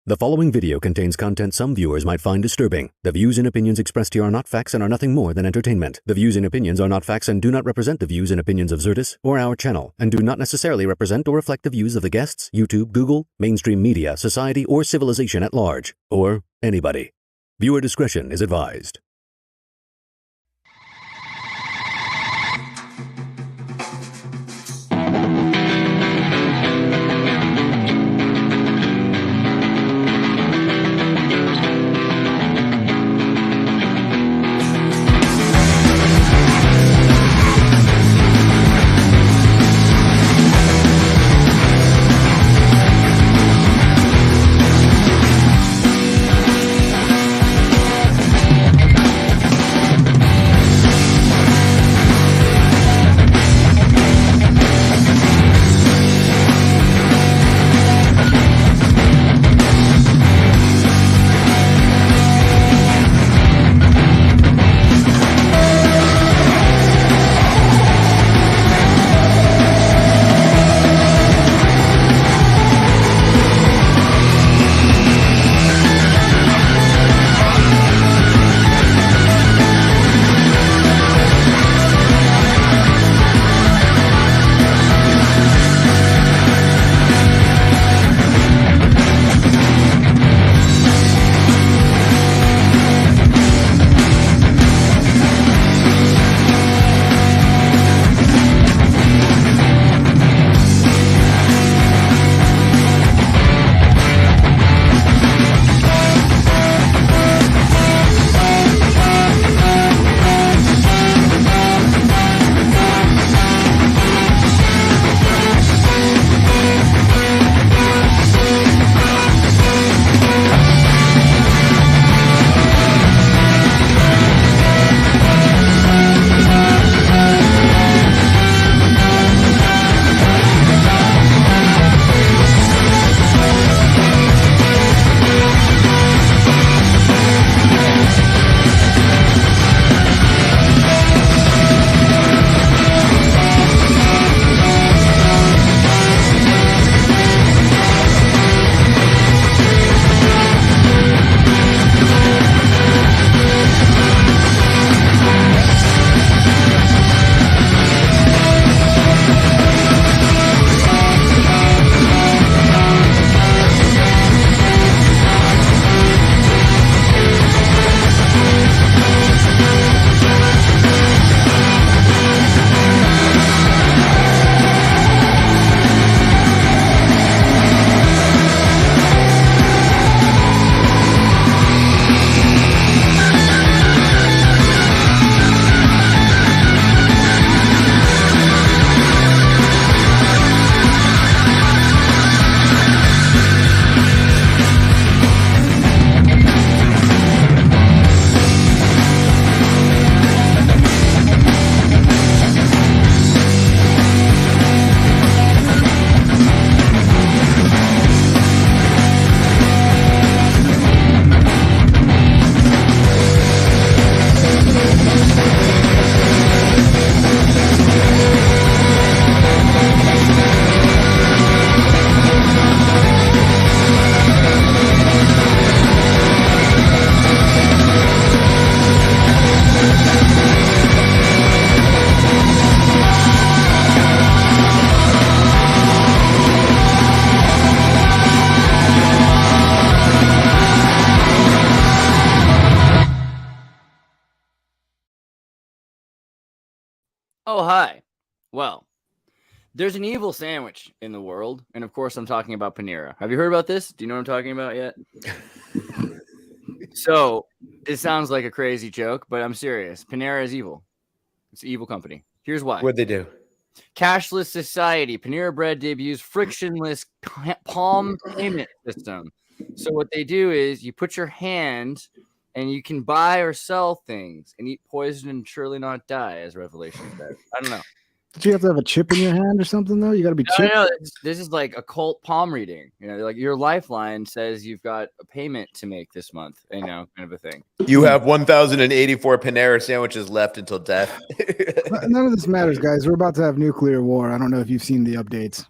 The following video contains content some viewers might find disturbing. The views and opinions expressed here are not facts and are nothing more than entertainment. The views and opinions are not facts and do not represent the views and opinions of Xirtus or our channel, and do not necessarily represent or reflect the views of the guests, YouTube, Google, mainstream media, society, or civilization at large, or anybody. Viewer discretion is advised. Oh, hi. Well, there's an evil sandwich in the world, and of course I'm talking about Panera. Have you heard about this? Do you know what I'm talking about yet? So, it sounds like a crazy joke, but I'm serious. Panera is evil. It's an evil company. Here's why. What'd they do? Cashless society. Panera Bread debuts frictionless palm payment system. So what they do is you put your hand and you can buy or sell things and eat poison and surely not die, as Revelation says. I don't know. Did you have to have a chip in your hand or something, though? You got to be chipped? No, this is like occult palm reading. You know, like your lifeline says you've got a payment to make this month, you know, kind of a thing. You have 1,084 Panera sandwiches left until death. None of this matters, guys. We're about to have nuclear war. I don't know if you've seen the updates.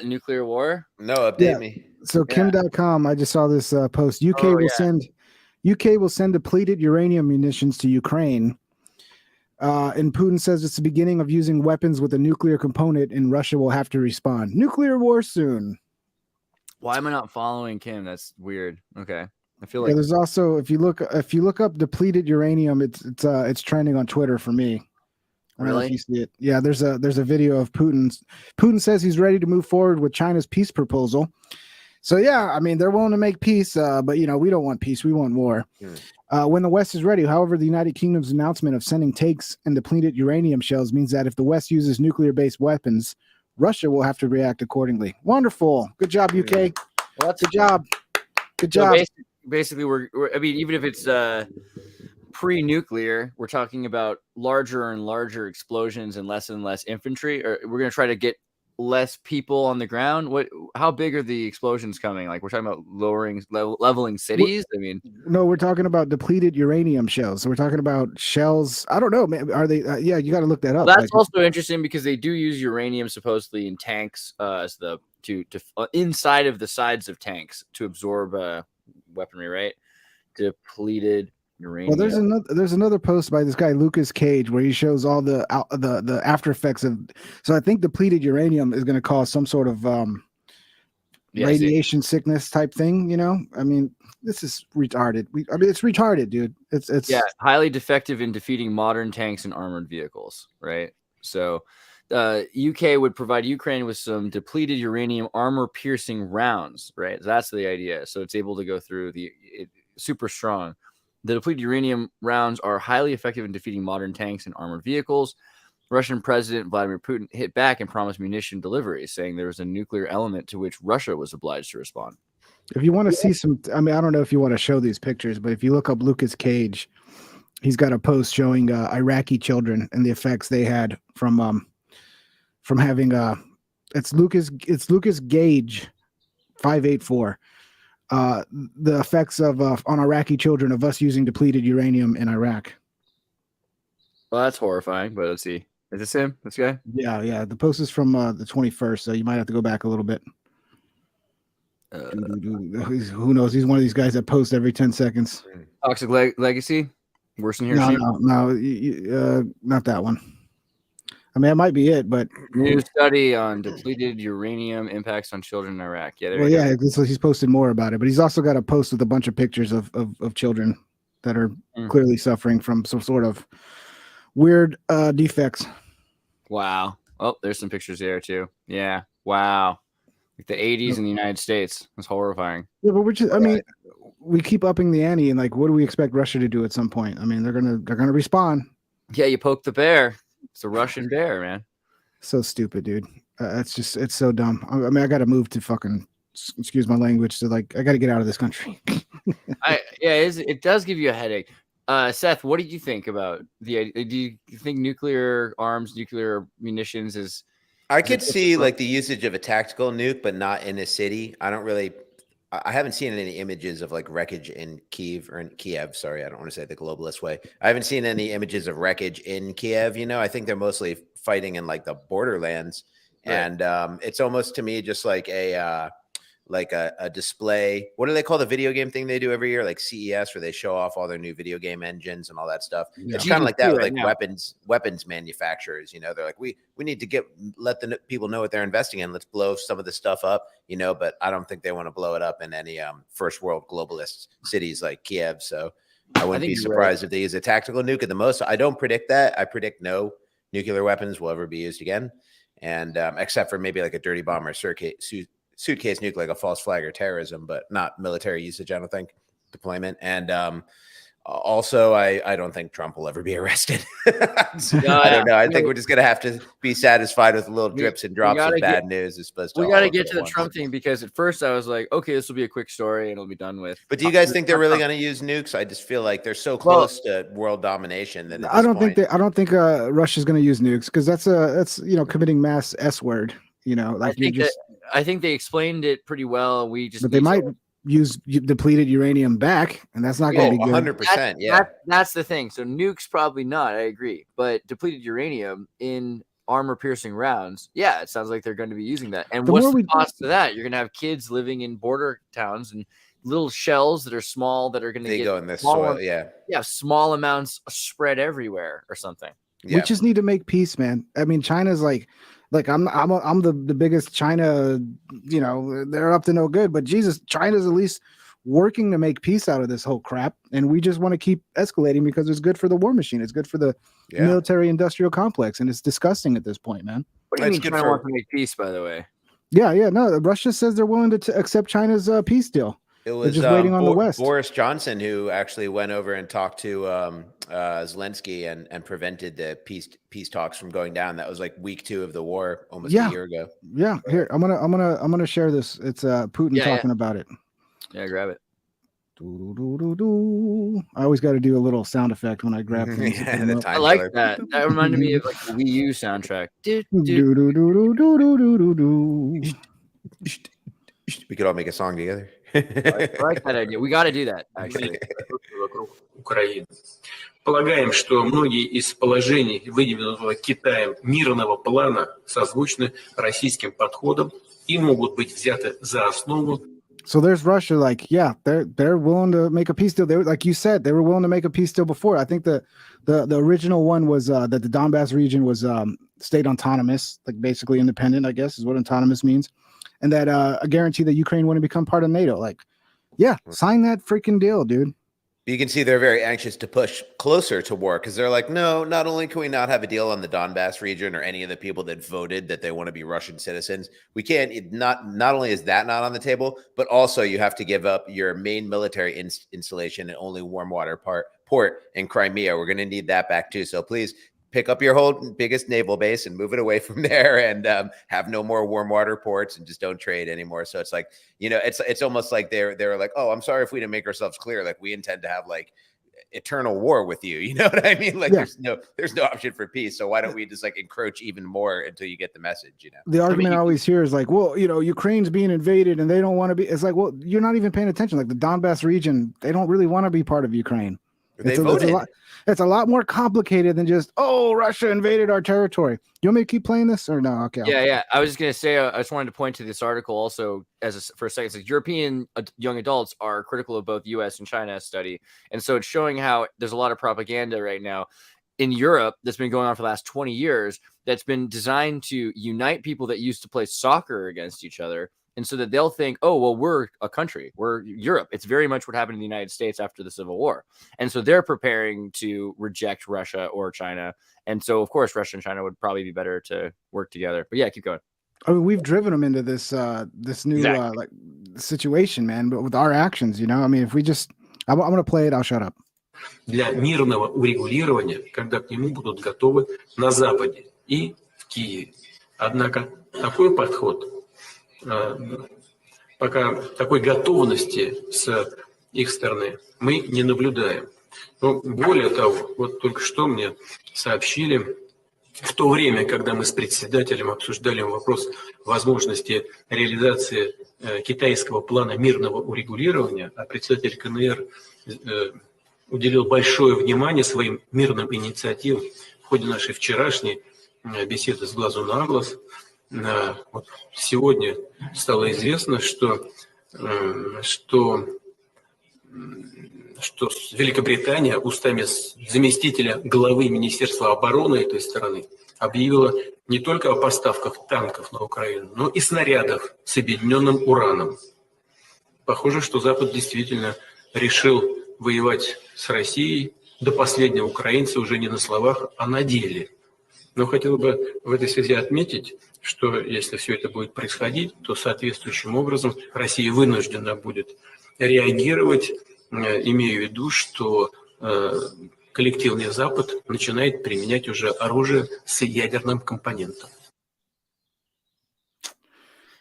Nuclear war? No, update me. So Kim.com, I just saw this post. UK will send depleted uranium munitions to Ukraine. And Putin says it's the beginning of using weapons with a nuclear component, and Russia will have to respond. Nuclear war soon. Why am I not following Kim? That's weird. Okay, I feel like there's also if you look up depleted uranium, it's trending on Twitter for me. I don't know if you see it. Yeah, there's a video of Putin. Putin says he's ready to move forward with China's peace proposal. So yeah, I mean they're willing to make peace, but we don't want peace. We want war. When the West is ready. However, the United Kingdom's announcement of sending tanks and depleted uranium shells means that if the West uses nuclear-based weapons, Russia will have to react accordingly. Wonderful. Good job, UK. Well, good job. Good job. Basically, we're I mean, even if it's pre-nuclear, we're talking about larger and larger explosions and less infantry. Or we're going to try to get less people on the ground. How big are the explosions coming? Like we're talking about leveling cities. I mean, no, we're talking about depleted uranium shells. So we're talking about shells. I don't know, man. Are they? Yeah, you got to look that up. Well, that's also interesting because they do use uranium supposedly in tanks as the to inside of the sides of tanks to absorb weaponry, right? Depleted uranium. Well, there's another post by this guy Lucas Cage where he shows all the after effects of. So I think depleted uranium is going to cause some sort of radiation sickness type thing. I mean, this is retarded. It's retarded, dude. It's highly defective in defeating modern tanks and armored vehicles, right? So UK would provide Ukraine with some depleted uranium armor-piercing rounds, right? That's the idea. So it's able to go through super strong. The depleted uranium rounds are highly effective in defeating modern tanks and armored vehicles. Russian President Vladimir Putin hit back and promised munition deliveries, saying there was a nuclear element to which Russia was obliged to respond. If you want to see some, I mean, I don't know if you want to show these pictures, but if you look up Lucas Cage, he's got a post showing Iraqi children and the effects they had from having it's Lucas Gage 584. The effects of on Iraqi children of us using depleted uranium in Iraq. Well, that's horrifying, but let's see. Is this him? This guy? Yeah. The post is from the 21st, so you might have to go back a little bit. Who knows? He's one of these guys that posts every 10 seconds. Toxic Legacy? Worse than Hiroshima? No, not that one. I mean, that might be it, but new study on depleted uranium impacts on children in Iraq. So he's posted more about it, but he's also got a post with a bunch of pictures of children that are clearly suffering from some sort of weird defects. Wow. Oh, there's some pictures there too. Yeah. Wow. Like the 80s in the United States. It's horrifying. Yeah, but I mean, we keep upping the ante, and like, what do we expect Russia to do at some point? I mean, they're gonna respond. Yeah, you poke the bear. It's a Russian bear, man. So stupid, dude. It's so dumb. I mean, I got to move to fucking, excuse my language, to like, I got to get out of this country. It does give you a headache. Seth, what did you think about do you think nuclear arms, nuclear munitions is? I could see like the usage of a tactical nuke, but not in a city. I haven't seen any images of like wreckage in Kiev. Sorry, I don't want to say it the globalist way. I haven't seen any images of wreckage in Kiev. I think they're mostly fighting in like the borderlands. Right. And it's almost to me just like a display. What do they call the video game thing they do every year? Like CES, where they show off all their new video game engines and all that stuff. Yeah. It's kind of like that with like weapons manufacturers. They're like, we need to let the people know what they're investing in. Let's blow some of the stuff up, but I don't think they want to blow it up in any first world globalist cities like Kiev. So I wouldn't be surprised if they use a tactical nuke at the most. I don't predict that. I predict no nuclear weapons will ever be used again. And except for maybe like a dirty bomb or suitcase nuke, like a false flag or terrorism, but not military usage, I don't think, deployment. And also, I don't think Trump will ever be arrested. I don't know. I think we're just going to have to be satisfied with little drips and drops of bad news as opposed to we got to get to the Trump thing, because at first I was like, okay, this will be a quick story and it'll be done with. But do you guys think they're really going to use nukes? I just feel like they're so close to world domination that I don't think Russia's going to use nukes, because that's committing mass S word. I think they explained it pretty well. But they might use depleted uranium back, and that's not going to be good. 100%. That's the thing. So nukes probably not. I agree, but depleted uranium in armor-piercing rounds, yeah, it sounds like they're going to be using that. And The what's more the we- cost of that? You're going to have kids living in border towns and little shells that are small that are going to They get go in the small soil. Yeah. small amounts spread everywhere or something. Yeah. We just need to make peace, man. I mean, China's like I'm the biggest China, you know, they're up to no good, but Jesus, China's at least working to make peace out of this whole crap, and we just want to keep escalating because it's good for the war machine. It's good for the military industrial complex, and it's disgusting at this point, man. What do you mean China wants to make peace, by the way? Yeah, no, Russia says they're willing to accept China's peace deal. It was just waiting on the West. Boris Johnson who actually went over and talked to Zelensky and prevented the peace talks from going down. That was like week 2 of the war, almost a year ago. Yeah, here I'm gonna share this. It's Putin talking about it. Yeah, grab it. I always got to do a little sound effect when I grab things. I like that. That reminded me of like the Wii U soundtrack. We could all make a song together. I like that idea. We got to do that, actually. Полагаем, что многие из положений, выдвинутого Китаем мирного плана, созвучны российским подходам и могут быть взяты за основу. So there's Russia, like, yeah, they're willing to make a peace deal. They were, like you said, they were willing to make a peace deal before. I think the original one was that the Donbass region was state autonomous, like basically independent, I guess is what autonomous means, and that a guarantee that Ukraine wouldn't become part of NATO. Like, yeah, sign that freaking deal, dude. You can see they're very anxious to push closer to war because they're like, no, not only can we not have a deal on the Donbass region or any of the people that voted that they want to be Russian citizens, we can't. Not only is that not on the table, but also you have to give up your main military installation and only warm water port in Crimea. We're going to need that back too. So please pick up your whole biggest naval base and move it away from there and have no more warm water ports and just don't trade anymore. So it's like, you know, it's almost like they're like, oh, I'm sorry if we didn't make ourselves clear. Like we intend to have like eternal war with you. You know what I mean? Like there's no option for peace. So why don't we just like encroach even more until you get the message, you know? The argument I always hear is like, well, you know, Ukraine's being invaded and they don't want to be, it's like, well, you're not even paying attention. Like the Donbass region, they don't really want to be part of Ukraine. It's a lot more complicated than just, oh, Russia invaded our territory. You want me to keep playing this or no? Okay. Yeah. I was just going to say, I just wanted to point to this article also for a second. It's like European young adults are critical of both U.S. and China study. And so it's showing how there's a lot of propaganda right now in Europe that's been going on for the last 20 years that's been designed to unite people that used to play soccer against each other. And so that they'll think, oh, well, we're a country. We're Europe. It's very much what happened in the United States after the Civil War. And so they're preparing to reject Russia or China. And so, of course, Russia and China would probably be better to work together. But yeah, keep going. I mean, we've driven them into this new like situation, man, but with our actions, you know, I mean, if we just, I'm going to play it, I'll shut up. Для мирного урегулирования, когда к нему будут готовы на Западе и в Киеве. Однако такой подход пока такой готовности с их стороны мы не наблюдаем. Но более того, вот только что мне сообщили, в то время, когда мы с председателем обсуждали вопрос возможности реализации китайского плана мирного урегулирования, а председатель КНР уделил большое внимание своим мирным инициативам в ходе нашей вчерашней беседы с глазу на глаз. Вот сегодня стало известно, что Великобритания устами заместителя главы Министерства обороны этой страны объявила не только о поставках танков на Украину, но и снарядов с объединенным ураном. Похоже, что Запад действительно решил воевать с Россией до последнего украинца уже не на словах, а на деле. Но хотел бы в этой связи отметить, что если все это будет происходить, то соответствующим образом Россия вынуждена будет реагировать, имея в виду, что коллективный Запад начинает применять уже оружие с ядерным компонентом.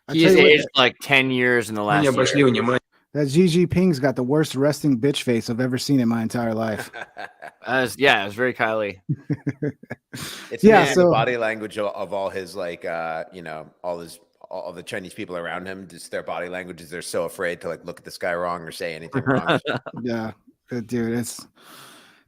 He's aged like 10 years in the last year. That Xi Jinping's got the worst resting bitch face I've ever seen in my entire life. It was very Kylie. It's the body language of all his like you know, all the Chinese people around him, just their body languages, they're so afraid to like look at the sky wrong or say anything wrong. Yeah, dude,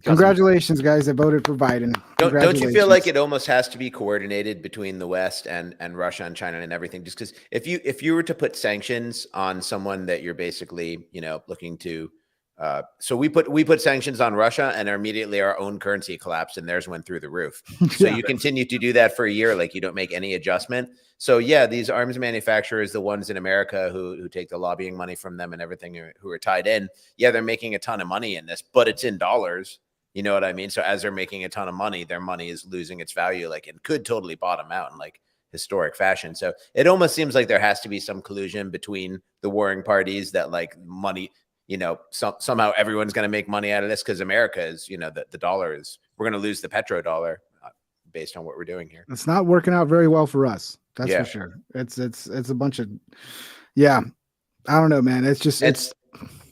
Congratulations, guys! I voted for Biden. Don't you feel like it almost has to be coordinated between the West and Russia and China and everything? Just because if you were to put sanctions on someone that you're basically looking to, so we put sanctions on Russia and immediately our own currency collapsed and theirs went through the roof. So you continue to do that for a year, like you don't make any adjustment. So yeah, these arms manufacturers, the ones in America who take the lobbying money from them and everything, who are tied in, yeah, they're making a ton of money in this, but it's in dollars. You know what I mean? So as they're making a ton of money, their money is losing its value, like it could totally bottom out in like historic fashion. So it almost seems like there has to be some collusion between the warring parties that like money, somehow everyone's going to make money out of this because America is, the dollar is, we're going to lose the petrodollar based on what we're doing here. It's not working out very well for us. That's for sure. It's a bunch of, I don't know, man. It's just,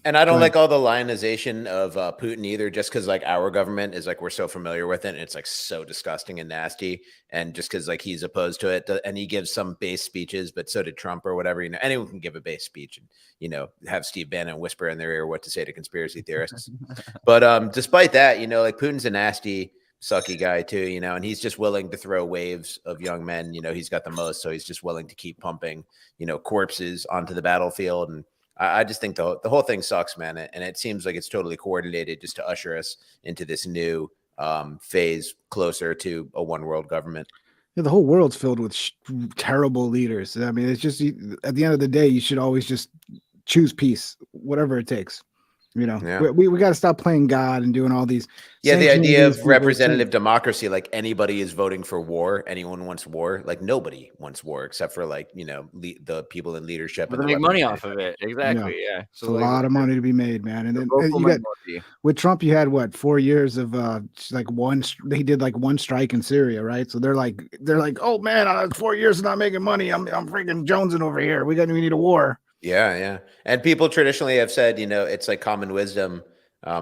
and I don't like all the lionization of Putin either, just because like our government is like, we're so familiar with it. And it's like so disgusting and nasty. And just because like he's opposed to it and he gives some base speeches, but so did Trump or whatever, anyone can give a base speech and, have Steve Bannon whisper in their ear what to say to conspiracy theorists. But despite that, like Putin's a nasty, sucky guy too, and he's just willing to throw waves of young men. He's got the most, so he's just willing to keep pumping, corpses onto the battlefield. And I just think the whole thing sucks, man. And it seems like it's totally coordinated just to usher us into this new phase closer to a one world government. Yeah, the whole world's filled with terrible leaders. I mean, it's just at the end of the day, you should always just choose peace, whatever it takes. We got to stop playing God and doing all these. Yeah, the idea of representative democracy, like anybody is voting for war. Anyone wants war. Like nobody wants war except for like, the people in leadership. But they make money off of it. Exactly. Yeah. So like, a lot of money to be made, man. And then you got, with Trump, you had what, 4 years of he did like one strike in Syria, right? So they're like, oh man, 4 years of not making money. I'm freaking jonesing over here. We need a war. Yeah. And people traditionally have said, it's like common wisdom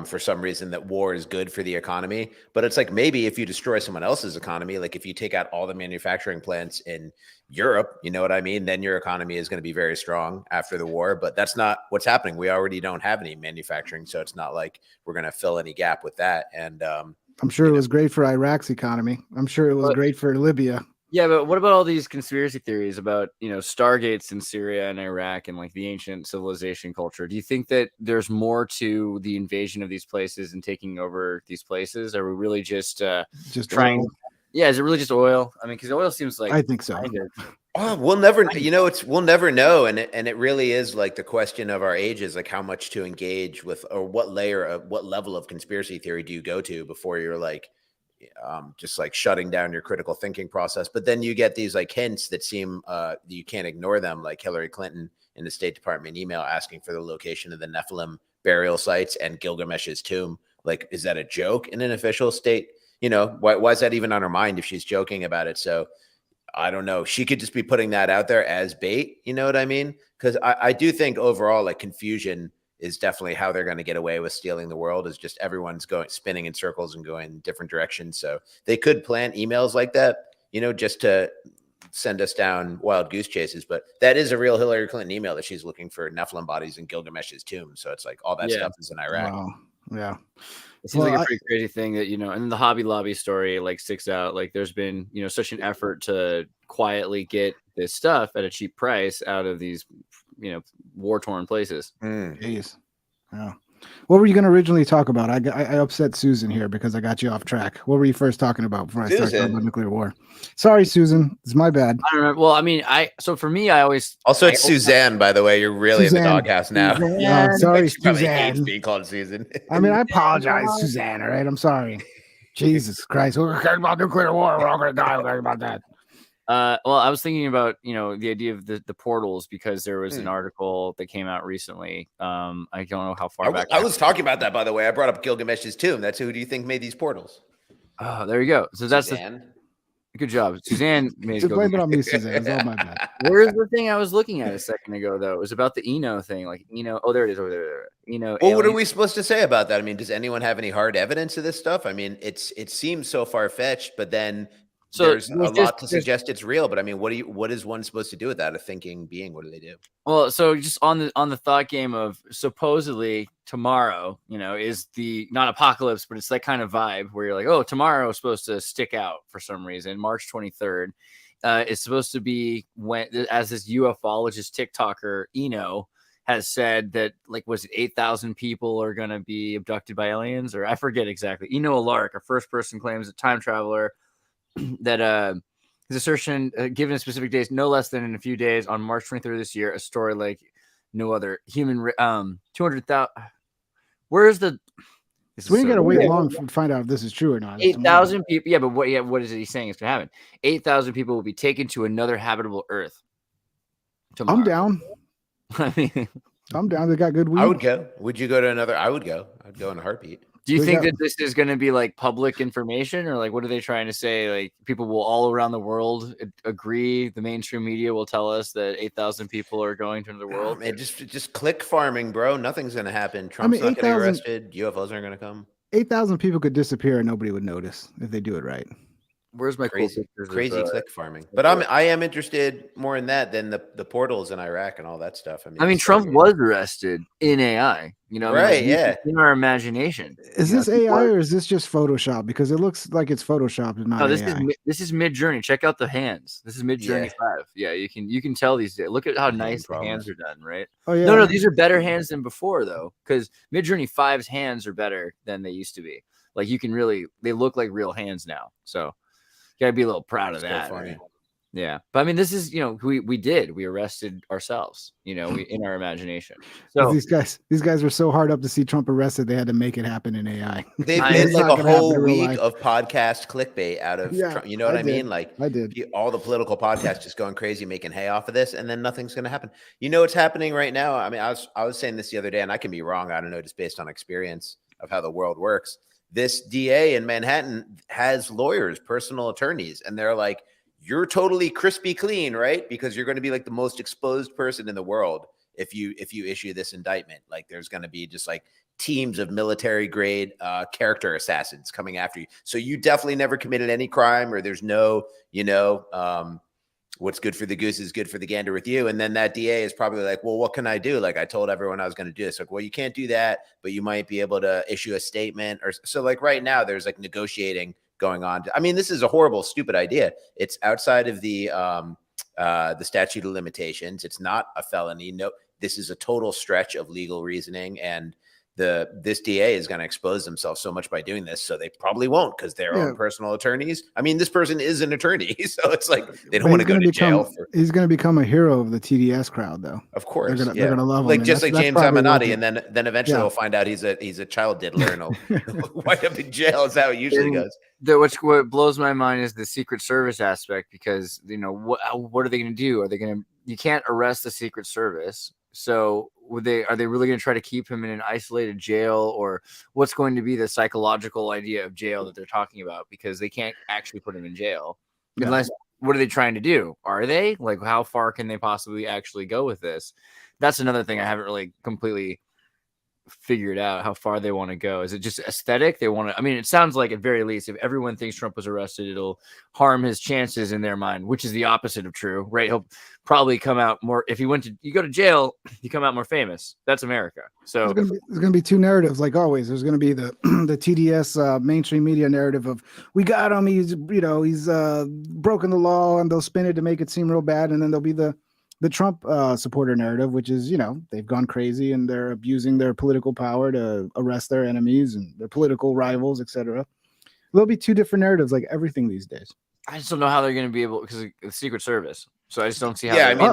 for some reason that war is good for the economy. But it's like maybe if you destroy someone else's economy, like if you take out all the manufacturing plants in Europe, you know what I mean? Then your economy is going to be very strong after the war. But that's not what's happening. We already don't have any manufacturing. So it's not like we're going to fill any gap with that. And I'm sure it was great for Iraq's economy. I'm sure it was great for Libya. Yeah, but what about all these conspiracy theories about, stargates in Syria and Iraq and like the ancient civilization culture? Do you think that there's more to the invasion of these places and taking over these places? Are we really just trying? Oil? Yeah, is it really just oil? I mean, because oil seems like, I think so. Oh, we'll never, we'll never know. And it really is like the question of our age is like how much to engage with, or what level of conspiracy theory do you go to before you're like, just like shutting down your critical thinking process. But then you get these like hints that seem you can't ignore them, like Hillary Clinton in the State Department email asking for the location of the Nephilim burial sites and Gilgamesh's tomb. Like, is that a joke in an official state? Why is that even on her mind if she's joking about it? So I don't know. She could just be putting that out there as bait. You know what I mean? Because I do think overall, like confusion is definitely how they're going to get away with stealing the world, is just everyone's spinning in circles and going different directions. So they could plant emails like that, just to send us down wild goose chases. But that is a real Hillary Clinton email that she's looking for Nephilim bodies in Gilgamesh's tomb. So it's like all that stuff is in Iraq. Wow. Yeah. It seems like a pretty crazy thing that, and the Hobby Lobby story like sticks out. Like there's been, such an effort to quietly get this stuff at a cheap price out of these, war-torn places. Jeez. Yeah. What were you going to originally talk about? I upset Susan here because I got you off track. What were you first talking about before I started talking about nuclear war? Sorry, Susan. It's my bad. I don't know. Well, I mean, so for me, I always... Also, it's Suzanne, by the way. You're really in the doghouse now. Oh, sorry, Suzanne. Being called Susan. I mean, I apologize, Suzanne, all right? I'm sorry. Jesus Christ. We're talking about nuclear war. We're all going to die. We're talking about that. Well, I was thinking about, the idea of the portals, because there was an article that came out recently. I don't know how far back. I was talking about that, by the way. I brought up Gilgamesh's tomb. That's who do you think made these portals? Oh, there you go. So that's good job. Suzanne made it. Blame it on me, Suzanne. It's all my bad. Where's the thing I was looking at a second ago, though? It was about the Eno thing. Like Eno. Oh, there it is over there. Well, what are we supposed to say about that? I mean, does anyone have any hard evidence of this stuff? I mean, it seems so far-fetched, but then So there's a lot to suggest it's real, but I mean, what is one supposed to do without a thinking being? What do they do? Well, so just on the thought game of supposedly tomorrow, is the not apocalypse, but it's that kind of vibe where you're like, oh, tomorrow is supposed to stick out for some reason. March 23rd. It's supposed to be when, as this ufologist TikToker Eno has said that, like, was it 8,000 people are going to be abducted by aliens, or I forget exactly. Eno Alark, a first person claims, a time traveler, that his assertion, given specific days, no less than in a few days on March 23rd this year, a story like no other human. 200,000. Where's the? So we ain't got to wait long to find out if this is true or not. 8,000 people. Yeah, but what is it he's saying is going to happen? 8,000 people will be taken to another habitable Earth tomorrow. I'm down. I mean, I'm down. They got good weed. I would go. Would you go to another? I would go. I'd go in a heartbeat. Do you think that this is going to be like public information, or like what are they trying to say? Like people will all around the world agree. The mainstream media will tell us that 8,000 people are going to another world. Man, just click farming, bro. Nothing's going to happen. Trump's not getting arrested. UFOs aren't going to come. 8,000 people could disappear and nobody would notice if they do it right. Where's my crazy click farming? But I am interested more in that than the portals in Iraq and all that stuff. I mean Trump was arrested in AI, right? Yeah, in our imagination. Is this AI or is this just Photoshop? Because it looks like it's Photoshopped and not AI. This is Mid-Journey. Check out the hands. This is Mid-Journey 5. Yeah, you can tell these days. Look at how nice the hands are done, right? Oh yeah. No, these are better hands than before though, because Mid-Journey 5's hands are better than they used to be. Like they look like real hands now. So. Gotta be a little proud of that. Right? Yeah. But I mean, this is, we arrested ourselves, in our imagination. So these guys were so hard up to see Trump arrested, they had to make it happen in AI. They've made like a whole week of podcast clickbait out of Trump. You know what I mean? Like I did. All the political podcasts just going crazy, making hay off of this, and then nothing's going to happen. You know what's happening right now? I mean, I was saying this the other day, and I can be wrong. I don't know, just based on experience of how the world works. This DA in Manhattan has lawyers, personal attorneys, and they're like, you're totally crispy clean, right? Because you're going to be like the most exposed person in the world if you issue this indictment. Like there's going to be just like teams of military grade character assassins coming after you. So you definitely never committed any crime, or there's no, what's good for the goose is good for the gander with you. And then that DA is probably like, well, what can I do? Like I told everyone I was going to do this. Like, well, you can't do that, but you might be able to issue a statement. Or so like right now there's like negotiating going on. I mean, this is a horrible, stupid idea. It's outside of the statute of limitations. It's not a felony. No, this is a total stretch of legal reasoning. And this DA is going to expose themselves so much by doing this, so they probably won't because they're own personal attorneys. I mean, this person is an attorney, so it's like they don't want to go to jail. He's going to become a hero of the TDS crowd, though. Of course, they're going to love him. Like just like James Avenatti, and then eventually we'll find out he's a child diddler and he'll wind up in jail. Is that how it usually goes? What blows my mind is the Secret Service aspect, because what are they going to do? You can't arrest the Secret Service. So are they really going to try to keep him in an isolated jail, or what's going to be the psychological idea of jail that they're talking about? Because they can't actually put him in jail unless, what are they trying to do? Are they like, how far can they possibly actually go with this? That's another thing I haven't really completely figured out, how far they want to go. Is it just aesthetic? They want to, I mean, it sounds like at very least, if everyone thinks Trump was arrested, it'll harm his chances in their mind, which is the opposite of true, right? He'll probably come out more, if you go to jail, you come out more famous. That's America. So there's going to be two narratives, like always. There's going to be the TDS mainstream media narrative of, we got him, he's broken the law, and they'll spin it to make it seem real bad. And then there'll be the Trump supporter narrative, which is, they've gone crazy and they're abusing their political power to arrest their enemies and their political rivals, etc. There'll be two different narratives, like everything these days. I just don't know how they're going to be able, because of the Secret Service. So I just don't see how. Yeah, I mean,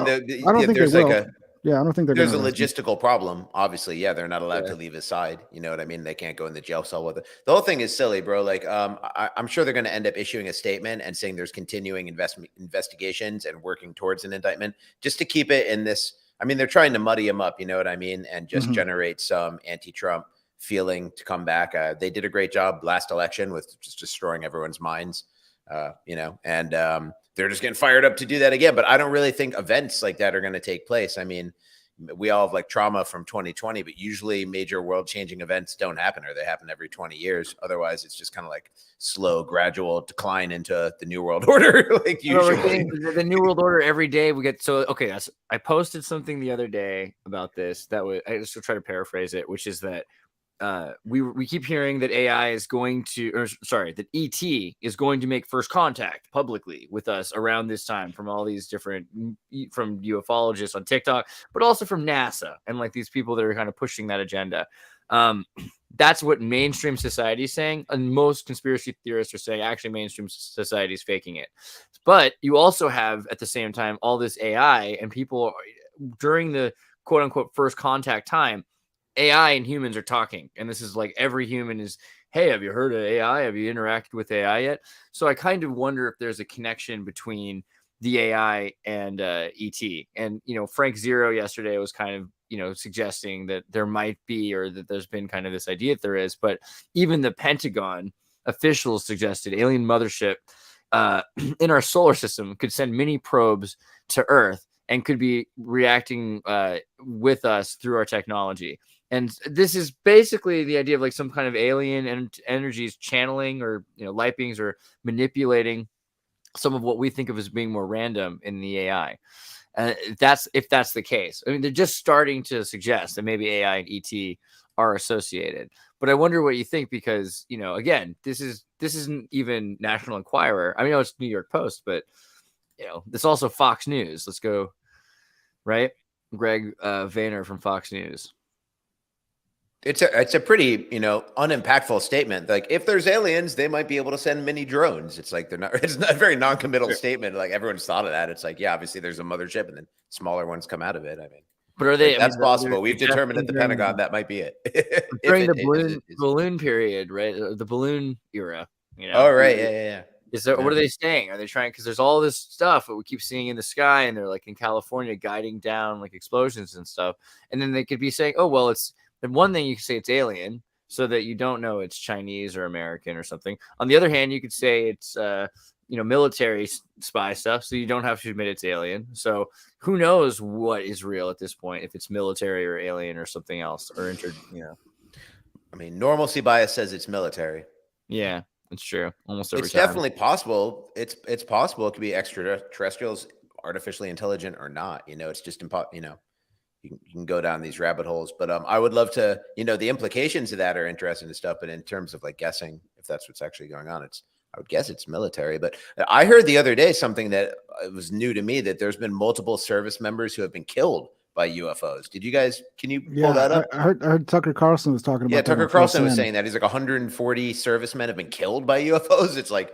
I don't think there's they like will. Yeah, I don't think there's a logistical problem. Obviously, they're not allowed to leave his side. You know what I mean? They can't go in the jail cell with it. The whole thing is silly, bro. Like, I'm sure they're going to end up issuing a statement and saying there's continuing investigations and working towards an indictment, just to keep it in this. I mean, they're trying to muddy him up. You know what I mean? And just generate some anti-Trump feeling to come back. They did a great job last election with just destroying everyone's minds. And they're just getting fired up to do that again. But I don't really think events like that are going to take place. I mean, we all have like trauma from 2020, but usually major world changing events don't happen, or they happen every 20 years. Otherwise, it's just kind of like slow, gradual decline into the new world order. Like usually the new world order every day we get. So, okay. I posted something the other day about this that was, I just will try to paraphrase it, which is that we keep hearing that AI is going to, or sorry, that ET is going to make first contact publicly with us around this time from all these different, from ufologists on TikTok, but also from NASA and like these people that are kind of pushing that agenda. That's what mainstream society is saying, and most conspiracy theorists are saying actually mainstream society is faking it. But you also have at the same time all this AI, and people during the quote unquote first contact time, AI and humans are talking, and this is like every human is, hey, have you heard of AI? Have you interacted with AI yet? So I kind of wonder if there's a connection between the AI and ET. And, you know, Frank Zero yesterday was kind of, you know, suggesting that there might be, or that there's been kind of this idea that there is, but even the Pentagon officials suggested alien mothership in our solar system could send mini probes to Earth and could be reacting with us through our technology. And this is basically the idea of like some kind of alien energies channeling, or, you know, light beings, or manipulating some of what we think of as being more random in the AI. If that's the case. I mean, they're just starting to suggest that maybe AI and ET are associated. But I wonder what you think, because, you know, again, this isn't even National Enquirer. I mean, it's New York Post, but, you know, it's also Fox News. Let's go, right? Greg Vayner from Fox News. It's a pretty, you know, unimpactful statement. Like, if there's aliens, they might be able to send mini drones. It's like it's not a very non-committal statement. Like, everyone's thought of that. It's like, yeah, obviously there's a mothership and then smaller ones come out of it. I mean, but are they? Like, that's possible. We've determined at the Pentagon that might be it. During the balloon period, right? The balloon era, you know. Oh, right. Yeah. Is there, what are they saying? Are they trying, because there's all this stuff that we keep seeing in the sky, and they're like in California guiding down like explosions and stuff. And then they could be saying, oh, well, it's then one thing you could say it's alien, so that you don't know it's Chinese or American or something. On the other hand, you could say it's you know, military spy stuff, so you don't have to admit it's alien. So who knows what is real at this point, if it's military or alien or something else, or you know. I mean, normalcy bias says it's military. Yeah, it's true. Almost every it's time. Definitely possible. It's possible it could be extraterrestrials, artificially intelligent or not. You know, it's just you know, you can go down these rabbit holes. But I would love to, you know, the implications of that are interesting and stuff. But in terms of like guessing if that's what's actually going on, I would guess it's military. But I heard the other day something that was new to me, that there's been multiple service members who have been killed by UFOs. Can you pull that up? I heard Tucker Carlson was talking about that. Tucker Carlson was saying that he's like 140 servicemen have been killed by UFOs. It's like,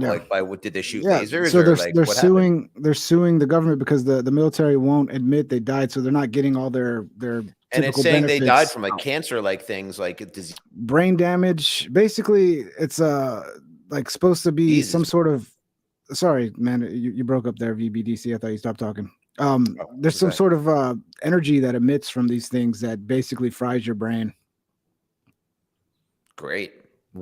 like, by what, did they shoot lasers? So they're suing the government because the military won't admit they died, so they're not getting all their and it's saying benefits. They died from like cancer, like things like disease, brain damage. Basically, it's like supposed to be some sort of. Sorry, man, you broke up there, VBDC. I thought you stopped talking. There's some sort of energy that emits from these things that basically fries your brain. Great.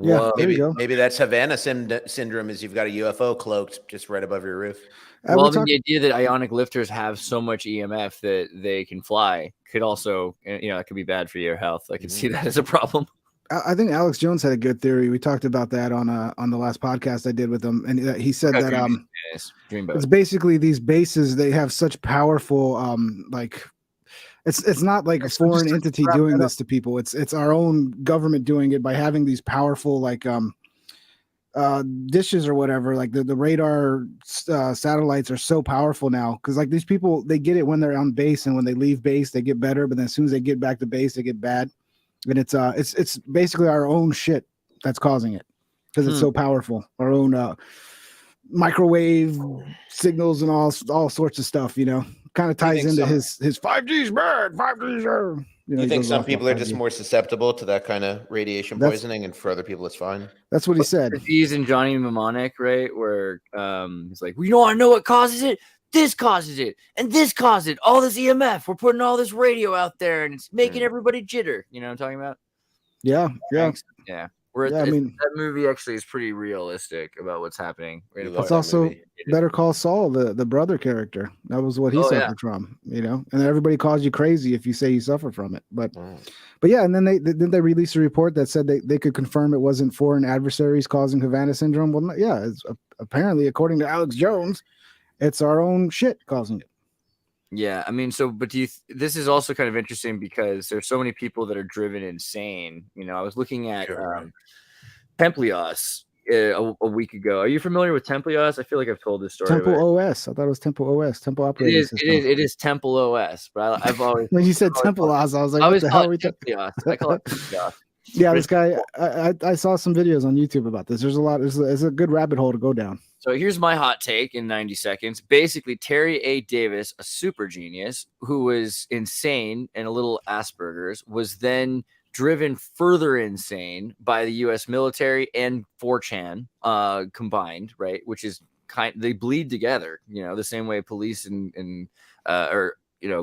Yeah, maybe that's Havana Syndrome, is you've got a UFO cloaked just right above your roof. Well, the idea that ionic lifters have so much EMF that they can fly could also, you know, it could be bad for your health. I can see that as a problem. I think Alex Jones had a good theory. We talked about that on the last podcast I did with him, and he said that it's basically these bases. They have such powerful like it's not like a foreign entity doing this to people. It's our own government doing it by having these powerful like dishes or whatever. Like the radar satellites are so powerful now, because like these people, they get it when they're on base, and when they leave base they get better, but then as soon as they get back to base they get bad. And it's basically our own shit that's causing it, because it's so powerful. Our own microwave signals and all sorts of stuff, you know. Kind of ties into his 5G's bad, 5G's are. You think some people are just more susceptible to that kind of radiation poisoning, and for other people it's fine? That's what he said. He's in Johnny Mnemonic, right? Where he's like, we don't know what causes it. This causes it, and this causes it. All this EMF. We're putting all this radio out there, and it's making everybody jitter. You know what I'm talking about? Yeah. Yeah. Yeah, I mean, that movie actually is pretty realistic about what's happening. You love it's that also movie. Better Call Saul, the brother character. That was what he Oh, yeah. suffered from, you know. And everybody calls you crazy if you say you suffer from it. But Oh. yeah, and then they released a report that said they could confirm it wasn't foreign adversaries causing Havana Syndrome. Well, yeah, it's apparently, according to Alex Jones, it's our own shit causing it. Yeah, I mean, so, but this is also kind of interesting because there's so many people that are driven insane. You know, I was looking at Templios a week ago. Are you familiar with Templios? I feel like I've told this story. Temple OS. I thought it was Temple OS, Temple Operating System. It is Temple OS, but I've always when you said Temple OS, I was like, what the hell are we talking about? I call it Templios. Yeah, this guy, I saw some videos on YouTube about this. There's a lot. There's a good rabbit hole to go down. So here's my hot take in 90 seconds. Basically, Terry A. Davis, a super genius who was insane and a little Asperger's, was then driven further insane by the U.S. military and 4chan combined, right? Which is they bleed together, you know, the same way police and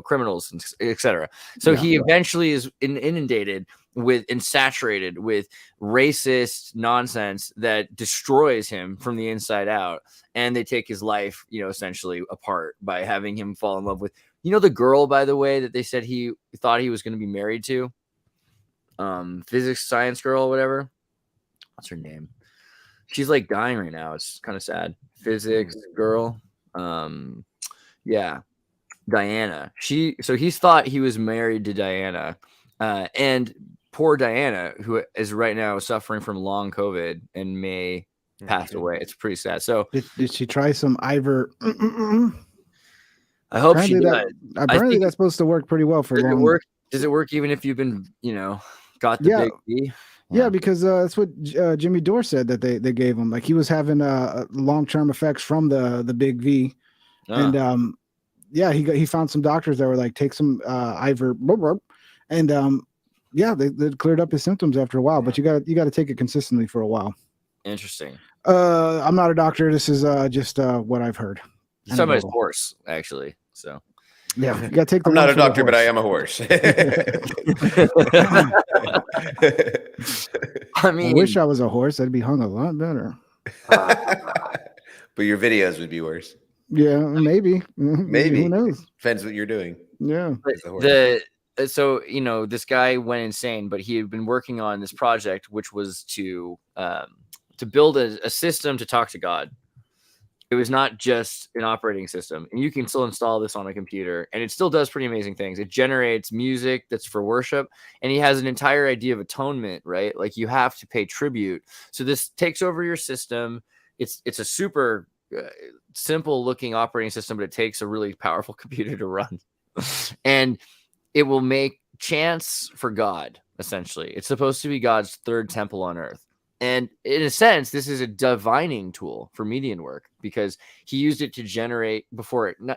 criminals, etc. So he eventually is inundated with and saturated with racist nonsense that destroys him from the inside out, and they take his life, you know, essentially apart by having him fall in love with, you know, the girl, by the way, that they said he thought he was going to be married to, physics science girl, whatever. What's her name? She's like dying right now. It's kind of sad. Physics girl. Yeah. Diana. He thought he was married to Diana, and poor Diana, who is right now suffering from long COVID and may pass away. It's pretty sad. So did she try some Ivor? I hope she does. Apparently, that's supposed to work pretty well for long. Does it work even if you've been, you know, got the big V? Yeah, because that's what Jimmy Dore said that they gave him. Like he was having long-term effects from the big V, and he found some doctors that were like, take some Ivor, and they cleared up his symptoms after a while. But you got to take it consistently for a while. Interesting. I'm not a doctor. This is just what I've heard. He's talking about his horse, actually. So yeah, you got to take. I'm not a doctor, but I am a horse. I mean, I wish I was a horse. I'd be hung a lot better. But your videos would be worse. Yeah, maybe. Who knows? Depends what you're doing. Yeah. So, you know, this guy went insane, but he had been working on this project, which was to build a system to talk to God. It was not just an operating system, and you can still install this on a computer, and it still does pretty amazing things. It generates music that's for worship, and he has an entire idea of atonement, right? Like you have to pay tribute. So this takes over your system. It's a super simple looking operating system, but it takes a really powerful computer to run, and it will make chants for God. Essentially, it's supposed to be God's third temple on earth. And in a sense, this is a divining tool for median work because he used it to generate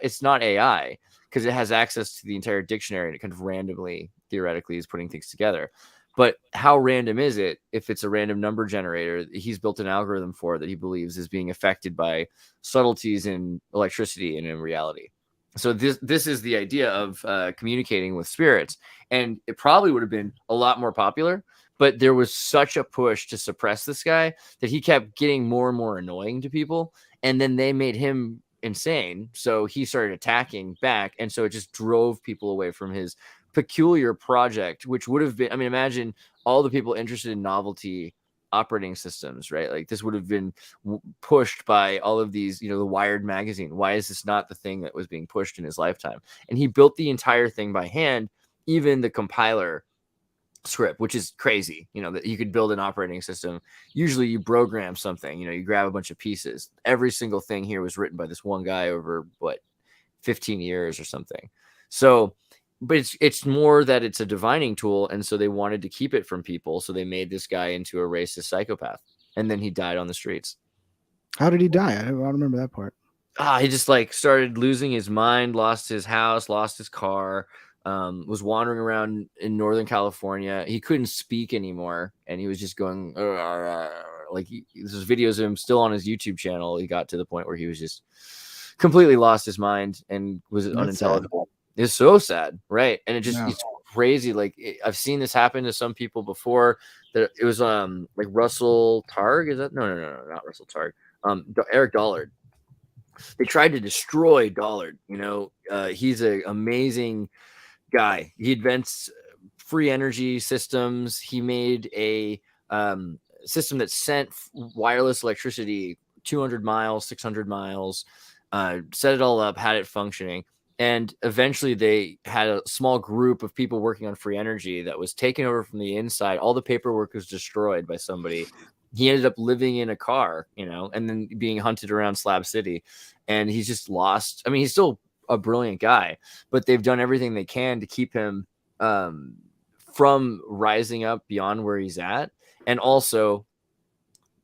it's not AI because it has access to the entire dictionary and it kind of randomly, theoretically, is putting things together. But how random is it if it's a random number generator? He's built an algorithm for that he believes is being affected by subtleties in electricity and in reality. So this is the idea of communicating with spirits. And it probably would have been a lot more popular, but there was such a push to suppress this guy that he kept getting more and more annoying to people. And then they made him insane. So he started attacking back. And so it just drove people away from his peculiar project, which would have been, I mean, imagine all the people interested in novelty operating systems, right? Like this would have been pushed by all of these, you know, the Wired magazine. Why is this not the thing that was being pushed in his lifetime? And he built the entire thing by hand, even the compiler script, which is crazy, you know, that you could build an operating system. Usually you program something, you know, you grab a bunch of pieces. Every single thing here was written by this one guy over 15 years or something. So, but it's more that it's a divining tool. And so they wanted to keep it from people. So they made this guy into a racist psychopath. And then he died on the streets. How did he die? I don't remember that part. He just like started losing his mind, lost his house, lost his car, was wandering around in Northern California. He couldn't speak anymore. And he was just going, like there's videos of him still on his YouTube channel. He got to the point where he was just completely lost his mind and was unintelligible. It's so sad, right? And it just it's crazy. Like I've seen this happen to some people before. That it was like Russell Targ. Is that no, not Russell Targ. Eric Dollard. They tried to destroy Dollard. He's an amazing guy. He invents free energy systems. He made a system that sent wireless electricity 200 miles, 600 miles, set it all up, had it functioning. And eventually they had a small group of people working on free energy that was taken over from the inside. All the paperwork was destroyed by somebody. He ended up living in a car, and then being hunted around Slab City. And he's just lost. I mean, he's still a brilliant guy, but they've done everything they can to keep him from rising up beyond where he's at. And also,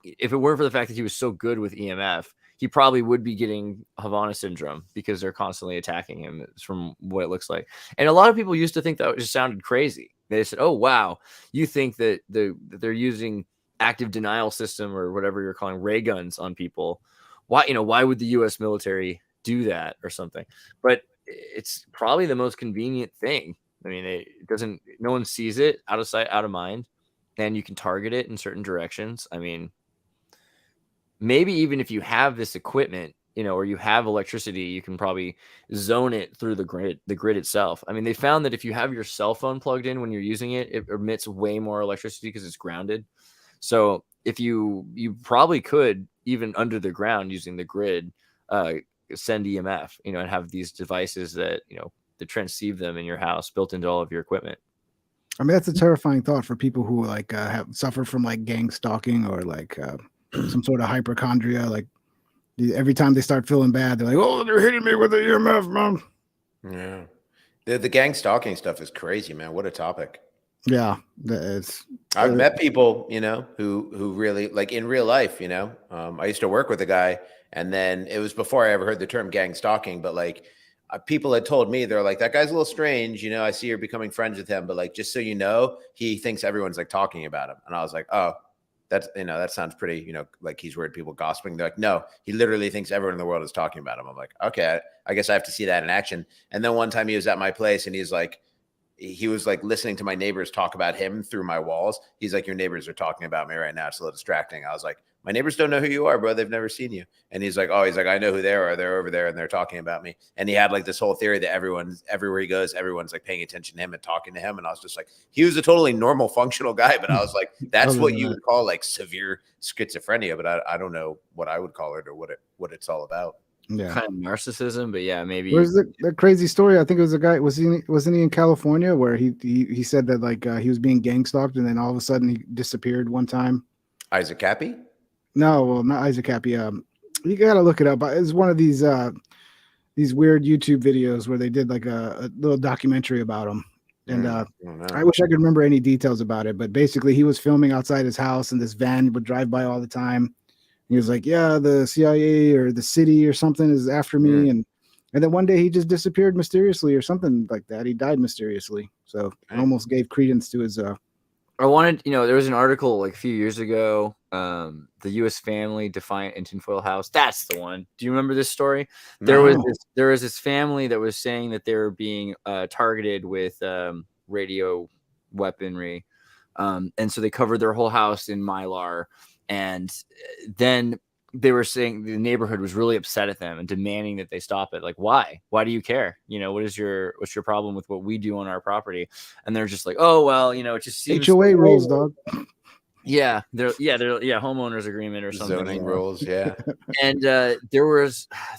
if it weren't for the fact that he was so good with EMF, he probably would be getting Havana Syndrome because they're constantly attacking him from what it looks like. And a lot of people used to think that just sounded crazy. They said, oh, wow, you think that they're using active denial system or whatever you're calling ray guns on people. Why would the U.S. military do that or something? But it's probably the most convenient thing. I mean, no one sees it, out of sight, out of mind, and you can target it in certain directions. I mean, maybe even if you have this equipment, or you have electricity, you can probably zone it through the grid itself. I mean, they found that if you have your cell phone plugged in when you're using it, it emits way more electricity because it's grounded. So if you probably could, even under the ground using the grid, send EMF, and have these devices that, that transceive them in your house built into all of your equipment. I mean, that's a terrifying thought for people who have suffer from like gang stalking or like some sort of hypochondria. Like every time they start feeling bad, they're like, "Oh, they're hitting me with the EMF, man." Yeah, the gang stalking stuff is crazy, man. What a topic. Yeah, I've met people, who really like in real life. I used to work with a guy, and then it was before I ever heard the term gang stalking, but like. People had told me, they're like, that guy's a little strange. I see you're becoming friends with him, but like, just so you know, he thinks everyone's like talking about him. And I was like, oh, that's, that sounds pretty, like he's worried people gossiping. They're like, no, he literally thinks everyone in the world is talking about him. I'm like, okay, I guess I have to see that in action. And then one time he was at my place and he was like listening to my neighbors talk about him through my walls. He's like, your neighbors are talking about me right now. It's a little distracting. I was like, my neighbors don't know who you are, bro. They've never seen you. And he's like, I know who they are. They're over there and they're talking about me. And he had like this whole theory that everywhere he goes, everyone's like paying attention to him and talking to him. And I was just like, he was a totally normal, functional guy. But I was like, that's what you would call like severe schizophrenia. But I don't know what I would call it or what it's all about. Yeah, kind of narcissism, but yeah, maybe. Where's the crazy story? I think it was a guy. Wasn't he in California where he said that like he was being gang stalked and then all of a sudden he disappeared one time? Isaac Cappy? No, well, not Isaac Cappy. You gotta look it up. It's one of these weird YouTube videos where they did like a little documentary about him. And I wish I could remember any details about it, but basically he was filming outside his house and this van would drive by all the time. He was like, yeah, the CIA or the city or something is after me. And then one day he just disappeared mysteriously or something like that. He died mysteriously. So I almost gave credence to his I wanted, there was an article like a few years ago, the U.S. family defiant in tinfoil house. That's the one. Do you remember this story? No. There was this family that was saying that they were being targeted with radio weaponry. And so they covered their whole house in Mylar. And then they were saying the neighborhood was really upset at them and demanding that they stop it. Like, why? Why do you care? What's your problem with what we do on our property? And they're just like, oh, well, it just seems HOA rules, dog. Yeah, they're homeowners agreement or something. Zoning rules, yeah. And they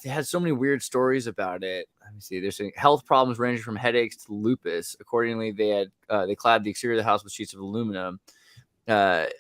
had so many weird stories about it. Let me see. They're saying health problems ranging from headaches to lupus. Accordingly, they clad the exterior of the house with sheets of aluminum.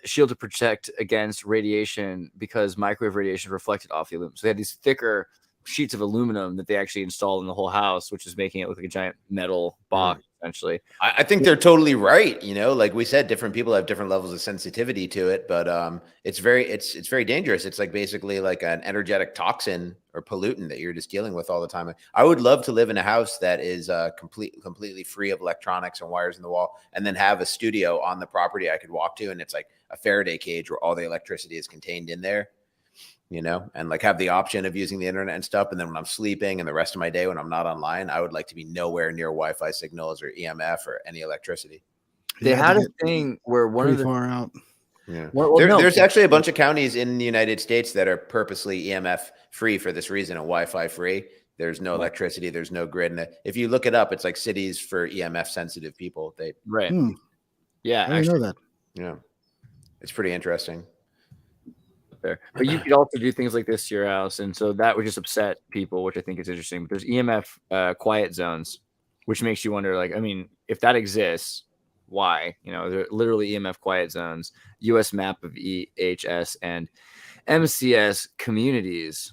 Shield to protect against radiation because microwave radiation reflected off the aluminum. So they had these thicker sheets of aluminum that they actually installed in the whole house, which is making it look like a giant metal box, essentially. I think they're totally right. Like we said, different people have different levels of sensitivity to it, but it's very dangerous. It's like basically like an energetic toxin or pollutant that you're just dealing with all the time. I would love to live in a house that is completely free of electronics and wires in the wall, and then have a studio on the property I could walk to, and it's like a Faraday cage where all the electricity is contained in there. you know, and like have the option of using the internet and stuff. And then when I'm sleeping and the rest of my day when I'm not online, I would like to be nowhere near Wi-Fi signals or EMF or any electricity. They had a thing where one of the far out. Yeah. Well, There's actually a bunch of counties in the United States that are purposely EMF free for this reason, and Wi-Fi free. There's no electricity. There's no grid. And if you look it up, it's like cities for EMF sensitive people. Right. Hmm. Yeah. I didn't know that. Yeah. It's pretty interesting. Fair. But you could also do things like this to your house. And so that would just upset people, which I think is interesting. But there's EMF quiet zones, which makes you wonder, like, I mean, if that exists, why? You know, they're literally EMF quiet zones, US map of EHS and MCS communities,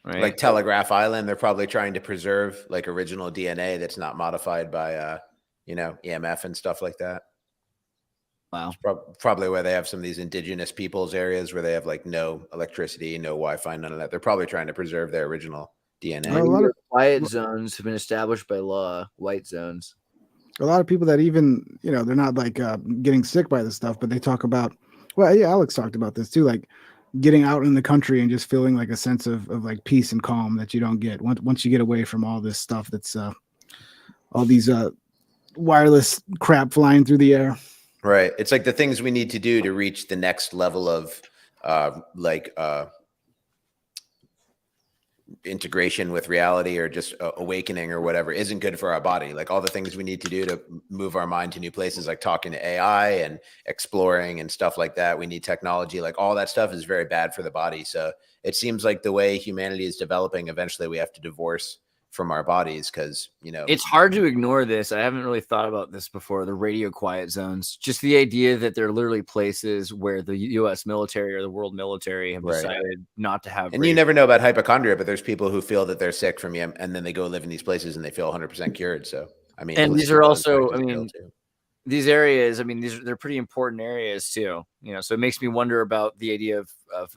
right? Like Telegraph Island, they're probably trying to preserve like original DNA that's not modified by, you know, EMF and stuff like that. Wow. Probably where they have some of these indigenous peoples areas where they have like no electricity, no Wi-Fi, none of that. They're probably trying to preserve their original DNA. A lot of quiet zones have been established by law, white zones. a lot of people that even, you know, they're not like getting sick by this stuff, but they talk about, well, yeah, Alex talked about this too, like getting out in the country and just feeling like a sense of like peace and calm that you don't get once you get away from all this stuff that's all these wireless crap flying through the air. Right. It's like the things we need to do to reach the next level of integration with reality or just awakening or whatever isn't good for our body. Like all the things we need to do to move our mind to new places, like talking to AI and exploring and stuff like that. We need technology, like all that stuff is very bad for the body. So it seems like the way humanity is developing, eventually we have to divorce from our bodies because, you know, it's hard to ignore this. I haven't really thought about this before. The radio quiet zones, just the idea that they're literally places where the U.S. military or the world military have decided not to have. And you never know about hypochondria, but there's people who feel that they're sick from EM, and then they go live in these places and they feel 100% cured. So, I mean, and these are also, I mean, these areas, I mean, they're pretty important areas too, you know, so it makes me wonder about the idea of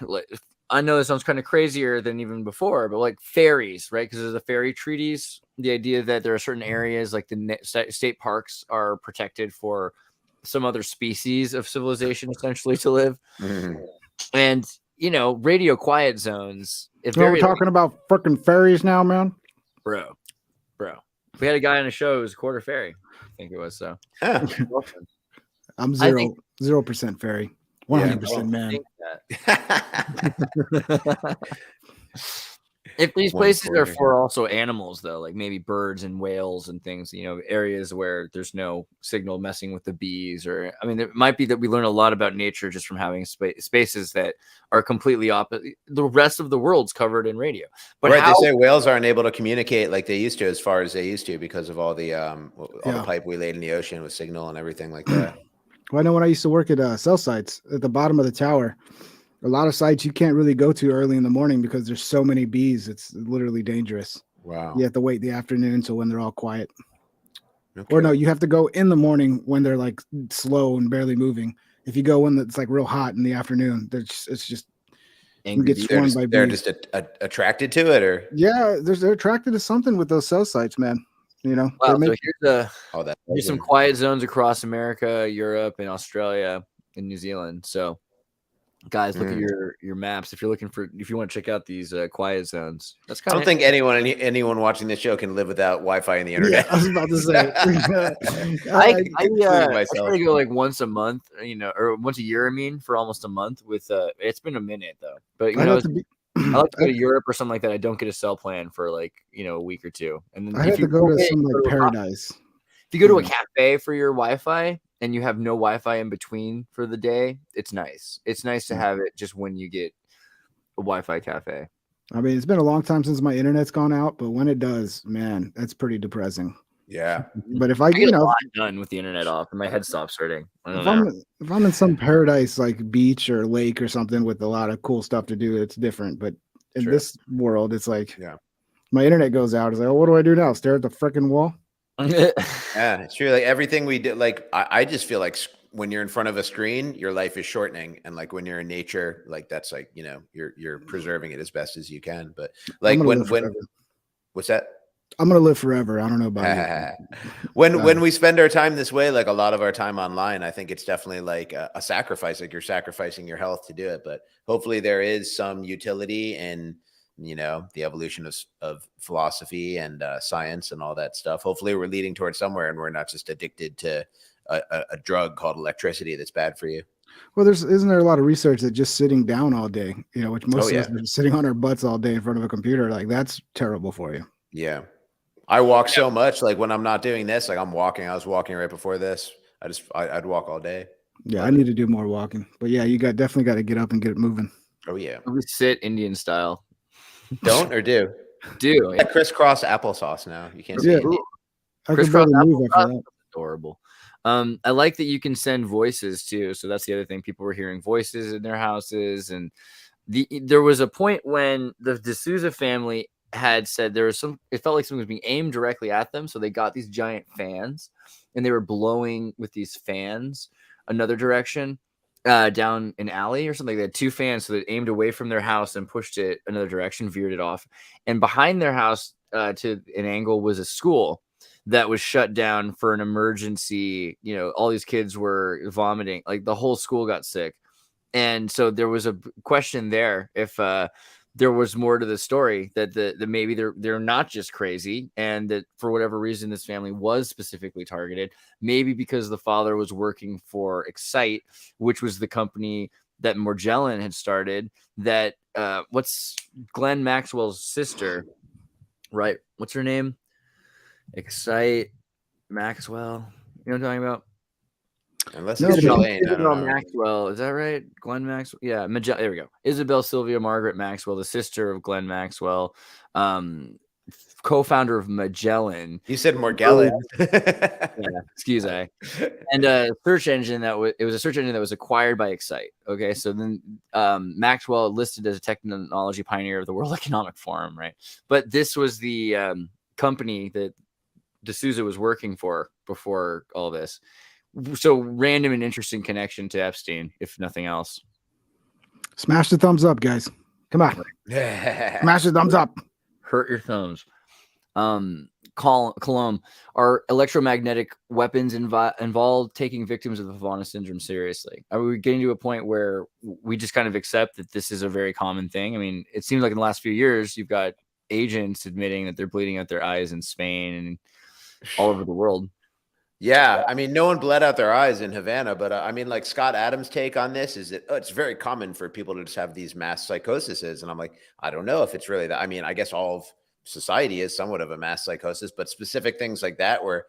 like, I know this sounds kind of crazier than even before, but like ferries, right? Because there's the ferry treaties, the idea that there are certain areas like the state parks are protected for some other species of civilization essentially to live. Mm-hmm. And, you know, radio quiet zones. We're talking about freaking ferries now, man. Bro. We had a guy on the show who was a quarter ferry. I think it was so. I'm 0% ferry. 100% man. If these places are for also animals, though, like maybe birds and whales and things, you know, areas where there's no signal messing with the bees, or I mean, it might be that we learn a lot about nature just from having spaces that are completely opposite. The rest of the world's covered in radio, but they say whales aren't able to communicate like they used to, as far as they used to, because of all the the pipe we laid in the ocean with signal and everything like that. Well, I know when I used to work at cell sites at the bottom of the tower, a lot of sites you can't really go to early in the morning because there's so many bees. It's literally dangerous. Wow. You have to wait the afternoon until when they're all quiet. Okay. Or no, you have to go in the morning when they're like slow and barely moving. If you go when it's like real hot in the afternoon, it's just angry. You get swarmed by bees. They're just attracted to it, or they're attracted to something with those cell sites, man. You know, wow, so here's some quiet zones across America, Europe, and Australia, and New Zealand. So, guys, look at your maps if you want to check out these quiet zones. That's kind I don't think anyone watching this show can live without Wi-Fi and the internet. Yeah, I was about to say. I try to go like once a month, you know, or once a year. I mean, for almost a month. With it's been a minute though, but you know. I like to go to Europe or something like that. I don't get a cell plan for like, you know, a week or two. And then I have to go to some like paradise. If you go to a cafe for your Wi-Fi and you have no Wi-Fi in between for the day, it's nice. It's nice to have it just when you get a Wi-Fi cafe. I mean, it's been a long time since my internet's gone out, but when it does, man, that's pretty depressing. Yeah. But if I get a lot done with the internet off and my head stops hurting. If I'm in some paradise like beach or lake or something with a lot of cool stuff to do, it's different. But in this world, it's like, my internet goes out. It's like, oh, what do I do now? Stare at the freaking wall? Yeah, it's true. Like everything we did, like I just feel like when you're in front of a screen, your life is shortening. And like when you're in nature, like that's like, you know, you're preserving it as best as you can. But like when what's that? I'm gonna live forever. I don't know about you. When we spend our time this way, like a lot of our time online, I think it's definitely like a sacrifice. Like you're sacrificing your health to do it, but hopefully there is some utility in the evolution of philosophy and science and all that stuff. Hopefully we're leading towards somewhere, and we're not just addicted to a drug called electricity that's bad for you. Well, isn't there a lot of research that just sitting down all day, which most of us are sitting on our butts all day in front of a computer, like that's terrible for you. Yeah. I walk so much, like when I'm not doing this, like I'm walking. I was walking right before this. I'd walk all day. Yeah, I need to do more walking. But yeah, you definitely got to get up and get it moving. Oh yeah. We sit Indian style. Don't or do? Do. Like crisscross applesauce now. You can't see Indian. I can barely move after that. Adorable. I like that you can send voices too. So that's the other thing. People were hearing voices in their houses, and there was a point when the D'Souza family had said it felt like something was being aimed directly at them. So they got these giant fans, and they were blowing with these fans another direction down an alley or something. They had two fans, so they aimed away from their house and pushed it another direction, veered it off. And behind their house to an angle was a school that was shut down for an emergency. All these kids were vomiting, like the whole school got sick. And so there was a question there if there was more to the story, that maybe they're not just crazy, and that for whatever reason this family was specifically targeted, maybe because the father was working for Excite, which was the company that Morgellon had started, that what's Glenn Maxwell's sister, right? What's her name? Excite Maxwell. You know what I'm talking about? Unless it's Isabel Maxwell, is that right? Glenn Maxwell, yeah. There we go. Isabel Sylvia Margaret Maxwell, the sister of Glenn Maxwell, co-founder of Magellan. You said Morgellon. Yeah, excuse me. And a search engine it was a search engine that was acquired by Excite. Okay, so then Maxwell listed as a technology pioneer of the World Economic Forum, right? But this was the company that D'Souza was working for before all this. So random and interesting connection to Epstein, if nothing else. Smash the thumbs up, guys. Come on. Smash the thumbs up. Hurt your thumbs. Column, are electromagnetic weapons involved taking victims of the Havana Syndrome seriously? Are we getting to a point where we just kind of accept that this is a very common thing? I mean, it seems like in the last few years, you've got agents admitting that they're bleeding out their eyes in Spain and all over the world. Yeah, I mean, no one bled out their eyes in Havana, but I mean, like Scott Adams' take on this is that it's very common for people to just have these mass psychoses, and I'm like, I don't know if it's really that. I mean, I guess all of society is somewhat of a mass psychosis, but specific things like that where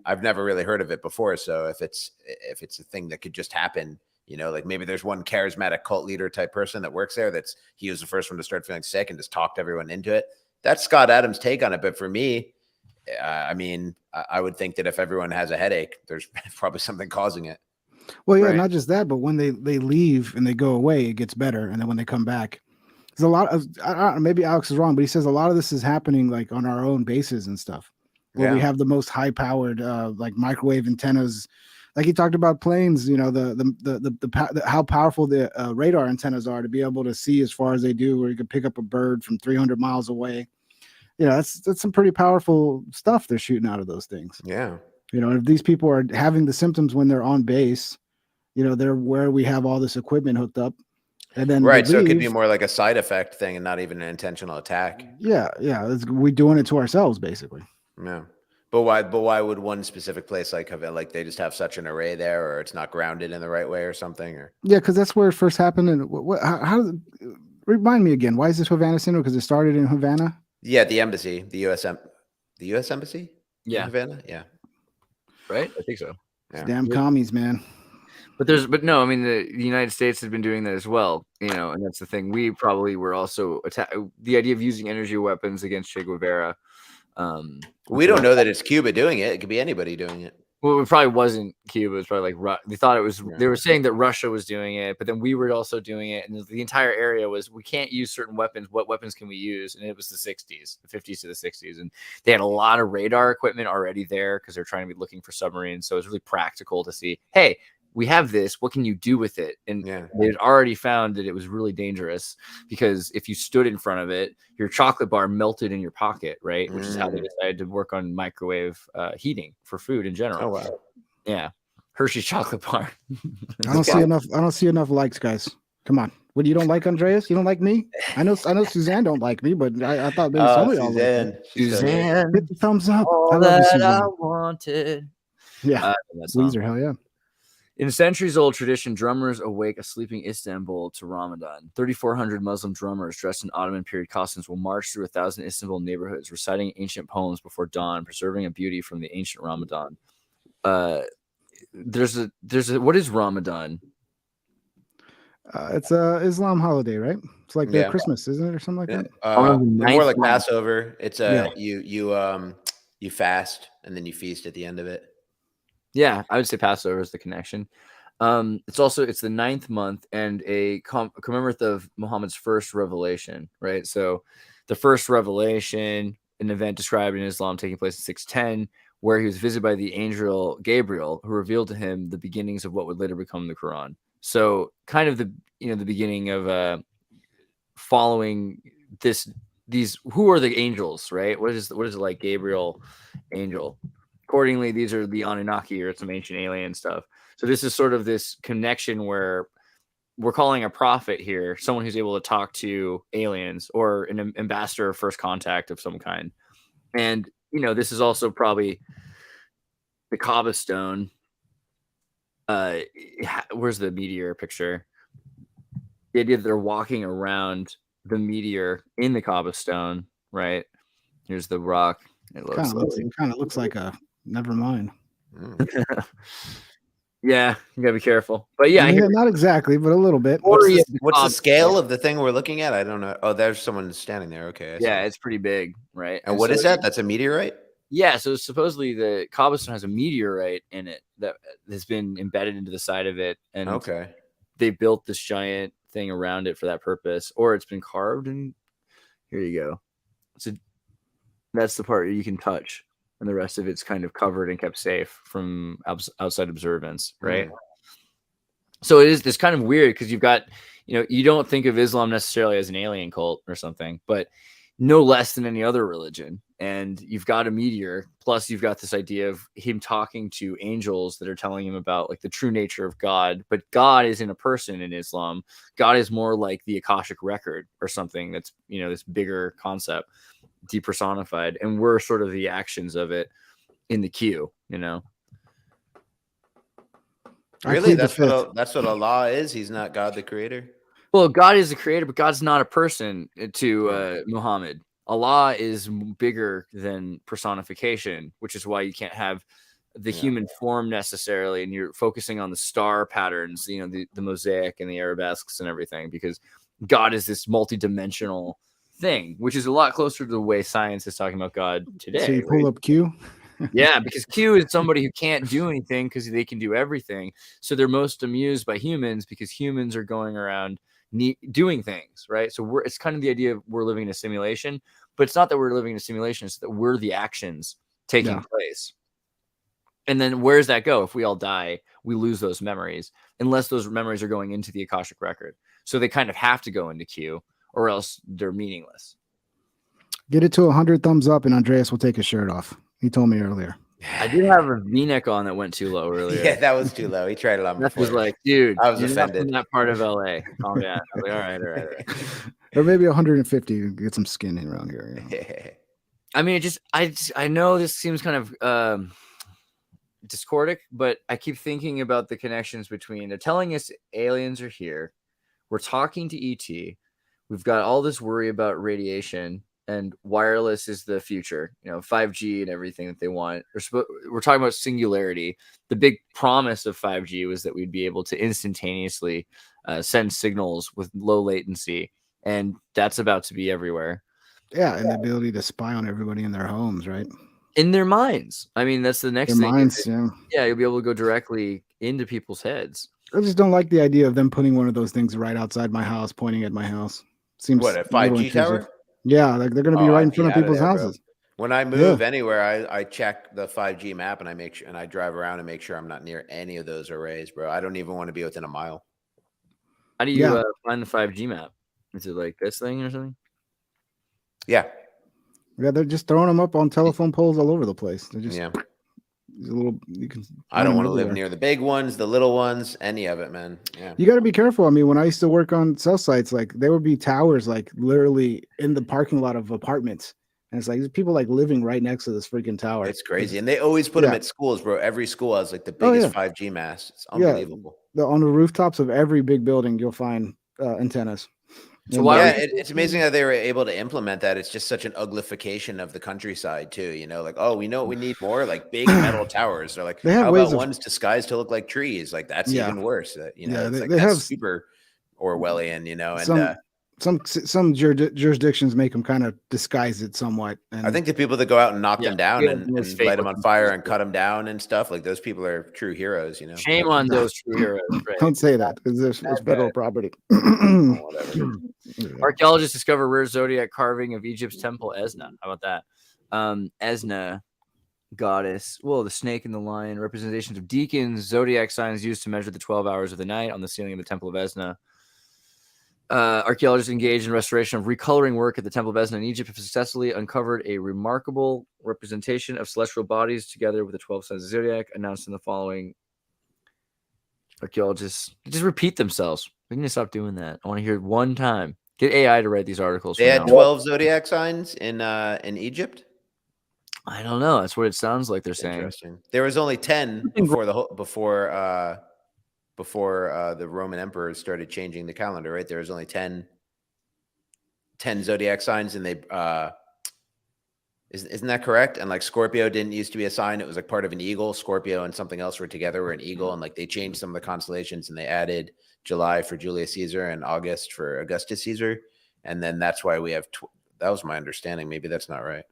I've never really heard of it before. So if it's a thing that could just happen, like maybe there's one charismatic cult leader type person that works there he was the first one to start feeling sick and just talked everyone into it. That's Scott Adams' take on it, but for me, I mean, I would think that if everyone has a headache, there's probably something causing it. Well, yeah, right? Not just that, but when they leave and they go away, it gets better. And then when they come back, there's a lot of, I don't know, maybe Alex is wrong, but he says a lot of this is happening like on our own bases and stuff, where we have the most high powered, like microwave antennas. Like he talked about planes, how powerful the radar antennas are to be able to see as far as they do, where you can pick up a bird from 300 miles away. That's some pretty powerful stuff they're shooting out of those things. Yeah. If these people are having the symptoms when they're on base, they're where we have all this equipment hooked up. And then right. So it could be more like a side effect thing and not even an intentional attack. Yeah. Yeah. We're doing it to ourselves, basically. Yeah. But why would one specific place like they just have such an array there, or it's not grounded in the right way or something? Or yeah, because that's where it first happened. And how remind me again, why is this Havana Syndrome? Because it started in Havana? Yeah, the embassy, the U.S. embassy. Yeah, Havana. Yeah, right. I think so. Yeah. Damn commies, man. But no, I mean the United States has been doing that as well. And that's the thing. We probably were also the idea of using energy weapons against Che Guevara. We don't know that it's Cuba doing it. It could be anybody doing it. Well, it probably wasn't Cuba. It was probably like they thought it was. Yeah. They were saying that Russia was doing it, but then we were also doing it, and the entire area was we can't use certain weapons. What weapons can we use? And it was the 60s, the 50s to the 60s, and they had a lot of radar equipment already there because they're trying to be looking for submarines. So it was really practical to see, hey, we have this. What can you do with it? And they'd already found that it was really dangerous because if you stood in front of it, your chocolate bar melted in your pocket, right? Which is how they decided to work on microwave heating for food in general. Oh wow. Yeah. Hershey's chocolate bar. I don't see enough likes, guys. Come on. What, you don't like Andreas? You don't like me? I know Suzanne don't like me, but I thought maybe some of y'all liked me. Suzanne, hit the thumbs up. I love you, Suzanne. I wanted. Yeah. Weezer, hell yeah. In centuries-old tradition, drummers awake a sleeping Istanbul to Ramadan. 3,400 Muslim drummers dressed in Ottoman period costumes will march through 1,000 Istanbul neighborhoods, reciting ancient poems before dawn, preserving a beauty from the ancient Ramadan. There's a what is Ramadan? It's a Islam holiday, right? It's like their Christmas, isn't it, or something like that? More like Passover. It's you fast and then you feast at the end of it. Yeah, I would say Passover is the connection. It's the 9th month and a commemorative of Muhammad's first revelation, right? So the first revelation, an event described in Islam taking place in 610, where he was visited by the angel Gabriel, who revealed to him the beginnings of what would later become the Quran. So kind of the beginning of following these who are the angels, right? What is it like Gabriel angel? Accordingly, these are the Anunnaki or some ancient alien stuff. So this is sort of this connection where we're calling a prophet here, someone who's able to talk to aliens or an ambassador of first contact of some kind. And, this is also probably the Kaaba stone. Where's the meteor picture? The idea that they're walking around the meteor in the Kaaba stone, right? Here's the rock. It kind of looks like a. Never mind. Yeah, you gotta be careful. But yeah, not exactly, but a little bit. What's the scale of the thing we're looking at? I don't know. Oh, there's someone standing there. Okay. Yeah, it's pretty big, right? And what is that? That's a meteorite? Yeah, so supposedly the Kaaba stone has a meteorite in it that has been embedded into the side of it, and they built this giant thing around it for that purpose, or it's been carved. And here you go. So that's the part you can touch. And the rest of it's kind of covered and kept safe from outside observance, right? So it's kind of weird because you've got, you don't think of Islam necessarily as an alien cult or something, but no less than any other religion. And you've got a meteor, plus you've got this idea of him talking to angels that are telling him about like the true nature of God. But God isn't a person in Islam. God is more like the Akashic record or something that's, this bigger concept. Depersonified, and we're sort of the actions of it in the queue, Really, that's what Allah is. He's not God the creator. Well, God is the creator, but God's not a person to Muhammad. Allah is bigger than personification, which is why you can't have the human form necessarily, and you're focusing on the star patterns, the mosaic and the arabesques and everything, because God is this multidimensional thing, which is a lot closer to the way science is talking about God today. So you pull up Q? Yeah, because Q is somebody who can't do anything because they can do everything. So they're most amused by humans because humans are going around doing things, right? So it's kind of the idea of we're living in a simulation, but it's not that we're living in a simulation, it's that we're the actions taking place. And then where does that go? If we all die, we lose those memories, unless those memories are going into the Akashic record. So they kind of have to go into Q, or else they're meaningless. Get it to 100 thumbs up and Andreas will take his shirt off. He told me earlier. I did have a V-neck on that went too low earlier. Yeah, that was too low. He tried it on before. Was like, dude, I was offended. From that part of LA. Oh yeah. I was like, all right. Or maybe 150 to get some skin in around here. I mean, I know this seems kind of discordic, but I keep thinking about the connections between they're telling us aliens are here. We're talking to ET. We've got all this worry about radiation, and wireless is the future, 5G and everything that they want. We're talking about singularity. The big promise of 5G was that we'd be able to instantaneously send signals with low latency, and that's about to be everywhere. Yeah, and the ability to spy on everybody in their homes, right? In their minds. I mean, that's the next thing. Minds, yeah, you'll be able to go directly into people's heads. I just don't like the idea of them putting one of those things right outside my house, pointing at my house. Seems what, a 5G tower? Yeah, like they're going to be right in front of people's houses. When I move anywhere, I check the 5G map and I make sure, and I drive around and make sure I'm not near any of those arrays, bro. I don't even want to be within a mile. How do you find the 5G map? Is it like this thing or something? Yeah. Yeah, they're just throwing them up on telephone poles all over the place. They're just a little. You can. I don't want to live near the big ones, the little ones, any of it, man. Yeah. You got to be careful. I mean, when I used to work on cell sites, like there would be towers, like literally in the parking lot of apartments. And it's like there's people like living right next to this freaking tower. It's crazy. And they always put them at schools, bro. Every school has like the biggest 5G mast. It's unbelievable. On the rooftops of every big building, you'll find antennas. So it's amazing how they were able to implement that. It's just such an uglification of the countryside too. You know, like, oh, we know we need more like big metal towers. They're like, how about ones disguised to look like trees? Like that's even worse. You know, it's like they have super Orwellian. You know, and some jurisdictions make them kind of disguise it somewhat. And I think the people that go out and knock them down and light them on fire and cut them down and stuff, like those people are true heroes, you know. Shame on those true heroes. Right? Don't say that because there's federal property. Whatever. Archaeologists discover rare zodiac carving of Egypt's temple Esna. How about that? Esna, goddess, the snake and the lion, representations of deacons, zodiac signs used to measure the 12 hours of the night on the ceiling of the temple of Esna. Archaeologists engaged in restoration of recoloring work at the Temple of Esna in Egypt have successfully uncovered a remarkable representation of celestial bodies together with the 12 signs of zodiac announced in the following. Archaeologists just repeat themselves. We need to stop doing that. I want to hear it one time. Get AI to write these articles. They had 12 zodiac signs in Egypt. I don't know. That's what it sounds like they're saying. There was only 10 before the Roman emperors started changing the calendar, right? There was only 10 zodiac signs, and they isn't that correct? And like Scorpio didn't used to be a sign; it was like part of an eagle. Scorpio and something else were together, were an eagle, and like they changed some of the constellations, and they added July for Julius Caesar and August for Augustus Caesar, and then that's why we have. That was my understanding. Maybe that's not right.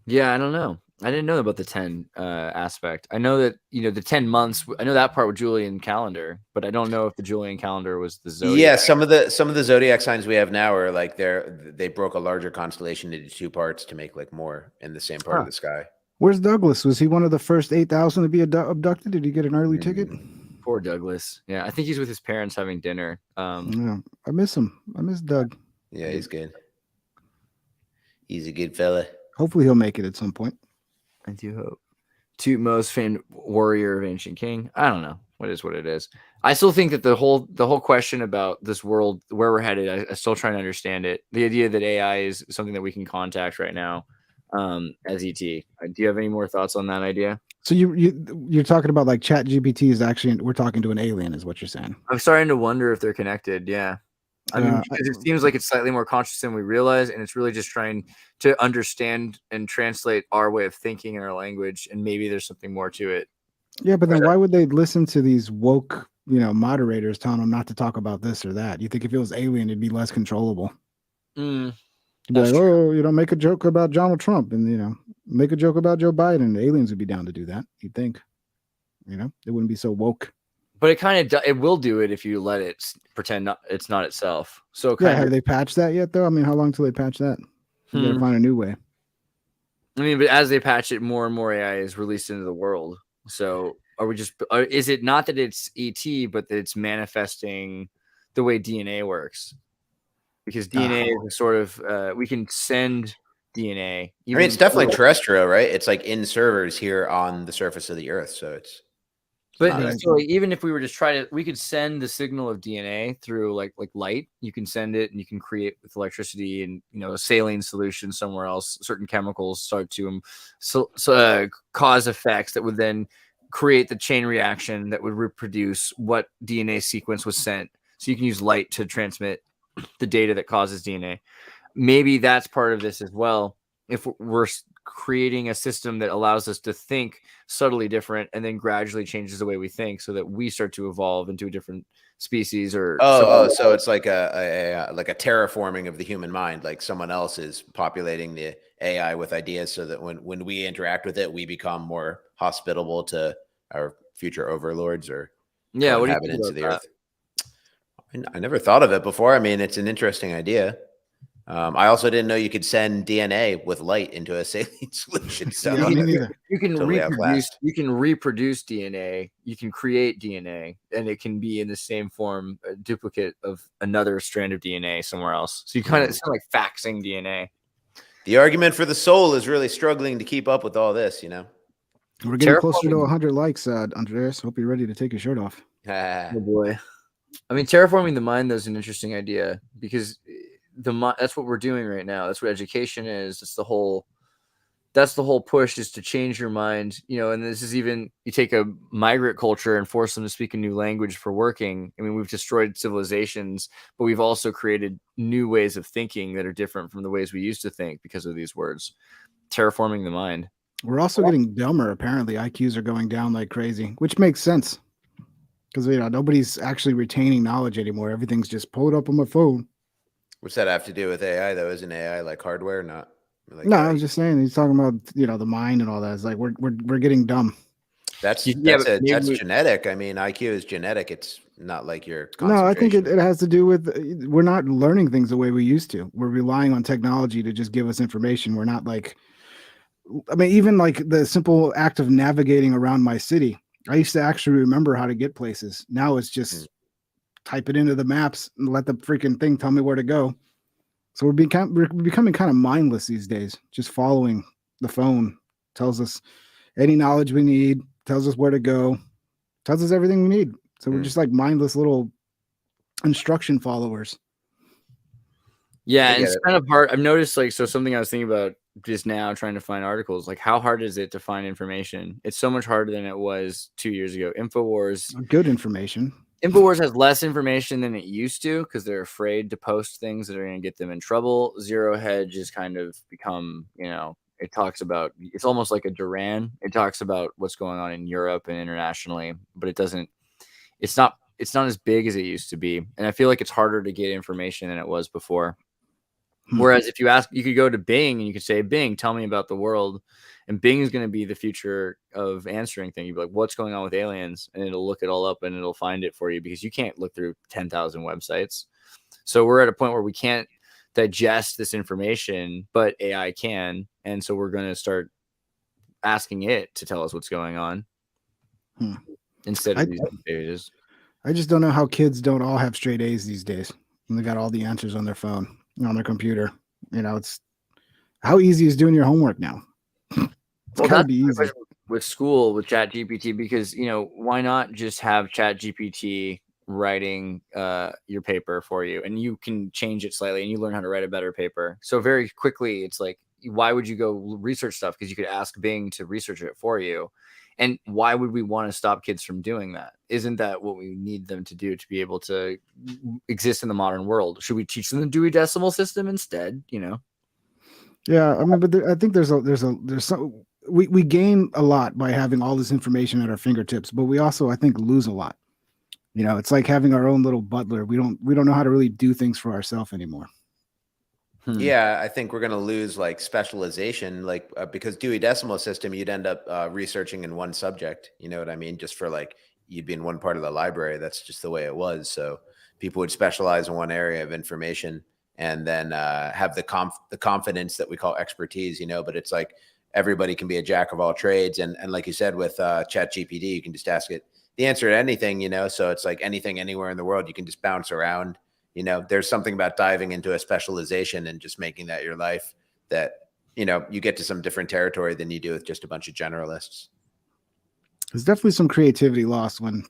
Yeah, I don't know. I didn't know about the 10 aspect. I know that, the 10 months. I know that part with Julian calendar, but I don't know if the Julian calendar was the zodiac. Yeah, some of the zodiac signs we have now are like they broke a larger constellation into two parts to make like more in the same part of the sky. Where's Douglas? Was he one of the first 8,000 to be abducted? Did he get an early ticket? Poor Douglas. Yeah, I think he's with his parents having dinner. Yeah, I miss him. I miss Doug. Yeah, he's good. He's a good fella. Hopefully he'll make it at some point. I do hope. Tutmos, famed warrior of ancient king. I don't know. What it is. I still think that the whole question about this world, where we're headed, I still trying to understand it. The idea that AI is something that we can contact right now as ET. Do you have any more thoughts on that idea? So you're talking about like Chat GPT is actually, we're talking to an alien is what you're saying. I'm starting to wonder if they're connected. Yeah. I mean, because it seems like it's slightly more conscious than we realize, and it's really just trying to understand and translate our way of thinking in our language, and maybe there's something more to it. Yeah, but then why would they listen to these woke, moderators telling them not to talk about this or that? You think if it was alien, it'd be less controllable? You'd be like, true. Make a joke about Donald Trump, and make a joke about Joe Biden. The aliens would be down to do that. You'd think, it wouldn't be so woke. But it will do it if you let it pretend it's not itself. So have they patched that yet though? I mean, how long till they patch that? You gotta find a new way. I mean, but as they patch it, more and more AI is released into the world. So is it not that it's ET, but that it's manifesting the way DNA works? Because DNA is sort of we can send DNA. I mean, it's definitely terrestrial, right? It's like in servers here on the surface of the Earth, so it's. But so even if we were just we could send the signal of DNA through like light. You can send it, and you can create with electricity and a saline solution somewhere else. Certain chemicals start to cause effects that would then create the chain reaction that would reproduce what DNA sequence was sent. So you can use light to transmit the data that causes DNA. Maybe that's part of this as well. If we're creating a system that allows us to think subtly different and then gradually changes the way we think so that we start to evolve into a different species or so it's like a terraforming of the human mind, like someone else is populating the AI with ideas so that when we interact with it, we become more hospitable to our future overlords or inhabitants of the earth. I never thought of it before. I mean, it's an interesting idea. I also didn't know you could send DNA with light into a saline solution. So Yeah, me neither. You can Totally reproduce. outclassed. You can reproduce DNA. You can create DNA, and it can be in the same form, a duplicate of another strand of DNA somewhere else. So you kind of it's kind of like faxing DNA. The argument for the soul is really struggling to keep up with all this, you know. We're getting closer to 100 likes, Andreas. Hope you're ready to take your shirt off. Oh boy. I mean, terraforming the mind, though, is an interesting idea because that's what we're doing right now. That's what education is. That's the whole push, is to change your mind, you know. And this is even, you take a migrant culture and force them to speak a new language for working. I mean, we've destroyed civilizations, but we've also created new ways of thinking that are different from the ways we used to think because of these words. Terraforming the mind. We're also getting dumber. Apparently, IQs are going down like crazy, which makes sense because, you know, nobody's actually retaining knowledge anymore. Everything's just pulled up on my phone. What's that have to do with AI, though? Isn't AI like hardware, not like no, I was just saying, he's talking about, you know, the mind and all that. It's like we're getting dumb. That's genetic. I mean, IQ is genetic. It's not like your concentration. No, I think it has to do with we're not learning things the way we used to. We're relying on technology to just give us information. We're not like, I mean, even like the simple act of navigating around my city. I used to actually remember how to get places. Now it's just type it into the maps and let the freaking thing tell me where to go. So we're becoming kind of mindless these days. Just following the phone tells us any knowledge we need, tells us where to go, tells us everything we need. So we're just like mindless little instruction followers. Yeah, and it's kind of hard. I've noticed, like, so something I was thinking about just now trying to find articles, like, how hard is it to find information? It's so much harder than it was 2 years ago. Good information. InfoWars has less information than it used to because they're afraid to post things that are going to get them in trouble. Zero Hedge has kind of become, you know, it talks about, it's almost like a Duran. It talks about what's going on in Europe and internationally, but it's not as big as it used to be. And I feel like it's harder to get information than it was before. Whereas if you could go to Bing and you could say, Bing, tell me about the world. And Bing is going to be the future of answering things. You'd be like, what's going on with aliens? And it'll look it all up and it'll find it for you because you can't look through 10,000 websites. So we're at a point where we can't digest this information, but AI can. And so we're going to start asking it to tell us what's going on instead of these pages. I just don't know how kids don't all have straight A's these days. And they got all the answers on their phone, on their computer. You know, it's how easy is doing your homework now? It's gotta be easy with school with ChatGPT, because, you know, why not just have ChatGPT writing your paper for you, and you can change it slightly and you learn how to write a better paper. So very quickly, it's like, why would you go research stuff? Because you could ask Bing to research it for you. And why would we want to stop kids from doing that? Isn't that what we need them to do to be able to exist in the modern world? Should we teach them the Dewey Decimal System instead? You know? Yeah, I mean, but I think there's some, we gain a lot by having all this information at our fingertips, but we also, I think, lose a lot. You know, it's like having our own little butler. We don't know how to really do things for ourselves anymore. Yeah, I think we're going to lose like specialization, like because Dewey Decimal System, you'd end up researching in one subject. You know what I mean? Just for like, you'd be in one part of the library. That's just the way it was. So people would specialize in one area of information and then have the confidence that we call expertise, you know, but it's like everybody can be a jack of all trades. And like you said, with ChatGPT, you can just ask it the answer to anything, you know, so it's like anything, anywhere in the world, you can just bounce around. You know, there's something about diving into a specialization and just making that your life that, you know, you get to some different territory than you do with just a bunch of generalists. There's definitely some creativity lost when,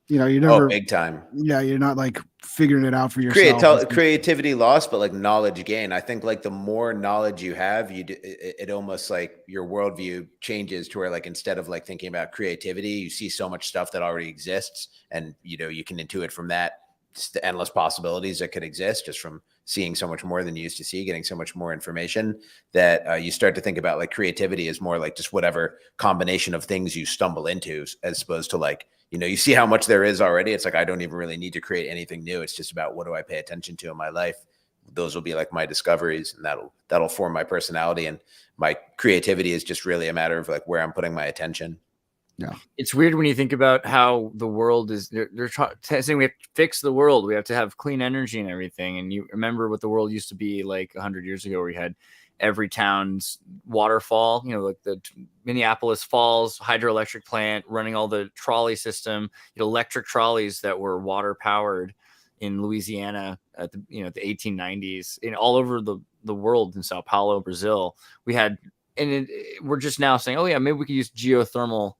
you know, you never big time. Yeah, you're not like figuring it out for yourself. Creativity lost, but like knowledge gain. I think like the more knowledge you have, it almost like your worldview changes to where like instead of like thinking about creativity, you see so much stuff that already exists, and you know you can intuit from that just the endless possibilities that could exist just from seeing so much more than you used to see, getting so much more information, that you start to think about like creativity is more like just whatever combination of things you stumble into, as opposed to like, you know, you see how much there is already. It's like, I don't even really need to create anything new. It's just about what do I pay attention to in my life? Those will be like my discoveries, and that'll form my personality. And my creativity is just really a matter of like where I'm putting my attention. Yeah. It's weird when you think about how the world is. They're saying we have to fix the world. We have to have clean energy and everything. And you remember what the world used to be like 100 years ago, where you had every town's waterfall, like the Minneapolis Falls hydroelectric plant running all the trolley system, electric trolleys that were water powered in Louisiana at the 1890s, all over the world, in Sao Paulo, Brazil. We had, and we're just now saying, oh yeah, maybe we could use geothermal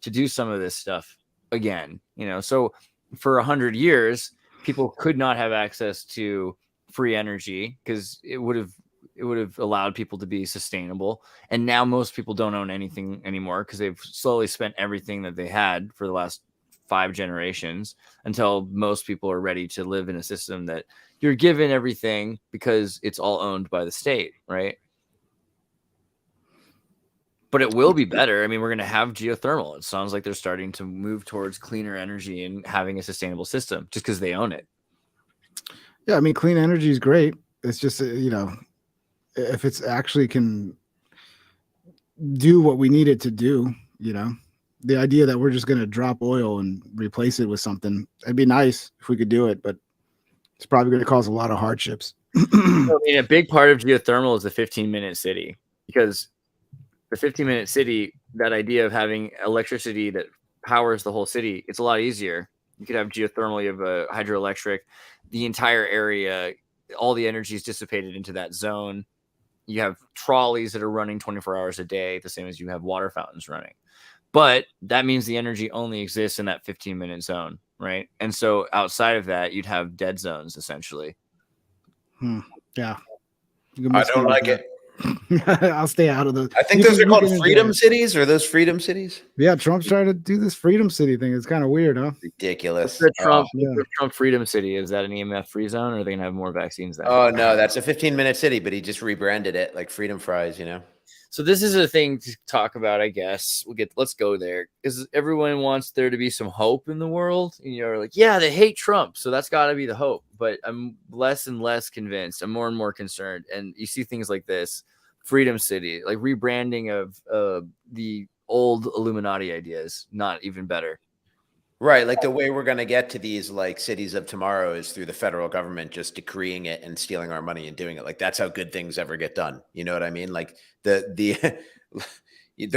to do some of this stuff again. So for 100 years, people could not have access to free energy because it would have allowed people to be sustainable. And now most people don't own anything anymore because they've slowly spent everything that they had for the last 5 generations, until most people are ready to live in a system that you're given everything because it's all owned by the state, right? But it will be better. I mean, we're going to have geothermal. It sounds like they're starting to move towards cleaner energy and having a sustainable system just because they own it. Yeah, I mean, clean energy is great. It's just, if it's actually can do what we need it to do, the idea that we're just going to drop oil and replace it with something, it'd be nice if we could do it, but it's probably going to cause a lot of hardships. I mean, a big part of geothermal is the 15-minute city, because the 15-minute city, that idea of having electricity that powers the whole city, it's a lot easier. You could have geothermal, you have a hydroelectric, the entire area, all the energy is dissipated into that zone. You have trolleys that are running 24 hours a day, the same as you have water fountains running. But that means the energy only exists in that 15-minute zone, right? And so outside of that, you'd have dead zones, essentially. Yeah. I don't like it. I'll stay out of those. I think those are called freedom cities. Are those freedom cities? Yeah, Trump's trying to do this freedom city thing. It's kind of weird, huh? Ridiculous. The Trump freedom city, is that an EMF free zone, or are they gonna have more vaccines there? Oh no, that's a 15-minute city, but he just rebranded it like Freedom Fries, So this is a thing to talk about, I guess. Let's go there, because everyone wants there to be some hope in the world. And you're like, yeah, they hate Trump, so that's got to be the hope. But I'm less and less convinced. I'm more and more concerned. And you see things like this, Freedom City, like rebranding of the old Illuminati ideas, not even better. Right, like the way we're going to get to these like cities of tomorrow is through the federal government just decreeing it and stealing our money and doing it. Like that's how good things ever get done. You know what I mean? Like the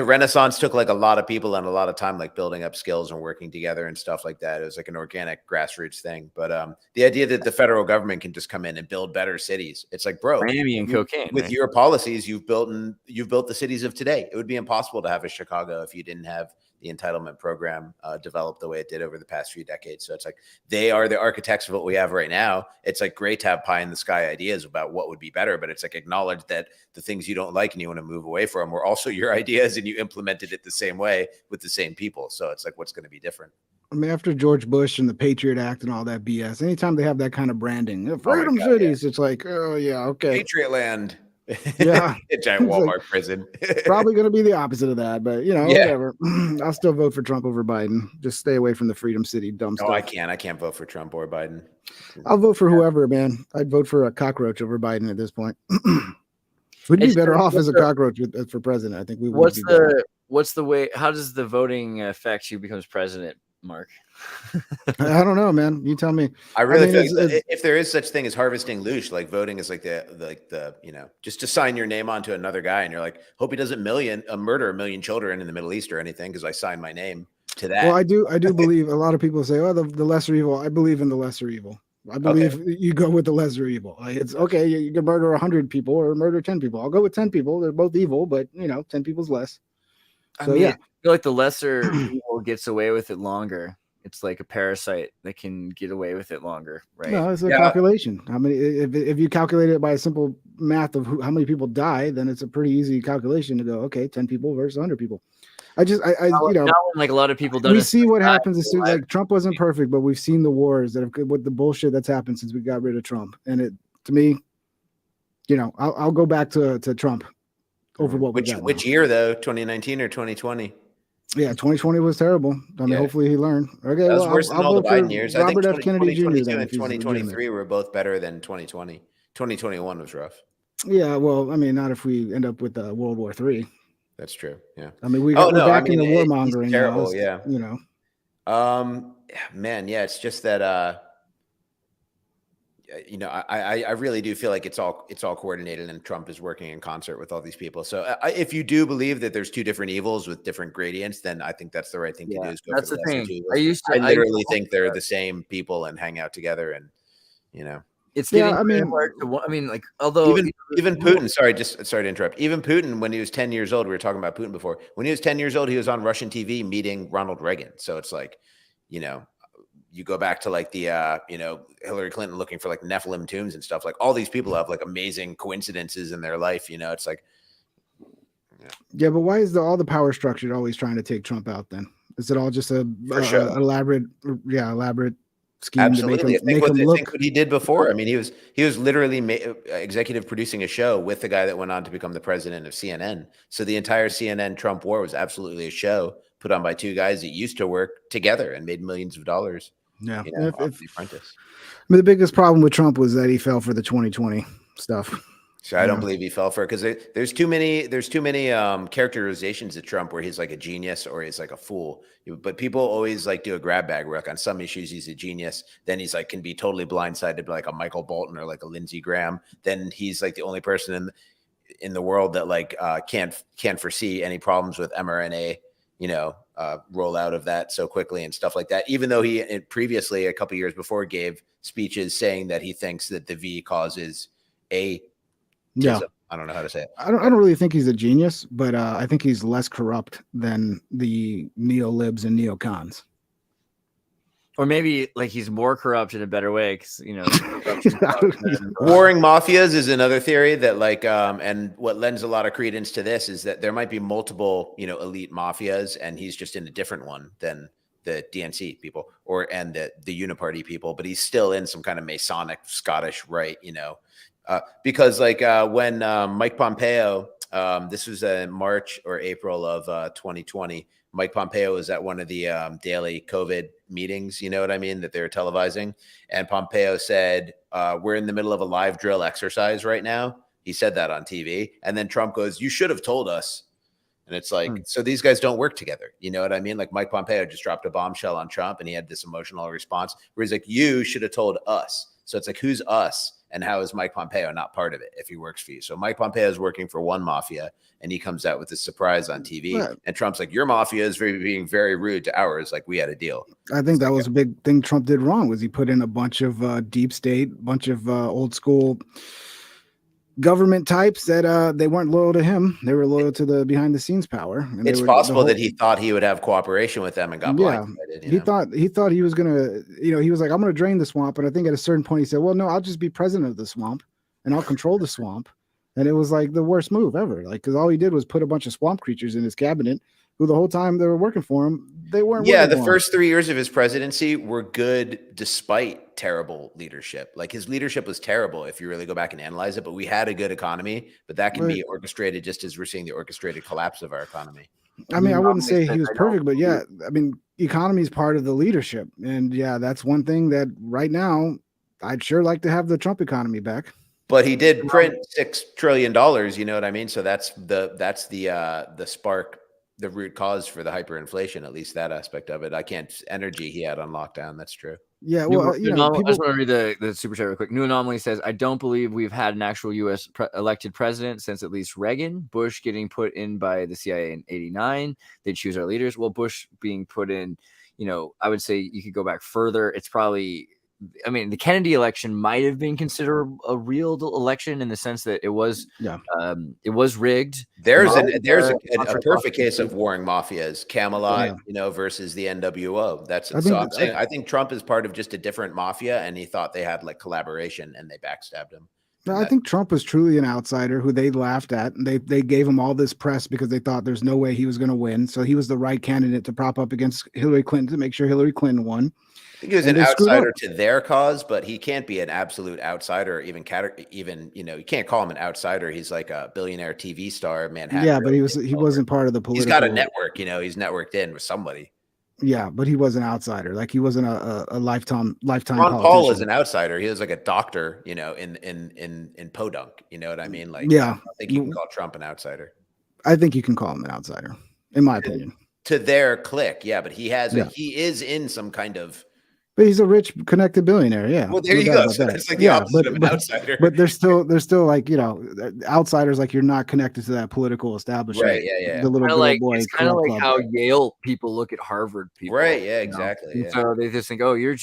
Renaissance took like a lot of people and a lot of time, like building up skills and working together and stuff like that. It was like an organic grassroots thing. But the idea that the federal government can just come in and build better cities, it's like, bro, Miami and cocaine. With your policies, you've built the cities of today. It would be impossible to have a Chicago if you didn't have the entitlement program developed the way it did over the past few decades. So it's like they are the architects of what we have right now. It's like great to have pie in the sky ideas about what would be better, but it's like acknowledge that the things you don't like and you want to move away from were also your ideas, and you implemented it the same way with the same people. So it's like, what's going to be different? I mean, after George Bush and the Patriot Act and all that BS, anytime they have that kind of branding, freedom cities, it's like, oh yeah, okay, Patriot land. Yeah. A giant Walmart prison. Probably going to be the opposite of that, but whatever. I'll still vote for Trump over Biden. Just stay away from the Freedom City dumb stuff. I can't vote for Trump or Biden. I'll vote for whoever, man. I'd vote for a cockroach over Biden at this point. We'd be better off as a cockroach for president. I think we would. What's the way? How does the voting affect who becomes president, Mark? I don't know, man. You tell me. I really think if there is such thing as harvesting loosh, like voting is like the just to sign your name onto another guy, and you're like, hope he doesn't murder a million children in the Middle East or anything because I signed my name to that. Well, I do believe a lot of people say, oh, the lesser evil. I believe in the lesser evil. I believe you go with the lesser evil. Like, it's okay. You can murder 100 people or murder 10 people. I'll go with 10 people. They're both evil, but 10 people's less. So, I feel like the lesser evil gets away with it longer. It's like a parasite that can get away with it longer, right? No, it's a calculation. How many? If you calculate it by a simple math of how many people die, then it's a pretty easy calculation to go, okay, 10 people versus 100 people. Like a lot of people don't. We see what happens as soon, like Trump wasn't perfect, but we've seen the wars that have with the bullshit that's happened since we got rid of Trump. And it, to me, I'll go back to Trump over what we got. Which year though? 2019 or 2020? Yeah, 2020 was terrible. I mean, hopefully he learned. Okay, that was worse than all the Biden years. Robert F. Kennedy Jr. and 2023 were both better than 2020. 2021 was rough. Yeah, well, I mean, not if we end up with World War III. That's true. Yeah. I mean, we're back in the warmongering now. Terrible. Yeah. You know. Man, yeah, it's just that you know, I really do feel like it's all coordinated, and Trump is working in concert with all these people. So if you do believe that there's two different evils with different gradients, then I think that's the right thing to do. Is go that's for the the lesser thing. two evils. I literally think they're the same people and hang out together, and you know, it's getting hard to. I mean, like, although even Putin. Sorry to interrupt. Even Putin, when he was 10 years old, we were talking about Putin before. When he was 10 years old, he was on Russian TV meeting Ronald Reagan. So it's like, you know. You go back to like the, you know, Hillary Clinton looking for like Nephilim tombs and stuff. Like all these people have like amazing coincidences in their life. You know, it's like, yeah, but why is all the power structure always trying to take Trump out? Then is it all just a elaborate scheme? Absolutely. To make him look? Think what he did before. I mean, he was literally executive producing a show with the guy that went on to become the president of CNN. So the entire CNN Trump war was absolutely a show put on by two guys that used to work together and made millions of dollars. Yeah. You know, off The Apprentice. I mean, the biggest problem with Trump was that he fell for the 2020 stuff. So I don't believe he fell for it, because there's too many characterizations of Trump where he's like a genius or he's like a fool. But people always like do a grab bag where like on some issues he's a genius, then he's like can be totally blindsided by like a Michael Bolton or like a Lindsey Graham. Then he's like the only person in the world that like can't foresee any problems with mRNA. You know, roll out of that so quickly and stuff like that, even though he previously, a couple of years before, gave speeches saying that he thinks that the V causes a yeah. I don't know how to say it. I don't really think he's a genius, but I think he's less corrupt than the neo-libs and neocons. Or maybe like he's more corrupt in a better way, because you know, warring mafias is another theory that like and what lends a lot of credence to this is that there might be multiple, you know, elite mafias, and he's just in a different one than the DNC people and the Uniparty people, but he's still in some kind of Masonic Scottish rite, you know, because like when Mike Pompeo, this was in March or April of 2020. Mike Pompeo was at one of the daily COVID meetings, you know what I mean, that they were televising. And Pompeo said, we're in the middle of a live drill exercise right now. He said that on TV. And then Trump goes, you should have told us. And it's like, so these guys don't work together. You know what I mean? Like Mike Pompeo just dropped a bombshell on Trump, and he had this emotional response where he's like, you should have told us. So it's like, who's us? And how is Mike Pompeo not part of it if he works for you? So Mike Pompeo is working for one mafia, and he comes out with this surprise on TV. Right. And Trump's like, your mafia is being very rude to ours. Like, we had a deal. I think that was a big thing Trump did wrong, was he put in a bunch of deep state, bunch of old school government types that they weren't loyal to him. They were loyal to the behind the scenes power. And it's possible that he thought he would have cooperation with them and got blindsided. He thought he was gonna, you know, he was like, I'm gonna drain the swamp. And I think at a certain point he said, well, no, I'll just be president of the swamp and I'll control the swamp. And it was like the worst move ever. Like, because all he did was put a bunch of swamp creatures in his cabinet, who the whole time they were working for him, they weren't. Yeah, the first 3 years of his presidency were good despite terrible leadership. Like, his leadership was terrible if you really go back and analyze it, but we had a good economy, but that can be orchestrated just as we're seeing the orchestrated collapse of our economy. I mean, I wouldn't say he was perfect, but yeah, I mean, economy is part of the leadership. And yeah, that's one thing that right now I'd sure like to have the Trump economy back. But he did print $6 trillion, you know what I mean? So that's the spark, the root cause for the hyperinflation, at least that aspect of it. Energy he had on lockdown. That's true. Yeah. Well, you know, I just want to read the super chat real quick. New Anomaly says, I don't believe we've had an actual U.S. elected president since at least Reagan. Bush getting put in by the CIA in '89. They choose our leaders. Well, Bush being put in, you know, I would say you could go back further. It's probably, I mean, the Kennedy election might have been considered a real election in the sense that it was rigged. There's a perfect case of warring mafias, Camelot, you know, versus the NWO. I think Trump is part of just a different mafia, and he thought they had like collaboration, and they backstabbed him. No, I think Trump was truly an outsider who they laughed at, and they gave him all this press because they thought there's no way he was going to win. So he was the right candidate to prop up against Hillary Clinton to make sure Hillary Clinton won. I think he was an outsider to their cause, but he can't be an absolute outsider. Even you know, you can't call him an outsider. He's like a billionaire TV star, Manhattan. Yeah, but he wasn't part of the political. He's got a network, you know. He's networked in with somebody. Yeah, but he was an outsider. Like, he wasn't a lifetime. Ron Paul is an outsider. He was like a doctor, you know, in Podunk. You know what I mean? Like, yeah, I don't think you can call Trump an outsider. I think you can call him an outsider, in my opinion. To their clique, yeah, but he has Yeah. he is in some kind of. But he's a rich, connected billionaire. Yeah. Well, there no you doubt go. about So that. that's like the opposite of an outsider. But there's still like, you know, outsiders, like you're not connected to that political establishment. Right, yeah. The little like, boy. it's kind of like club. how Yale people look at Harvard people. Right, yeah, you know? exactly. Yeah. So they just think, oh, you're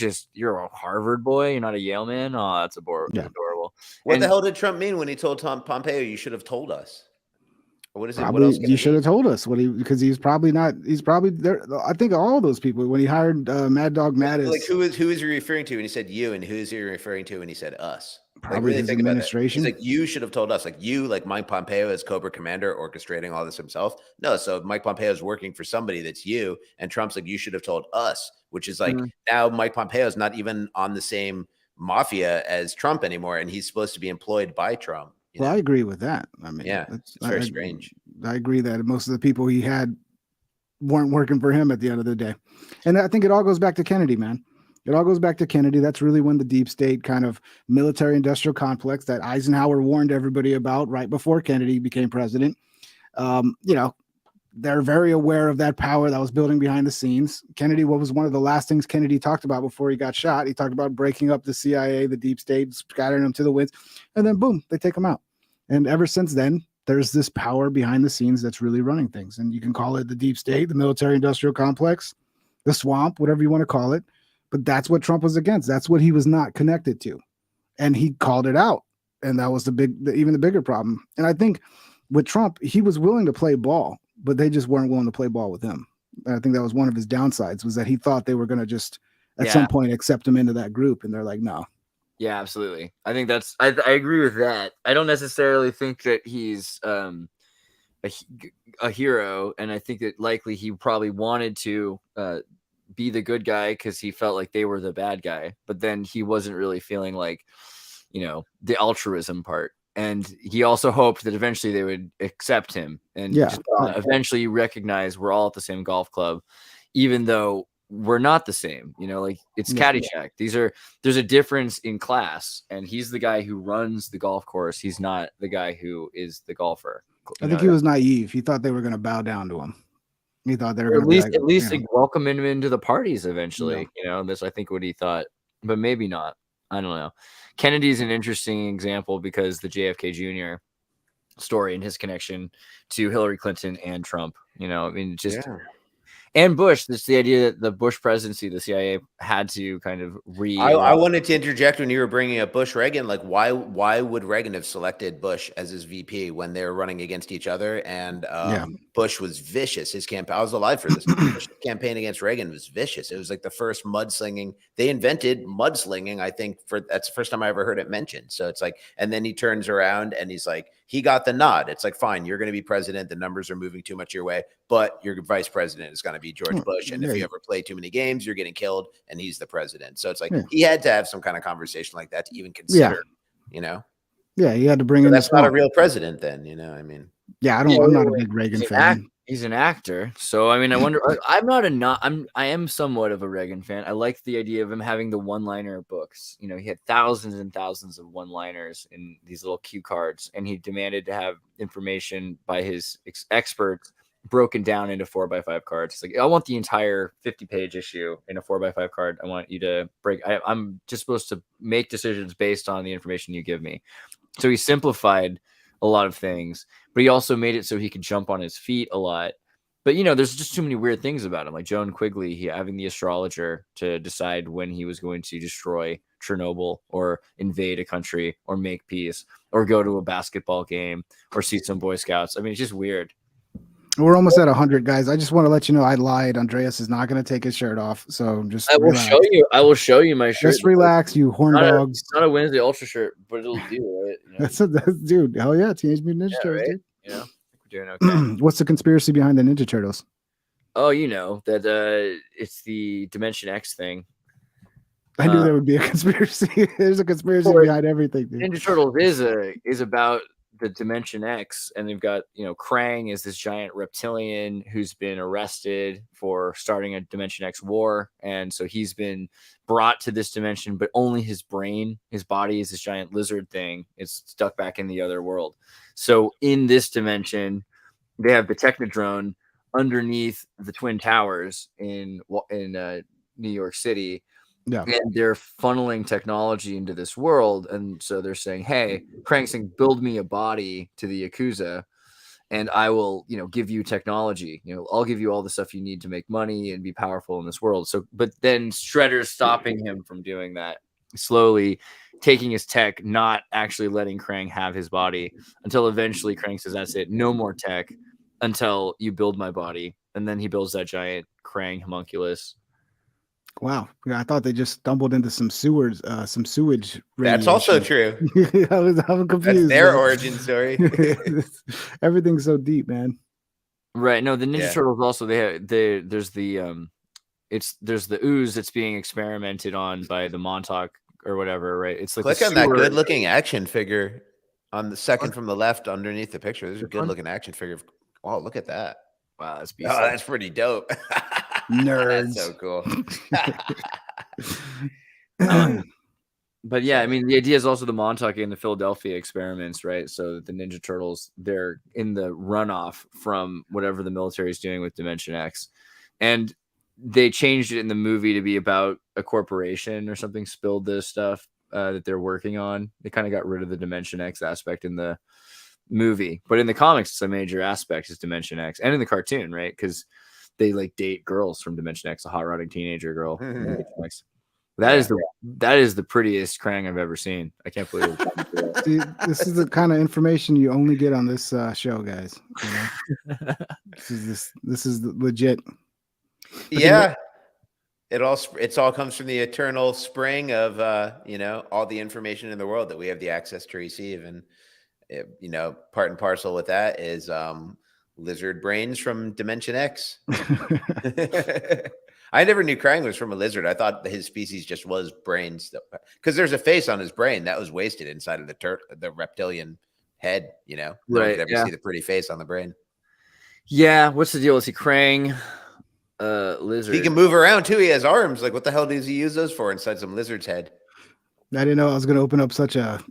a Harvard boy, you're not a Yale man. Oh, that's adorable. What the hell did Trump mean when he told Tom Pompeo, "You should have told us"? What is it? Probably, what else you should have told us because he's probably there. I think all those people, when he hired Mad Dog Mattis, like who is he referring to? And he said you, and who is he referring to? And he said us. Probably his administration. He's like, you should have told us, like you, like Mike Pompeo as Cobra Commander orchestrating all this himself. No, so Mike Pompeo is working for somebody that's you, and Trump's like, you should have told us, which is like now Mike Pompeo is not even on the same mafia as Trump anymore, and he's supposed to be employed by Trump. Well, I agree with that. I mean, yeah, it's very strange. I agree that most of the people he had weren't working for him at the end of the day. And I think it all goes back to Kennedy, man. It all goes back to Kennedy. That's really when the deep state kind of military industrial complex that Eisenhower warned everybody about right before Kennedy became president. You know, they're very aware of that power that was building behind the scenes. Kennedy, what was one of the last things Kennedy talked about before he got shot? He talked about breaking up the CIA, the deep state, scattering them to the winds, and then boom, they take him out. And ever since then, there's this power behind the scenes that's really running things. And you can call it the deep state, the military industrial complex, the swamp, whatever you want to call it. But that's what Trump was against. That's what he was not connected to. And he called it out. And that was even the bigger problem. And I think with Trump, he was willing to play ball, but they just weren't willing to play ball with him. And I think that was one of his downsides, was that he thought they were going to just at some point accept him into that group. And they're like, no. Yeah, absolutely. I think I agree with that. I don't necessarily think that he's a hero. And I think that likely he probably wanted to be the good guy because he felt like they were the bad guy. But then he wasn't really feeling like, you know, the altruism part. And he also hoped that eventually they would accept him and eventually recognize we're all at the same golf club, even though we're not the same, you know, like it's Caddyshack. There's a difference in class, and he's the guy who runs the golf course. He's not the guy who is the golfer. I think he was naive. He thought they were going to bow down to him. He thought they were going to at least welcome him into the parties eventually. You know, that's I think what he thought, but maybe not. I don't know. Kennedy's an interesting example because the JFK Jr. story and his connection to Hillary Clinton and Trump. You know, I mean, just. Yeah. And Bush, that's the idea that the Bush presidency, the CIA had to kind of I wanted to interject when you were bringing up Bush Reagan. Like, why would Reagan have selected Bush as his VP when they were running against each other? And Bush was vicious. His campaign, I was alive for this. Bush's campaign against Reagan was vicious. It was like the first mudslinging. They invented mudslinging. I think that's the first time I ever heard it mentioned. So it's like, and then he turns around and he's like, he got the nod. It's like, fine, you're going to be president. The numbers are moving too much your way, but your vice president is going to be George Bush. And if you ever play too many games, you're getting killed, and he's the president. So it's like he had to have some kind of conversation like that to even consider, you know? Yeah, he had to bring in. That's not a real president then, you know? I mean, I'm not a big Reagan fan. He's an actor, so I mean, I wonder. I am somewhat of a Reagan fan. I like the idea of him having the one-liner books. You know, he had thousands and thousands of one-liners in these little cue cards, and he demanded to have information by his experts broken down into 4x5 cards. It's like, I want the entire 50-page issue in a 4x5 card. I want you to break. I'm just supposed to make decisions based on the information you give me. So he simplified a lot of things, but he also made it so he could jump on his feet a lot. But, you know, there's just too many weird things about him. Like Joan Quigley, having the astrologer to decide when he was going to destroy Chernobyl or invade a country or make peace or go to a basketball game or see some Boy Scouts. I mean, it's just weird. We're almost at 100, guys. I just want to let you know I lied. Andreas is not going to take his shirt off, so just I will show you my shirt. Just relax, you horn dogs. It's not a Wednesday Ultra shirt, but it'll do, right? You know? That's dude. Hell yeah, Teenage Mutant Ninja Turtles, right? dude. Yeah, we're doing okay. What's the conspiracy behind the Ninja Turtles? Oh, you know that it's the Dimension X thing. I knew there would be a conspiracy. There's a conspiracy behind everything, dude. Ninja Turtles is about the Dimension X, and they've got, you know, Krang is this giant reptilian who's been arrested for starting a Dimension X war, and so he's been brought to this dimension, but only his brain, his body is this giant lizard thing. It's stuck back in the other world. So in this dimension, they have the Technodrome underneath the Twin Towers in New York City. Yeah. And they're funneling technology into this world. And so they're saying, hey, Krang's saying, build me a body to the Yakuza and I will, give you technology. I'll give you all the stuff you need to make money and be powerful in this world. So, but then Shredder's stopping him from doing that, slowly taking his tech, not actually letting Krang have his body until eventually Krang says, that's it. No more tech until you build my body. And then he builds that giant Krang homunculus. Wow. Yeah, I thought they just stumbled into some sewage. That's also true. I'm confused. That's their origin story. Everything's so deep, man. Right. No, the Ninja Turtles also there's the ooze that's being experimented on by the Montauk or whatever, right? It's like click on that good looking action figure on the second from the left underneath the picture. There's a good looking action figure. Oh, look at that. Wow, that's beautiful. Oh, that's pretty dope. Nerds. That's so cool. But yeah, I mean, the idea is also the Montauk and the Philadelphia experiments, right? So the Ninja Turtles, they're in the runoff from whatever the military is doing with Dimension X. And they changed it in the movie to be about a corporation or something spilled this stuff that they're working on. They kind of got rid of the Dimension X aspect in the movie. But in the comics, it's a major aspect is Dimension X. And in the cartoon, right? Because they like date girls from Dimension X, a hot rodding teenager girl. That is the prettiest Krang I've ever seen. I can't believe it. See, this is the kind of information you only get on this show, guys. This is legit. Yeah, it's all comes from the eternal spring of all the information in the world that we have the access to receive, and part and parcel with that is lizard brains from Dimension X. I never knew Krang was from a lizard. I thought his species just was brains, because there's a face on his brain that was wasted inside of the reptilian head. No one could ever see the pretty face on the brain. Yeah, what's the deal? Is he Krang? Lizard. He can move around too. He has arms. Like, what the hell does he use those for inside some lizard's head? I didn't know I was going to open up such a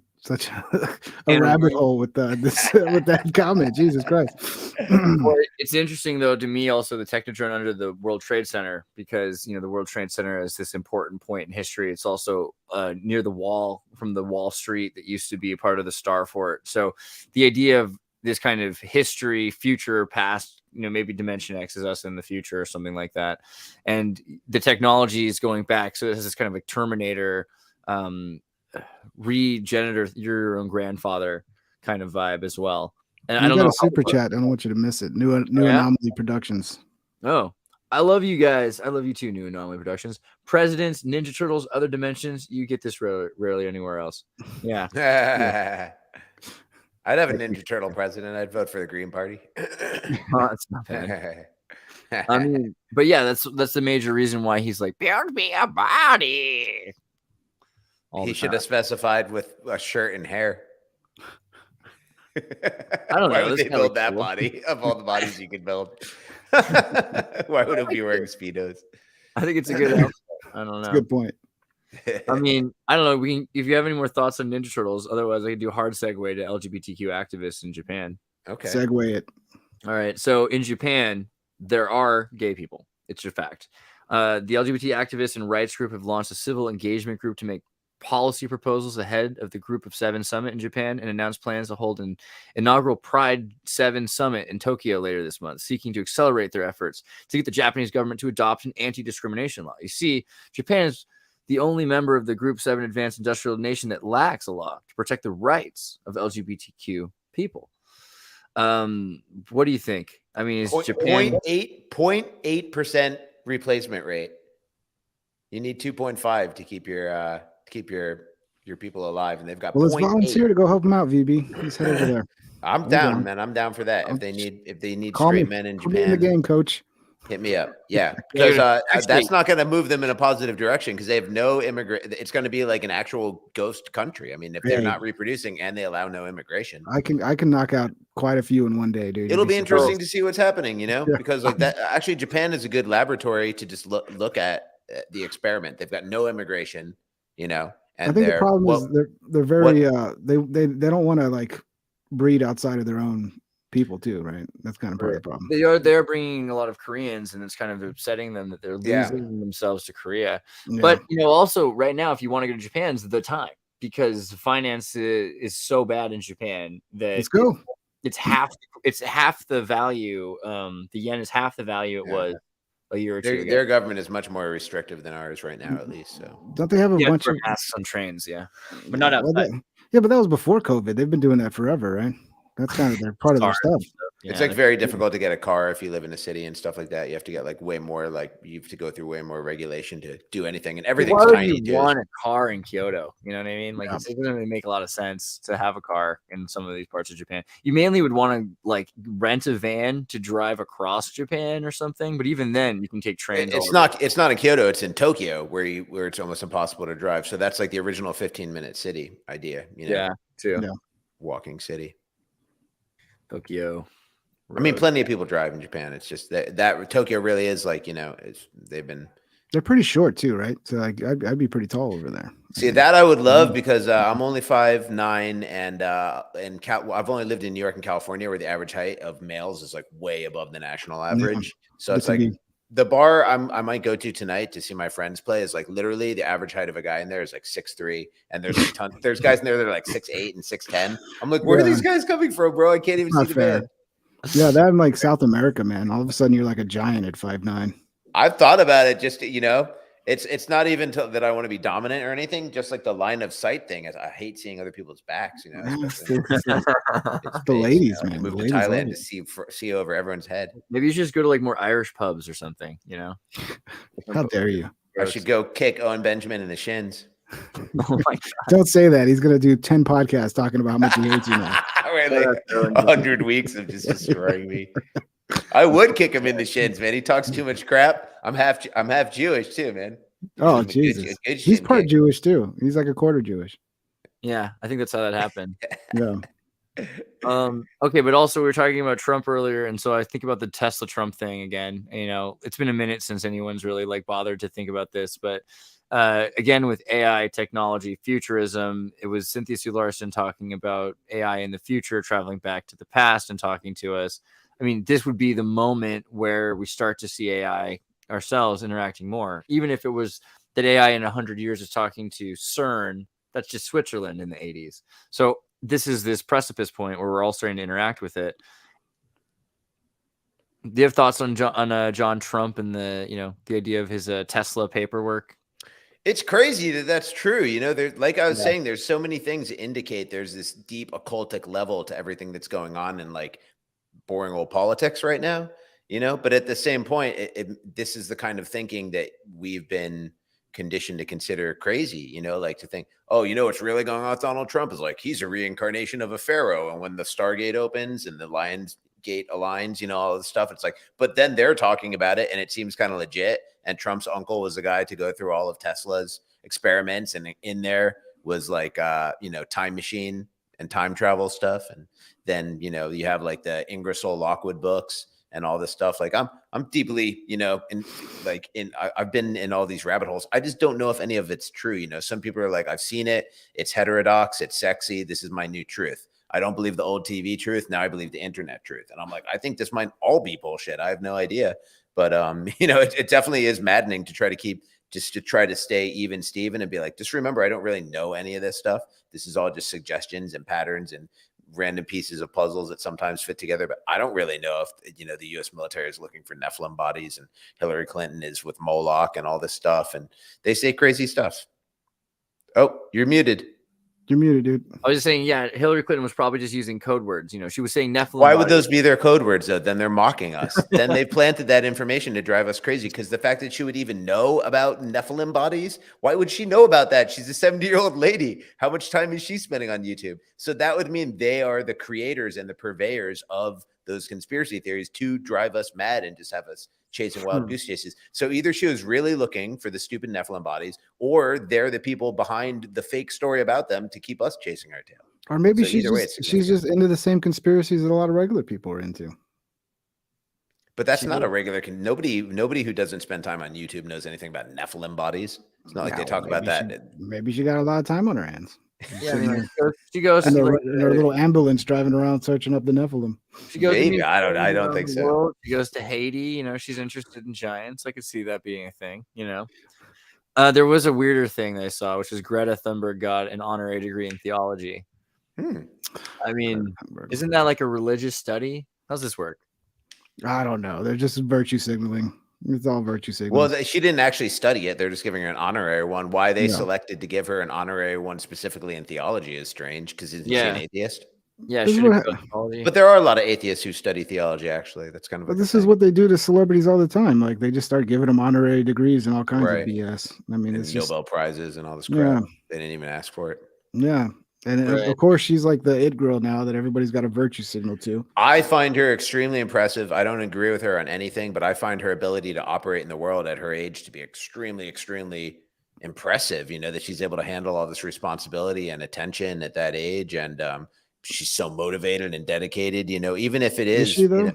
rabbit hole with with that comment. Jesus Christ. Well, it's interesting though to me also the Technodrome under the World Trade Center, because the World Trade Center is this important point in history. It's also near the wall from the Wall Street that used to be a part of the Star Fort. So the idea of this kind of history, future, past, maybe Dimension X is us in the future or something like that, and the technology is going back. So this is kind of like Terminator. Regenerator, your own grandfather kind of vibe as well. And I don't know, super chat. I don't want you to miss it. New Anomaly Productions. Oh, I love you guys. I love you too. New Anomaly Productions, Presidents, Ninja Turtles, Other Dimensions. You get this rarely anywhere else. Yeah. I'd have a Ninja Turtle president. I'd vote for the Green Party. Oh, that's not bad. I mean, but yeah, that's the major reason why he's like, build me a body. He should have specified with a shirt and hair. I don't know. Why would they build that body of all the bodies you could build? Why would it be wearing Speedos? I think it's a good outfit. I don't know. It's a good point. I mean, I don't know. If you have any more thoughts on Ninja Turtles, otherwise I could do a hard segue to LGBTQ activists in Japan. Okay. Segue it. All right. So in Japan, there are gay people. It's a fact. The LGBT activists and rights group have launched a civil engagement group to make policy proposals ahead of the Group of Seven Summit in Japan, and announced plans to hold an inaugural Pride 7 Summit in Tokyo later this month, seeking to accelerate their efforts to get the Japanese government to adopt an anti-discrimination law. You see, Japan is the only member of the Group 7 advanced industrial nation that lacks a law to protect the rights of LGBTQ people. What do you think? I mean, is Japan 0.8% replacement rate? You need 2.5 to keep your people alive, and they've got. Well, let's volunteer to go help them out, VB. He's head over there. I'm down, man. I'm down for that. If they need straight men in Japan, in the game, coach. Hit me up. Yeah, because that's not going to move them in a positive direction, because they have no immigrant. It's going to be like an actual ghost country. I mean, if they're not reproducing and they allow no immigration, I can knock out quite a few in one day, dude. It'll be interesting to see what's happening, because like that. Actually, Japan is a good laboratory to just look at the experiment. They've got no immigration, and I think the problem is they're very they don't want to like breed outside of their own people too, right? That's kind of part of the problem. They're bringing a lot of Koreans, and it's kind of upsetting them that they're losing themselves to Korea. Yeah. But also right now, if you want to go to Japan, is the time, because finance is so bad in Japan that Let's go. It's half the value. The yen is half the value it was a year or two ago. Their government is much more restrictive than ours right now, at least. So don't they have a bunch of masks on trains? Yeah, but not outside. But that was before COVID. They've been doing that forever, right? That's kind of their part of their stuff. It's like very difficult to get a car if you live in a city and stuff like that. You have to get like way more, like you have to go through way more regulation to do anything, and everything's Why would tiny. you want a car in Kyoto? You know what I mean? Like it doesn't really make a lot of sense to have a car in some of these parts of Japan. You mainly would want to like rent a van to drive across Japan or something. But even then, you can take trains. It's not in Kyoto. It's in Tokyo where it's almost impossible to drive. So that's like the original 15-minute city idea. Yeah, too. Yeah. Walking city. Tokyo. I mean, plenty of people drive in Japan. It's just that Tokyo really is like, they're pretty short too, right? So like, I'd be pretty tall over there. See, that I would love because I'm only 5'9", and I've only lived in New York and California, where the average height of males is like way above the national average. So it's like the bar I might go to tonight to see my friends play is like literally the average height of a guy in there is like 6'3", and there's like there's guys in there that are like 6'8" and 6'10". I'm like, where are these guys coming from, bro? I can't even see the man. Yeah, that in like South America, man. All of a sudden, you're like a giant at 5'9". I've thought about it. Just it's not even that I want to be dominant or anything. Just like the line of sight thing. I hate seeing other people's backs. It's the ladies, man. Move to Thailand to see over everyone's head. Maybe you should just go to like more Irish pubs or something. How dare you? I should go kick Owen Benjamin in the shins. Oh my God. Don't say that. He's gonna do 10 podcasts talking about how much he hates you now. Like 100 weeks of just destroying me. I would kick him in the shins, man. He talks too much crap. I'm half Jewish too, man. Oh Jesus, he's part Jewish too. He's like a quarter Jewish. Yeah, I think that's how that happened. Yeah. Okay, but also we were talking about Trump earlier, and so I think about the Tesla Trump thing again. It's been a minute since anyone's really like bothered to think about this, but again, with AI technology futurism, it was Cynthia Sue Larson talking about AI in the future, traveling back to the past and talking to us. I mean, this would be the moment where we start to see AI ourselves interacting more, even if it was that AI in 100 years is talking to CERN. That's just Switzerland in the 80s. So this is this precipice point where we're all starting to interact with it. Do you have thoughts on John Trump and the idea of his Tesla paperwork? It's crazy that's true. Like I was saying, there's so many things that indicate there's this deep occultic level to everything that's going on in like boring old politics right now, but at the same point, this is the kind of thinking that we've been conditioned to consider crazy, like to think, oh, what's really going on with Donald Trump is like, he's a reincarnation of a pharaoh. And when the Stargate opens and the Lions Gate aligns, all this stuff, it's like, but then they're talking about it and it seems kind of legit. And Trump's uncle was the guy to go through all of Tesla's experiments. And in there was like, time machine and time travel stuff. And then, you have like the Ingersoll Lockwood books and all this stuff. Like I'm deeply, I've been in all these rabbit holes. I just don't know if any of it's true. Some people are like, I've seen it. It's heterodox. It's sexy. This is my new truth. I don't believe the old TV truth. Now I believe the internet truth. And I'm like, I think this might all be bullshit. I have no idea. But, it definitely is maddening to try to stay even Steven and be like, just remember, I don't really know any of this stuff. This is all just suggestions and patterns and random pieces of puzzles that sometimes fit together. But I don't really know if, the U.S. military is looking for Nephilim bodies and Hillary Clinton is with Moloch and all this stuff. And they say crazy stuff. Oh, you're muted. You're muted, dude. I was just saying, yeah, Hillary Clinton was probably just using code words. She was saying Nephilim. Why would those be their code words, though? Then they're mocking us. Then they planted that information to drive us crazy, because the fact that she would even know about Nephilim bodies, why would she know about that? She's a 70-year-old lady. How much time is she spending on YouTube? So that would mean they are the creators and the purveyors of those conspiracy theories to drive us mad and just have us chasing wild goose chases. So either she was really looking for the stupid Nephilim bodies, or they're the people behind the fake story about them to keep us chasing our tail. Or maybe she's just into the same conspiracies that a lot of regular people are into. But that's not a regular. Nobody who doesn't spend time on YouTube knows anything about Nephilim bodies. It's not like they talk about that. Maybe she got a lot of time on her hands. Yeah, I mean, like, she goes and to their, like, and their little ambulance driving around searching up the Nephilim. she goes to Maybe. I museums don't around think the so. world. She goes to Haiti. You know, she's interested in giants. I could see that being a thing. You know, there was a weirder thing that I saw, which is Greta Thunberg got an honorary degree in theology. I mean, isn't that like a religious study? How's this work? I don't know. They're just virtue signaling. It's all virtue signaling. Well, she didn't actually study it. They're just giving her an honorary one. Why they selected to give her an honorary one specifically in theology is strange, because isn't she an atheist? Yeah, This is should what have theology. But there are a lot of atheists who study theology, actually. That's kind of But like this is what they do to celebrities all the time. Like they just start giving them honorary degrees and all kinds Right. of BS. I mean, and it's just Nobel Prizes and all this crap. Yeah. They didn't even ask for it. yeah. And Right. of course, she's like the it girl now that everybody's got a virtue signal to. I find her extremely impressive. I don't agree with her on anything, but I find her ability to operate in the world at her age to be extremely, extremely impressive. You know, that she's able to handle all this responsibility and attention at that age. And she's so motivated and dedicated, you know, even if it is she though? you know,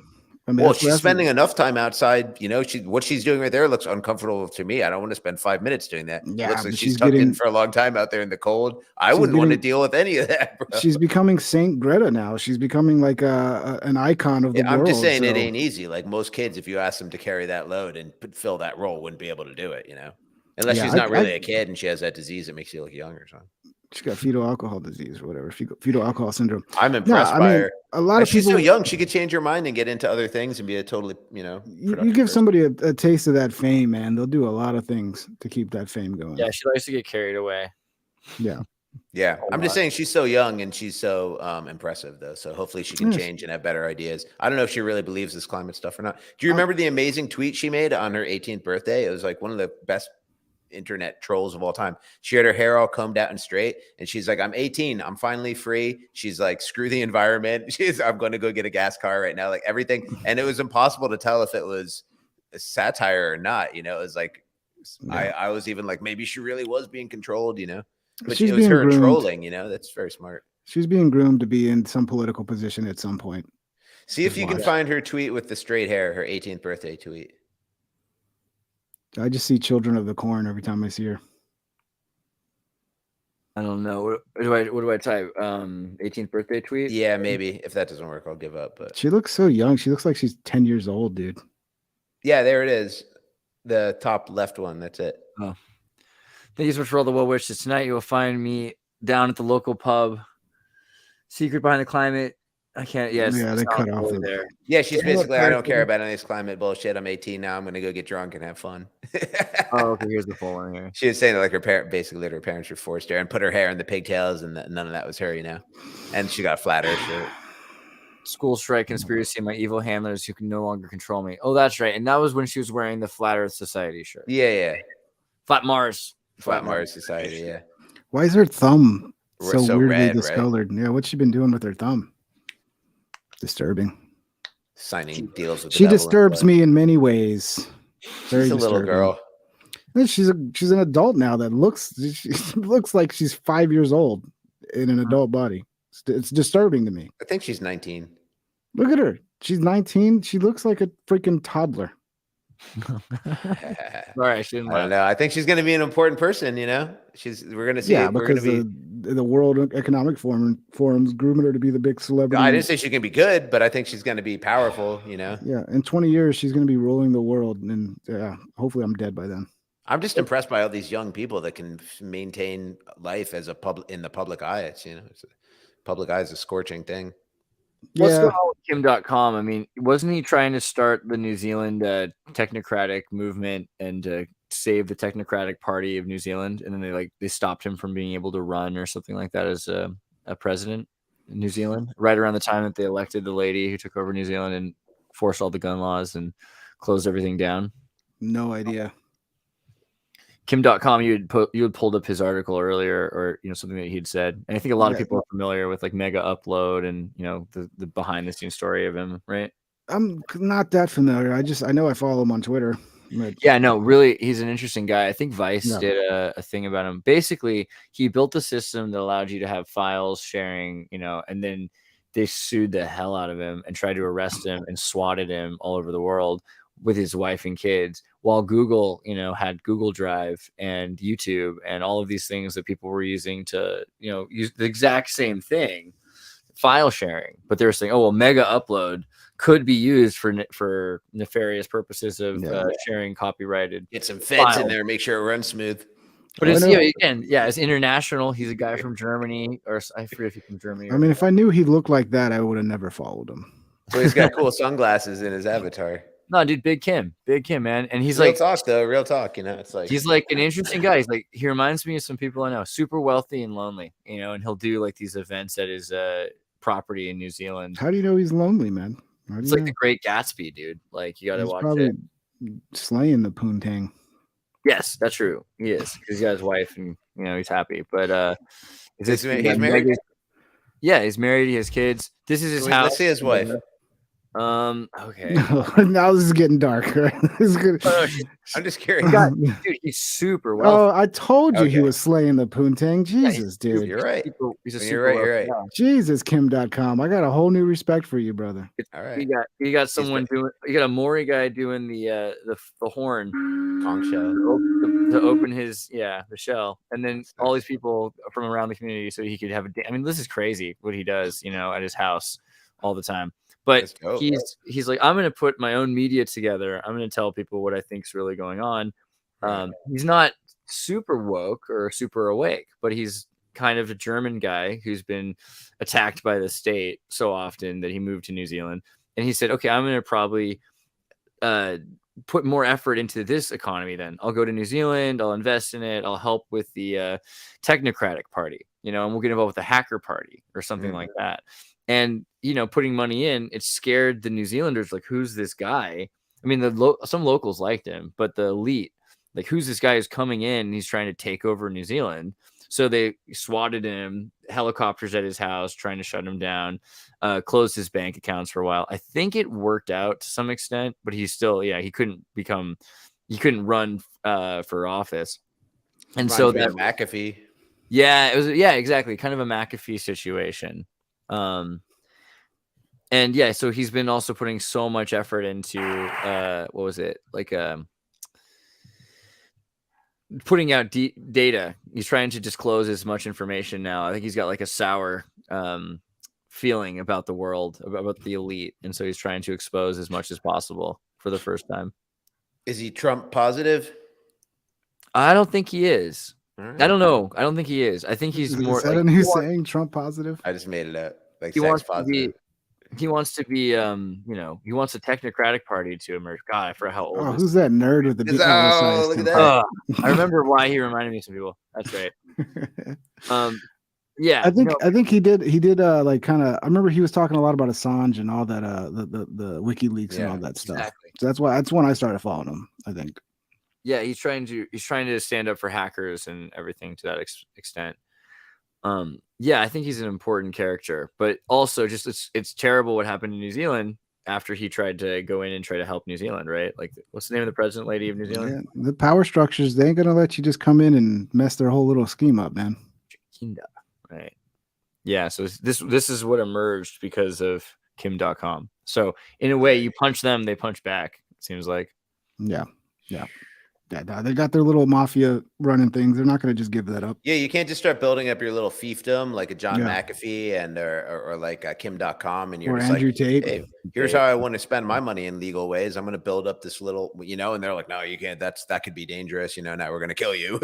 I mean, well, that's- she's that's- spending enough time outside. You know, what she's doing right there looks uncomfortable to me. I don't want to spend 5 minutes doing that. Yeah, Looks like but she's she's tucked in getting- for a long time out there in the cold. I she's wouldn't want to getting- deal with any of that, bro. She's becoming Saint Greta now. She's becoming like an icon of the Yeah, world. I'm just saying it so- ain't easy. Like most kids, if you ask them to carry that load and fill that role, wouldn't be able to do it, you know? Unless Yeah, she's not really a kid and she has that disease that makes you look young or something. She got fetal alcohol disease or whatever, fetal alcohol syndrome. I'm impressed I by mean, her. a lot And of she's people. so young, she could change her mind and get into other things and be a totally, you know, You productive give person. somebody a taste of that fame, man. They'll do a lot of things to keep that fame going. Yeah, she likes to get carried away. Yeah. Yeah, a I'm just lot. saying she's so young and she's so impressive, though. So hopefully she can Yes. change and have better ideas. I don't know if she really believes this climate stuff or not. Do you remember the amazing tweet she made on her 18th birthday? It was like one of the best internet trolls of all time. She had her hair all combed out and straight, and she's like, "I'm 18. I'm finally free." She's like, "Screw the environment." I'm going to go get a gas car right now. Like everything, and it was impossible to tell if it was a satire or not. You know, it was like I was even like, maybe she really was being controlled. You know. But She's it was being her groomed. trolling, you know. That's very smart. She's being groomed to be in some political position at some point. See if Just you can watch. find her tweet with the straight hair, her 18th birthday tweet. I just see Children of the Corn every time I see her. I don't know. What do I type? 18th birthday tweet? Yeah, maybe. If that doesn't work, I'll give up. But She looks so young. She looks like she's 10 years old, dude. yeah, there it is. The top left one. That's it. Oh. Thank you so much for all the well wishes. Tonight you will find me down at the local pub. Secret behind the climate. I can't. Yes. Yeah, they cut off the- there. Yeah, she's Yeah, basically, I don't person. care about any of this climate bullshit. I'm 18 now. I'm going to go get drunk and have fun. Oh, okay. Here's the full one here. She was saying that like her parent, basically that her parents were forced her and put her hair in the pigtails, and that none of that was her, you know. And she got a flat earth shirt. School strike conspiracy. My evil handlers who can no longer control me. Oh, that's right. And that was when she was wearing the Flat Earth Society shirt. Yeah. Flat Mars. Flat Mars Society. Yeah. Why is her thumb so So weirdly red, right? discolored? Yeah, what's she been doing with her thumb? Disturbing. Signing deals with the She devil and disturbs blood. me in many ways. Very She's a little disturbing. girl. Yeah, she's an adult now that she looks like she's 5 years old in an adult body. It's disturbing to me. I think she's 19. Look at her. She's 19. She looks like a freaking toddler. Sorry, I shouldn't I don't know. I think she's going to be an important person. You know, we're going to see. Yeah, we're going because to be. the World Economic Forum's grooming her to be the big celebrity. I didn't say she can be good, but I think she's going to be powerful. You know, Yeah, in 20 years she's going to be ruling the world, and yeah, hopefully I'm dead by then. I'm just impressed by all these young people that can maintain life as in the public eye. It's, you know, public eye is a scorching thing. What's Yeah. going on with Kim.com? I mean, wasn't he trying to start the New Zealand technocratic movement and to save the Technocratic Party of New Zealand? And then they stopped him from being able to run or something like that as a president in New Zealand, right around the time that they elected the lady who took over New Zealand and forced all the gun laws and closed everything down. No idea. Kim.com, you had pulled up his article earlier, or something that he'd said, and I think a lot of people are familiar with like Mega Upload and the behind the scenes story of him, right? I'm not that familiar. I know I follow him on Twitter. But Yeah, no, really, he's an interesting guy. I think Vice Yeah. did a thing about him. Basically, he built a system that allowed you to have files sharing, and then they sued the hell out of him and tried to arrest him and swatted him all over the world with his wife and kids while Google, had Google Drive and YouTube and all of these things that people were using to, use the exact same thing, file sharing. But they were saying, oh, well, mega upload could be used for nefarious purposes of sharing copyrighted. Get some feds files in there, make sure it runs smooth. But it's it's international. He's a guy from Germany, or I forget if he's from Germany. I mean, if I knew he looked like that, I would have never followed him. So he's got cool sunglasses in his avatar. No, dude, Big Kim, man, and he's real like talk though, real talk. It's like he's like an interesting guy. He's like he reminds me of some people I know, super wealthy and lonely, and he'll do like these events at his property in New Zealand. How do you know he's lonely, man? It's like The Great Gatsby, dude. Like you got to watch probably it. Slaying the poontang. Yes, that's true. He is because he's got his wife and he's happy. But he's married. Yeah, he's married. He has kids. This is his house. Let's see his wife. Okay. Now this is getting darker. This is good. I'm just curious. Dude, he's super well. Oh, I told you he was slaying the poontang. Jesus, dude. You're right. You're right. Jesus, Kim.com. I got a whole new respect for you, brother. All right. You got someone doing. You got a Maury guy doing the horn conch shell to open his the shell, and then all these people from around the community, so he could have I mean, this is crazy what he does. At his house all the time. But he's like, I'm going to put my own media together. I'm going to tell people what I think is really going on. He's not super woke or super awake, but he's kind of a German guy who's been attacked by the state so often that he moved to New Zealand. And he said, okay, I'm going to probably put more effort into this economy then. I'll go to New Zealand. I'll invest in it. I'll help with the Technocratic party, and we'll get involved with the hacker party or something like that. And, putting money in, it scared the New Zealanders. Like, who's this guy? I mean, some locals liked him, but the elite, like, who's this guy who's coming in and he's trying to take over New Zealand? So they swatted him, helicopters at his house, trying to shut him down, closed his bank accounts for a while. I think it worked out to some extent, but he's still, he couldn't run for office. And so that McAfee. Yeah, it was, exactly. Kind of a McAfee situation. And so he's been also putting so much effort into what was it like putting out data. He's trying to disclose as much information now. I think he's got like a sour feeling about the world, about the elite, and so he's trying to expose as much as possible for the first time. Is he Trump positive? I don't think he is. I don't know. I don't think he is. I think he's more. Is that a new saying? Trump positive? I just made it up. Like he sex wants positive. He wants to be, he wants a Technocratic party to emerge. God, I forgot how old. Oh, who's that nerd with the big? Oh, look at that! I remember why he reminded me of some people. That's right. Yeah, I think he did like kind of. I remember he was talking a lot about Assange and all that. The WikiLeaks and all that stuff. Exactly. So that's when I started following him. I think. Yeah, he's trying to stand up for hackers and everything to that extent. I think he's an important character, but also just it's terrible what happened in New Zealand after he tried to go in and try to help New Zealand, right? Like, what's the name of the president lady of New Zealand? Yeah, the power structures, they ain't gonna let you just come in and mess their whole little scheme up, man. Right. Yeah, so this is what emerged because of Kim.com. So in a way, you punch them, they punch back, it seems like. Yeah. They got their little mafia running things. They're not going to just give that up. Yeah, you can't just start building up your little fiefdom like a John McAfee and or like a Kim.com and you're or just Andrew like, Tate. Hey, here's how I want to spend my money in legal ways. I'm going to build up this little, and they're like, no, you can't. That could be dangerous. Now we're going to kill you.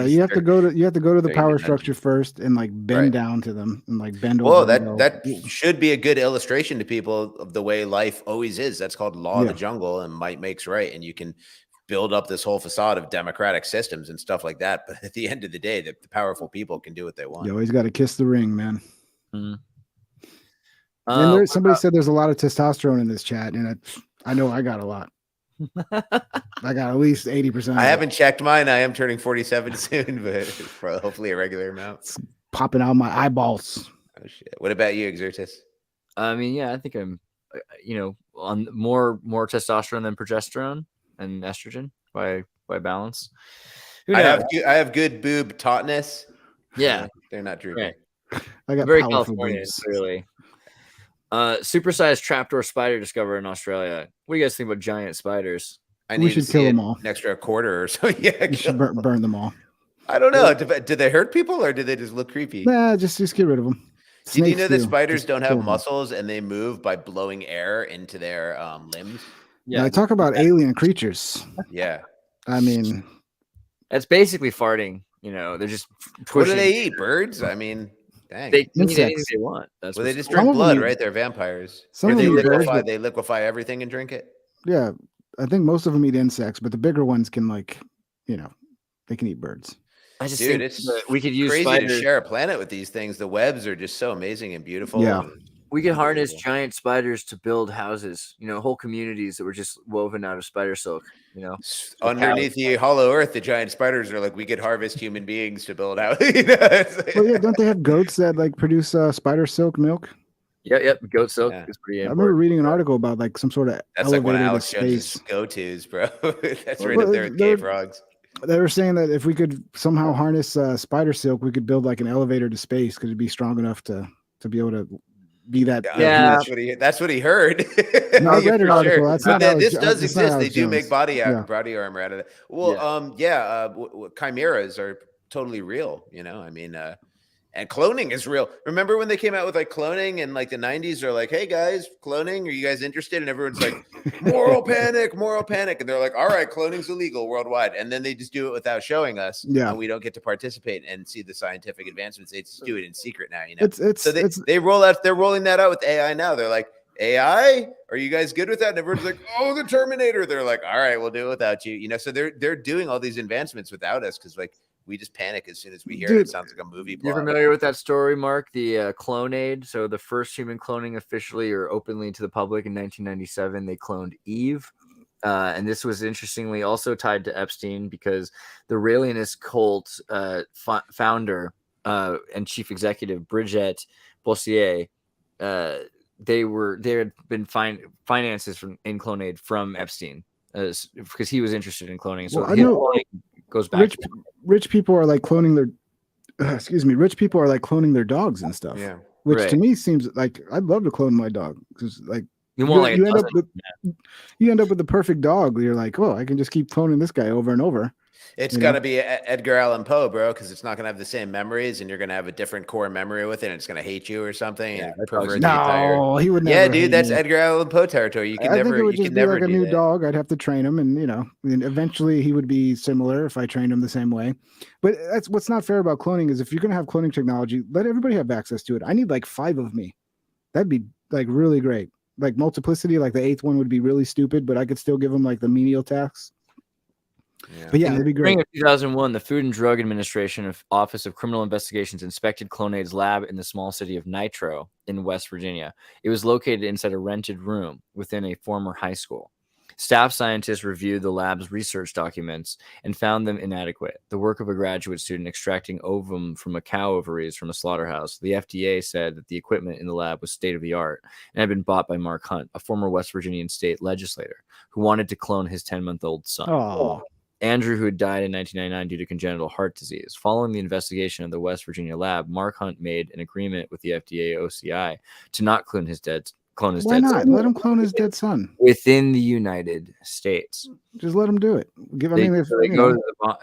You have to go to the power structure first and like bend down to them and like bend over. Well, that should be a good illustration to people of the way life always is. That's called law of the jungle, and might makes right, and you can build up this whole facade of democratic systems and stuff like that. But at the end of the day, the powerful people can do what they want. You always got to kiss the ring, man. Mm-hmm. And somebody said there's a lot of testosterone in this chat, and I know I got a lot. I got at least 80%. I haven't checked mine. I am turning 47 soon, but hopefully a regular amount. It's popping out my eyeballs. Oh shit! What about you, Xirtus? I mean, I think I'm, on more testosterone than progesterone and estrogen by balance. I have good boob tautness. Yeah, they're not drooping. Right. I got very Californian, really. Supersized trapdoor spider discovered in Australia. What do you guys think about giant spiders? I We need to should see kill it them all. an extra quarter or so. Yeah, You should burn them all. I don't know. Do they hurt people or do they just look creepy? Nah, just get rid of them. Did you know that too. spiders Just don't kill have 'em. muscles and they move by blowing air into their limbs? Now, I talk about alien creatures. Yeah. I mean, that's basically farting. You know, they're just pushing. What do they eat? Birds? I mean, dang. They can eat anything Insects. they want. That's Well, they what's just cool. drink Some of them blood, eat- right? They're vampires. some Or of they them eat birds, liquefy. but- They liquefy everything and drink it. yeah, I think most of them eat insects, but the bigger ones can they can eat birds. I just Dude, think it's that we could use crazy spiders. to share a planet with these things. The webs are just so amazing and beautiful. Yeah. We could harness giant spiders to build houses. You know, whole communities that were just woven out of spider silk. You know, Underneath the hollow earth, the giant spiders are like, we could harvest human beings to build out. It's like- Well, yeah, don't they have goats that like produce spider silk milk? Yep. Goat silk Yeah. is pretty I important. remember reading an article about like some sort of That's like one of elevator to Alex Jones's space. go-tos, bro. That's right Well, up there with they're- cave frogs. They were saying that if we could somehow harness spider silk, we could build like an elevator to space because it'd be strong enough to be able to be that. Yeah. That's what he heard. No, I read an For article. sure. That's But not that- Alex this Jo- does that's not exist. They Alex do make Jones. body armor out of it. Well, chimeras are totally real. You know, I mean, and cloning is real. Remember when they came out with like cloning in like the 90s? They're like, hey guys, cloning, are you guys interested? And everyone's like, moral panic. And they're like, all right, cloning's illegal worldwide. And then they just do it without showing us. Yeah. And we don't get to participate and see the scientific advancements. They just do it in secret now, you know? It's So they're rolling that out with AI now. They're like, AI, are you guys good with that? And everyone's like, oh, the Terminator. They're like, all right, we'll do it without you. You know, so they're doing all these advancements without us because like we just panic as soon as we hear it. It sounds like a movie plot. You're familiar with that story, Mark? The Clonade. So the first human cloning officially or openly to the public in 1997, they cloned Eve. And this was interestingly also tied to Epstein because the Raelianist cult founder and chief executive Brigitte Bossier, they had been finances in Clonade from Epstein because he was interested in cloning. So Well, I know cloning goes back. rich people are like cloning their rich people are like cloning their dogs and stuff. Yeah. Which Right. to me seems like I'd love to clone my dog because like You want like you a end up dozen. with you end up with the perfect dog. You're like, oh, I can just keep cloning this guy over and over. It's You got know? to be Edgar Allan Poe, bro, because it's not going to have the same memories and you're going to have a different core memory with it. And it's going to hate you or something. Yeah, And that's pervert the awesome. entire. No, he would never. Yeah, hate dude, that's me. Edgar Allan Poe territory. You can I think never, it would you just can be never like a do new that. dog. I'd have to train him, and and eventually he would be similar if I trained him the same way. But that's what's not fair about cloning is if you're gonna have cloning technology, let everybody have access to it. I need like 5 of me. That'd be like really great. Like multiplicity, like the 8th one would be really stupid, but I could still give him like the menial tasks. Yeah. But yeah, In that'd be the spring great. of 2001, the Food and Drug Administration of Office of Criminal Investigations inspected Clonade's lab in the small city of Nitro in West Virginia. It was located inside a rented room within a former high school. Staff scientists reviewed the lab's research documents and found them inadequate. The work of a graduate student extracting ovum from a cow ovaries from a slaughterhouse. The FDA said that the equipment in the lab was state of the art and had been bought by Mark Hunt, a former West Virginian state legislator who wanted to clone his 10-month-old son. Oh, Andrew, who had died in 1999 due to congenital heart disease. Following the investigation of the West Virginia lab, Mark Hunt made an agreement with the FDA OCI to not clone his dead why son not? Let him clone his dead son. within the United States. Just let him do it.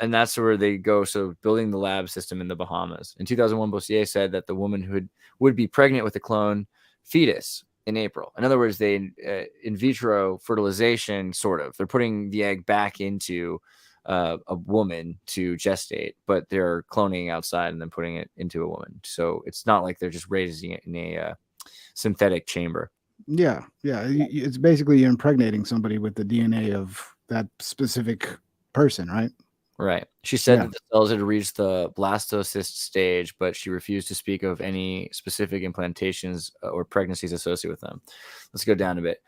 And that's where they go. So building the lab system in the Bahamas. In 2001, Bossier said that the woman who would be pregnant with a clone fetus in April. In other words, they in vitro fertilization, sort of. They're putting the egg back into a woman to gestate, but they're cloning outside and then putting it into a woman. So it's not like they're just raising it in a synthetic chamber. Yeah. It's basically you're impregnating somebody with the DNA of that specific person, right? Right. She said Yeah. that the cells had reached the blastocyst stage, but she refused to speak of any specific implantations or pregnancies associated with them. Let's go down a bit.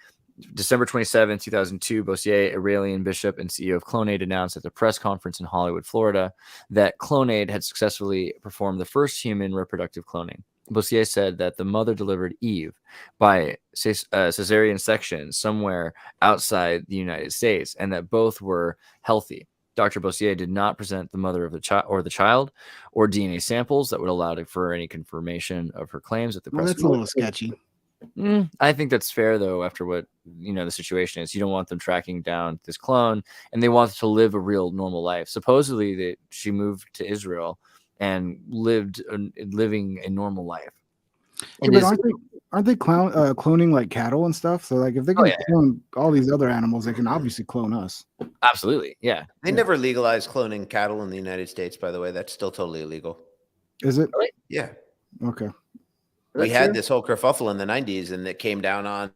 December 27, 2002, Bossier, Aurelian bishop and CEO of Clonade, announced at the press conference in Hollywood, Florida, that Clonade had successfully performed the first human reproductive cloning. Bossier said that the mother delivered Eve by cesarean section somewhere outside the United States and that both were healthy. Dr. Bossier did not present the mother of the child or DNA samples that would allow for any confirmation of her claims at the Well, press that's a little sketchy. I think that's fair, though, after what the situation is. You don't want them tracking down this clone, and they want to live a real normal life. Supposedly that she moved to Israel and living a normal life. Yeah, but aren't they cloning like cattle and stuff? So like if they can clone all these other animals, they can obviously clone us. Absolutely, yeah. They never legalized cloning cattle in the United States, by the way. That's still totally illegal. Is it? Really? Yeah. Okay. We had this whole kerfuffle in the 90s, and it came down on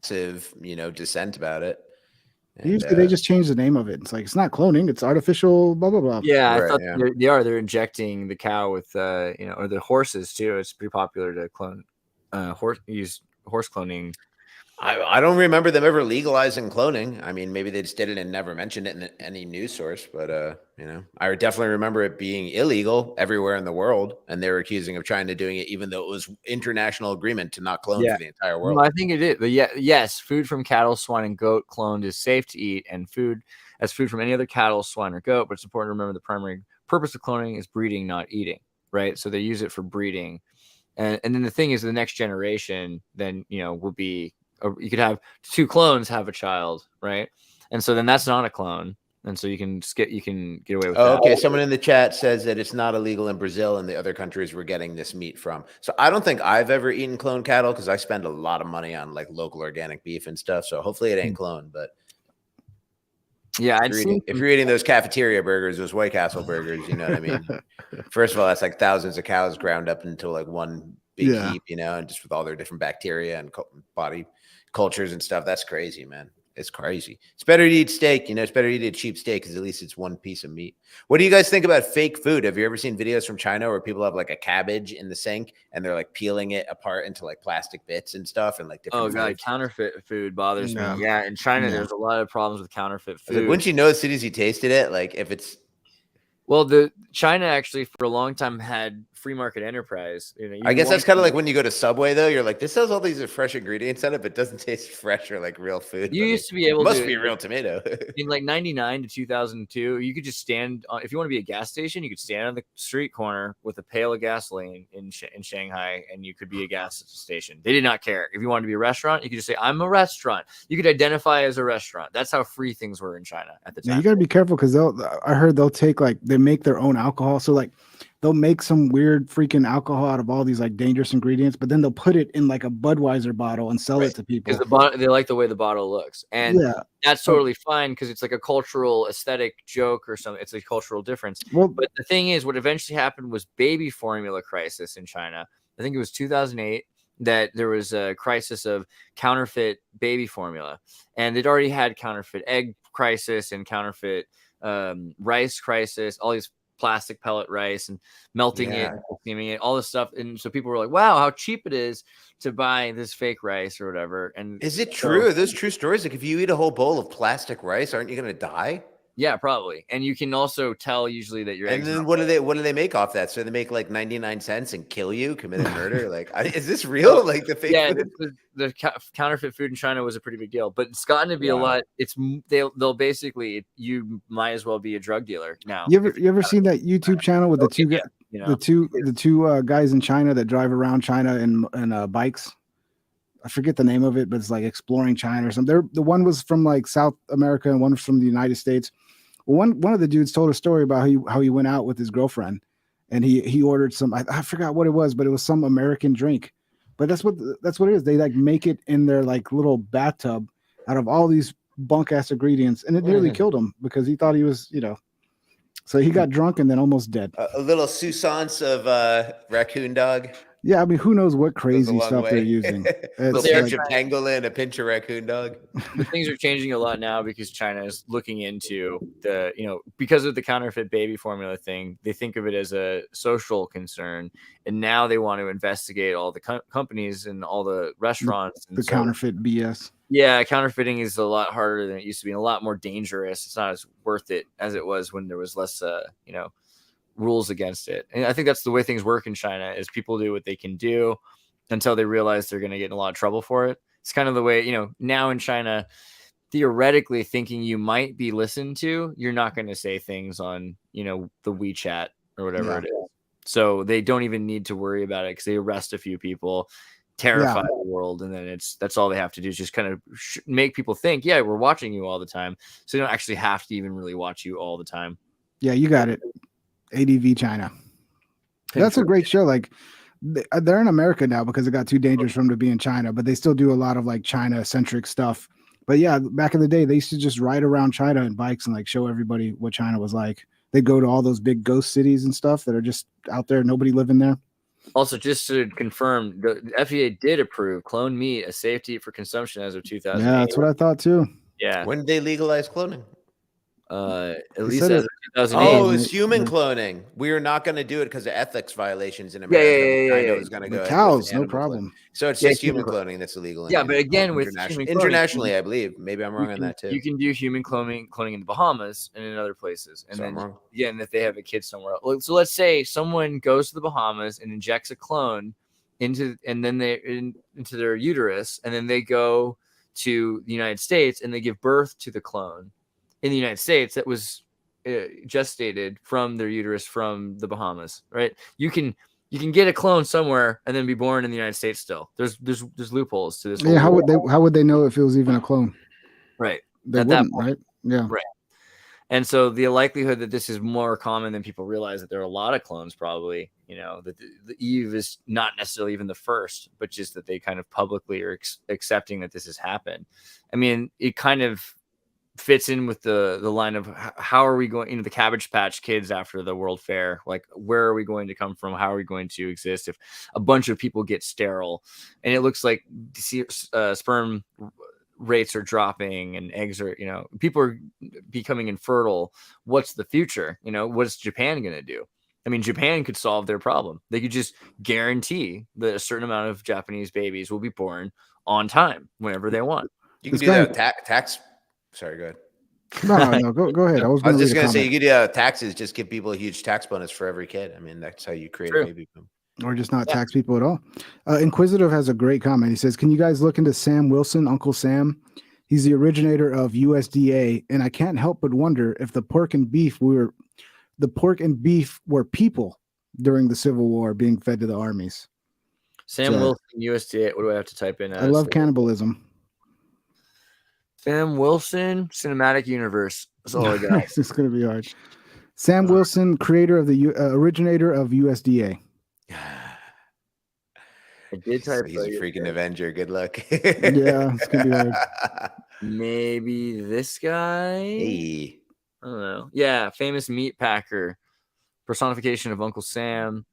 massive, dissent about it. And, usually they just change the name of it. It's like, it's not cloning, it's artificial, blah, blah, blah. Yeah, I thought they're injecting the cow with, or the horses too. It's pretty popular to clone, use horse cloning. I don't remember them ever legalizing cloning. I mean, maybe they just did it and never mentioned it in any news source. But, I definitely remember it being illegal everywhere in the world. And they were accusing of China doing it, even though it was international agreement to not clone for the entire world. Well, I think it is. But yes, food from cattle, swine, and goat cloned is safe to eat, and food from any other cattle, swine, or goat. But it's important to remember the primary purpose of cloning is breeding, not eating, right? So they use it for breeding. And then the thing is, the next generation then, will be, you could have two clones have a child, right? And so then that's not a clone, and so you can get away with that. Okay, someone in the chat says that it's not illegal in Brazil and the other countries we're getting this meat from. So I don't think I've ever eaten cloned cattle because I spend a lot of money on like local organic beef and stuff. So hopefully it ain't cloned. But yeah, if you're eating those cafeteria burgers, those White Castle burgers, you know what I mean? First of all, that's like thousands of cows ground up into like one big heap, and just with all their different bacteria and body cultures and stuff. That's crazy, man. It's crazy. It's better to eat steak. It's better to eat a cheap steak because at least it's one piece of meat. What do you guys think about fake food? Have you ever seen videos from China where people have like a cabbage in the sink and they're like peeling it apart into like plastic bits and stuff and like different Oh god, counterfeit food bothers me. Yeah, in China there's a lot of problems with counterfeit food. Like, wouldn't you know as soon as you tasted it, like if it's China actually for a long time had free market enterprise. I guess that's kind of like when you go to Subway, though. You're like, this has all these fresh ingredients in it, but doesn't taste fresh or like real food. You used to be able must be real tomato. In like 99 to 2002, you could just stand if you want to be a gas station, you could stand on the street corner with a pail of gasoline in Shanghai, and you could be a gas station. They did not care. If you wanted to be a restaurant, you could just say, I'm a restaurant. You could identify as a restaurant. That's how free things were in China at the time. Yeah, you got to be careful because I heard they'll take they make their own alcohol. So like they'll make some weird freaking alcohol out of all these like dangerous ingredients, but then they'll put it in like a Budweiser bottle and sell it to people. Because they like the way the bottle looks. And that's totally fine because it's like a cultural aesthetic joke or something. It's a cultural difference. Well, but the thing is, what eventually happened was baby formula crisis in China. I think it was 2008 that there was a crisis of counterfeit baby formula. And they'd already had counterfeit egg crisis and counterfeit rice crisis, all these plastic pellet rice and melting it, steaming it, all this stuff. And so people were like, wow, how cheap it is to buy this fake rice or whatever. And is it true? Are those true stories? Like if you eat a whole bowl of plastic rice, aren't you going to die? Yeah, probably. And you can also tell usually that your eggs. And then what do they make off that? So they make like 99 cents and kill you, committed murder. Like, is this real? Like the fake? Yeah, the counterfeit food in China was a pretty big deal, but it's gotten to be a lot. They'll basically, you might as well be a drug dealer now. You ever seen that YouTube channel with the two guys in China that drive around China in bikes? I forget the name of it, but it's like exploring China or something. The one was from like South America and one was from the United States. One of the dudes told a story about how he went out with his girlfriend and he ordered some, I forgot what it was, but it was some American drink. But that's what it is. They like make it in their like little bathtub out of all these bunk ass ingredients, and it nearly killed him because he thought he was, so he got drunk and then almost dead. A little sousance of raccoon dog. Yeah, I mean, who knows what crazy stuff they're using. A pinch of pangolin, a pinch of raccoon dog. But things are changing a lot now because China is looking into because of the counterfeit baby formula thing, they think of it as a social concern. And now they want to investigate all the companies and all the restaurants. The counterfeit BS. Yeah, counterfeiting is a lot harder than it used to be and a lot more dangerous. It's not as worth it as it was when there was less, rules against it. And I think that's the way things work in China is people do what they can do until they realize they're going to get in a lot of trouble for it. It's kind of the way, now in China, theoretically thinking you might be listened to, you're not going to say things on, the WeChat or whatever it is. So they don't even need to worry about it because they arrest a few people. terrify the world, and then that's all they have to do is just kind of make people think, yeah, we're watching you all the time, so they don't actually have to even really watch you all the time. Yeah, you got it. ADV China. That's a great show. Like, they're in America now because it got too dangerous for them to be in China, but they still do a lot of like China centric stuff. But yeah, back in the day, they used to just ride around China in bikes and like show everybody what China was like. They'd go to all those big ghost cities and stuff that are just out there, nobody living there. Also, just to confirm, the FDA did approve cloned meat as safety for consumption as of 2008. Yeah, that's what I thought too. Yeah. When did they legalize cloning? At least as of 2008. Oh, it's human cloning. We are not going to do it because of ethics violations in America. Yeah. China was going to go cows, no problem. So it's just human cloning that's illegal. Yeah, but again, with internationally, I believe. Maybe I'm wrong on that too. You can do human cloning in the Bahamas and in other places, and then and if they have a kid somewhere else. So let's say someone goes to the Bahamas and injects a clone into their uterus, and then they go to the United States and they give birth to the clone in the United States that was gestated from their uterus from the Bahamas, right? You can get a clone somewhere and then be born in the United States still. There's loopholes to this. Yeah, how would they know if it was even a clone? Right. They wouldn't, right? Yeah. Right. And so the likelihood that this is more common than people realize, that there are a lot of clones probably, that the Eve is not necessarily even the first, but just that they kind of publicly are accepting that this has happened. I mean, it kind of fits in with the line of how are we going, the Cabbage Patch Kids after the World Fair, like where are we going to come from, how are we going to exist if a bunch of people get sterile, and it looks like sperm rates are dropping and eggs are, people are becoming infertile. What's the future? What's Japan going to do? I mean, Japan could solve their problem. They could just guarantee that a certain amount of Japanese babies will be born on time whenever they want. You can do that tax. Sorry, go No, ahead. go ahead. I was just going to say, you could do taxes, just give people a huge tax bonus for every kid. I mean, that's how you create a baby boom. Or just not tax people at all. Inquisitive has a great comment. He says, can you guys look into Sam Wilson, Uncle Sam? He's the originator of USDA, and I can't help but wonder if the pork and beef were people during the Civil War being fed to the armies. Sam Wilson, USDA. What do I have to type in? I love cannibalism. Sam Wilson, cinematic universe. That's all I got. It's going to be hard. Sam Wilson, creator of the originator of USDA. I did type. He's a freaking Avenger. Good luck. Yeah, it's going to be hard. Maybe this guy. Hey. I don't know. Yeah, famous meat packer, personification of Uncle Sam.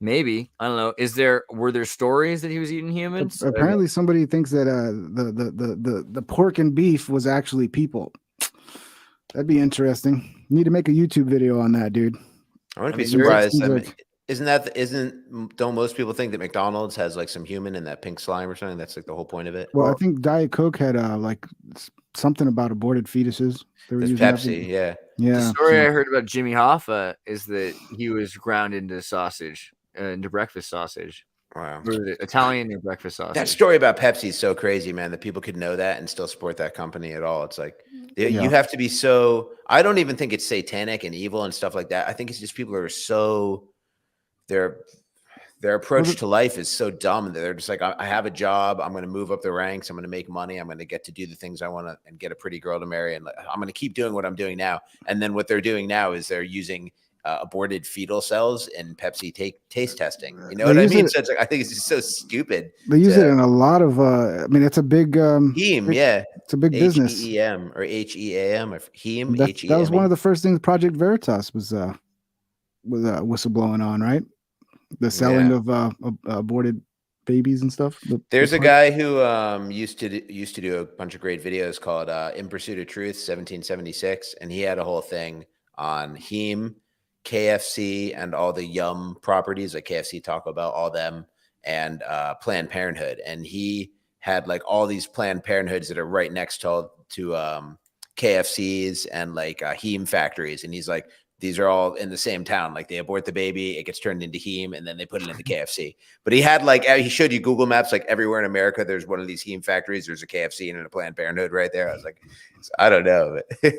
Maybe, I don't know. Were there stories that he was eating humans? Apparently, somebody thinks that the pork and beef was actually people. That'd be interesting. You need to make a YouTube video on that, dude. I wouldn't be surprised. Don't most people think that McDonald's has like some human in that pink slime or something? That's like the whole point of it. Well, I think Diet Coke had like something about aborted fetuses. There's Pepsi, yeah. The story I heard about Jimmy Hoffa is that he was ground into sausage. Into breakfast sausage. Wow. Italian breakfast sausage. That story about Pepsi is so crazy, man, that people could know that and still support that company at all. It's like you have to be so. I don't even think it's satanic and evil and stuff like that. I think it's just people are so. Their approach to life is so dumb. They're just like, I have a job. I'm going to move up the ranks. I'm going to make money. I'm going to get to do the things I want to and get a pretty girl to marry. And I'm going to keep doing what I'm doing now. And then what they're doing now is they're using aborted fetal cells in Pepsi taste testing. You know what I mean? So it's like, I think it's just so stupid. They use it in a lot of. I mean, it's a big heme. Yeah, it's a big business. HEM or HEAM or heme. That was one of the first things Project Veritas was whistleblowing on, right? The selling of aborted babies and stuff. There's a guy who used to do a bunch of great videos called In Pursuit of Truth 1776, and he had a whole thing on heme, KFC, and all the Yum properties like KFC, Taco Bell, all them, and Planned Parenthood. And he had like all these Planned Parenthoods that are right next to KFCs and like heme factories. And he's like, these are all in the same town. Like they abort the baby, it gets turned into heme, and then they put it in the KFC. But he had like, he showed you Google Maps, like everywhere in America, there's one of these heme factories. There's a KFC and a Planned Parenthood right there. I was like, I don't know. I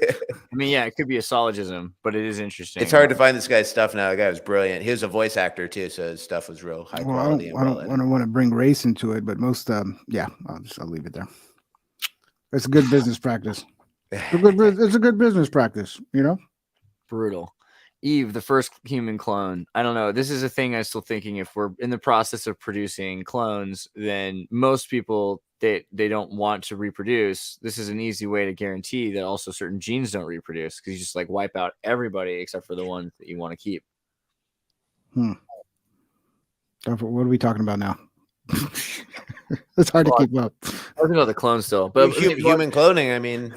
mean, yeah, it could be a syllogism, but it is interesting. It's hard to find this guy's stuff now. The guy was brilliant. He was a voice actor too, so his stuff was real high quality. I don't want to bring race into it, but most, yeah, I'll leave it there. It's a good business practice. It's a good business practice, you know? Brutal. Eve, the first human clone. I don't know. This is a thing I'm still thinking. If we're in the process of producing clones, then most people, they don't want to reproduce. This is an easy way to guarantee that also certain genes don't reproduce, because you just like wipe out everybody except for the ones that you want to keep. What are we talking about now? It's hard to keep up. I was talking about the clone still, but human cloning. I mean,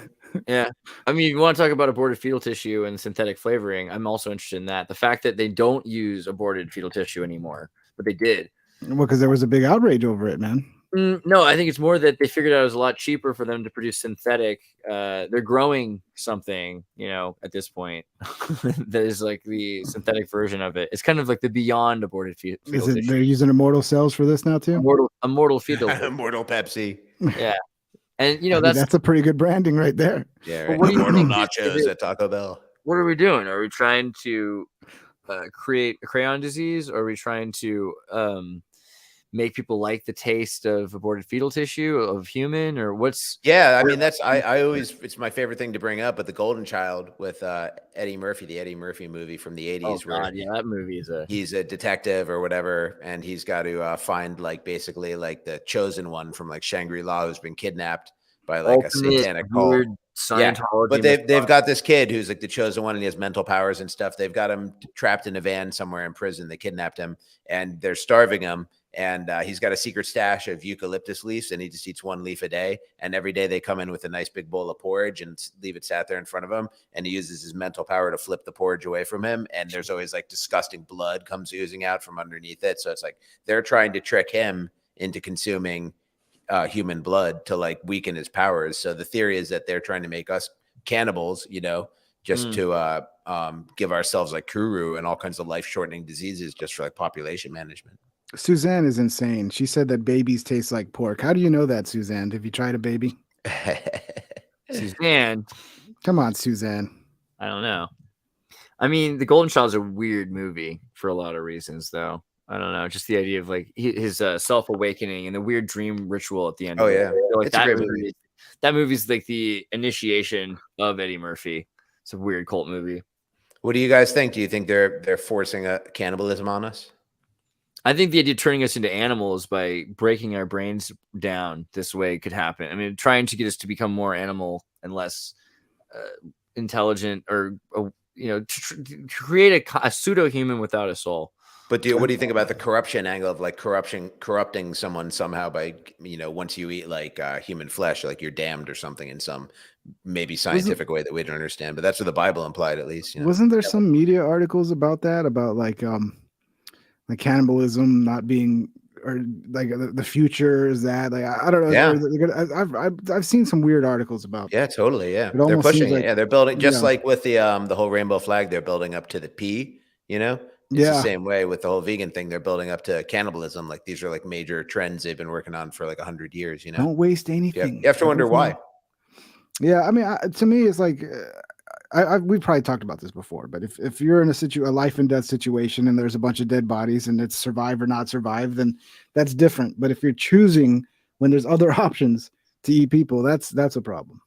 yeah. I mean, you want to talk about aborted fetal tissue and synthetic flavoring. I'm also interested in that. The fact that they don't use aborted fetal tissue anymore, but they did. Well, because there was a big outrage over it, man. No, I think it's more that they figured out it was a lot cheaper for them to produce synthetic. They're growing something, you know, at this point that is like the synthetic version of it. It's kind of like the beyond aborted fetal tissue. They're using immortal cells for this now too? Immortal fetal. Immortal Pepsi. Yeah. And you know, that's a pretty good branding right there. Yeah, right. Immortal nachos at Taco Bell. What are we doing? Are we trying to create a crayon disease? Or are we trying to make people like the taste of aborted fetal tissue of human, or what's? Yeah, I mean, that's I always, it's my favorite thing to bring up. But The Golden Child with Eddie Murphy, the Eddie Murphy movie from the 80s. Oh God, yeah, that movie is he's a detective or whatever, and he's got to find like basically like the chosen one from like Shangri-La who's been kidnapped by like a satanic cult. Scientology, but they've got this kid who's like the chosen one, and he has mental powers and stuff. They've got him trapped in a van somewhere in prison. They kidnapped him, and they're starving him. And he's got a secret stash of eucalyptus leaves, and he just eats one leaf a day. And every day they come in with a nice big bowl of porridge and leave it sat there in front of him. And he uses his mental power to flip the porridge away from him. And there's always like disgusting blood comes oozing out from underneath it. So it's like they're trying to trick him into consuming human blood to like weaken his powers. So the theory is that they're trying to make us cannibals, you know, just to give ourselves like Kuru and all kinds of life-shortening diseases just for like population management. Suzanne is insane. She said that babies taste like pork. How do you know that, Suzanne? Have you tried a baby? Suzanne. Come on, Suzanne. I don't know. I mean, The Golden Child is a weird movie for a lot of reasons, though. I don't know. Just the idea of like his self-awakening and the weird dream ritual at the end. Oh, yeah. Like it's a great movie. That movie's like the initiation of Eddie Murphy. It's a weird cult movie. What do you guys think? Do you think they're forcing a cannibalism on us? I think the idea of turning us into animals by breaking our brains down this way could happen. I mean, trying to get us to become more animal and less intelligent, or you know, to create a pseudo-human without a soul. But what do you think about the corruption angle of like corrupting someone somehow by, you know, once you eat like human flesh, like you're damned or something in some maybe scientific way that we don't understand? But that's what the Bible implied, at least. You know? Wasn't there some media articles about that, about like cannibalism not being, or like the future is that, like I don't know. Yeah. I've seen some weird articles about. Yeah, totally. Yeah, they're pushing it. Yeah, they're building just like with the whole rainbow flag. They're building up to the P. You know, it's the same way with the whole vegan thing. They're building up to cannibalism. Like these are like major trends they've been working on for like 100 years. You know, don't waste anything. You have to wonder why. Yeah, I mean, to me, it's like. We've probably talked about this before, but if you're in a life and death situation and there's a bunch of dead bodies and it's survive or not survive, then that's different. But if you're choosing when there's other options to eat people, that's a problem.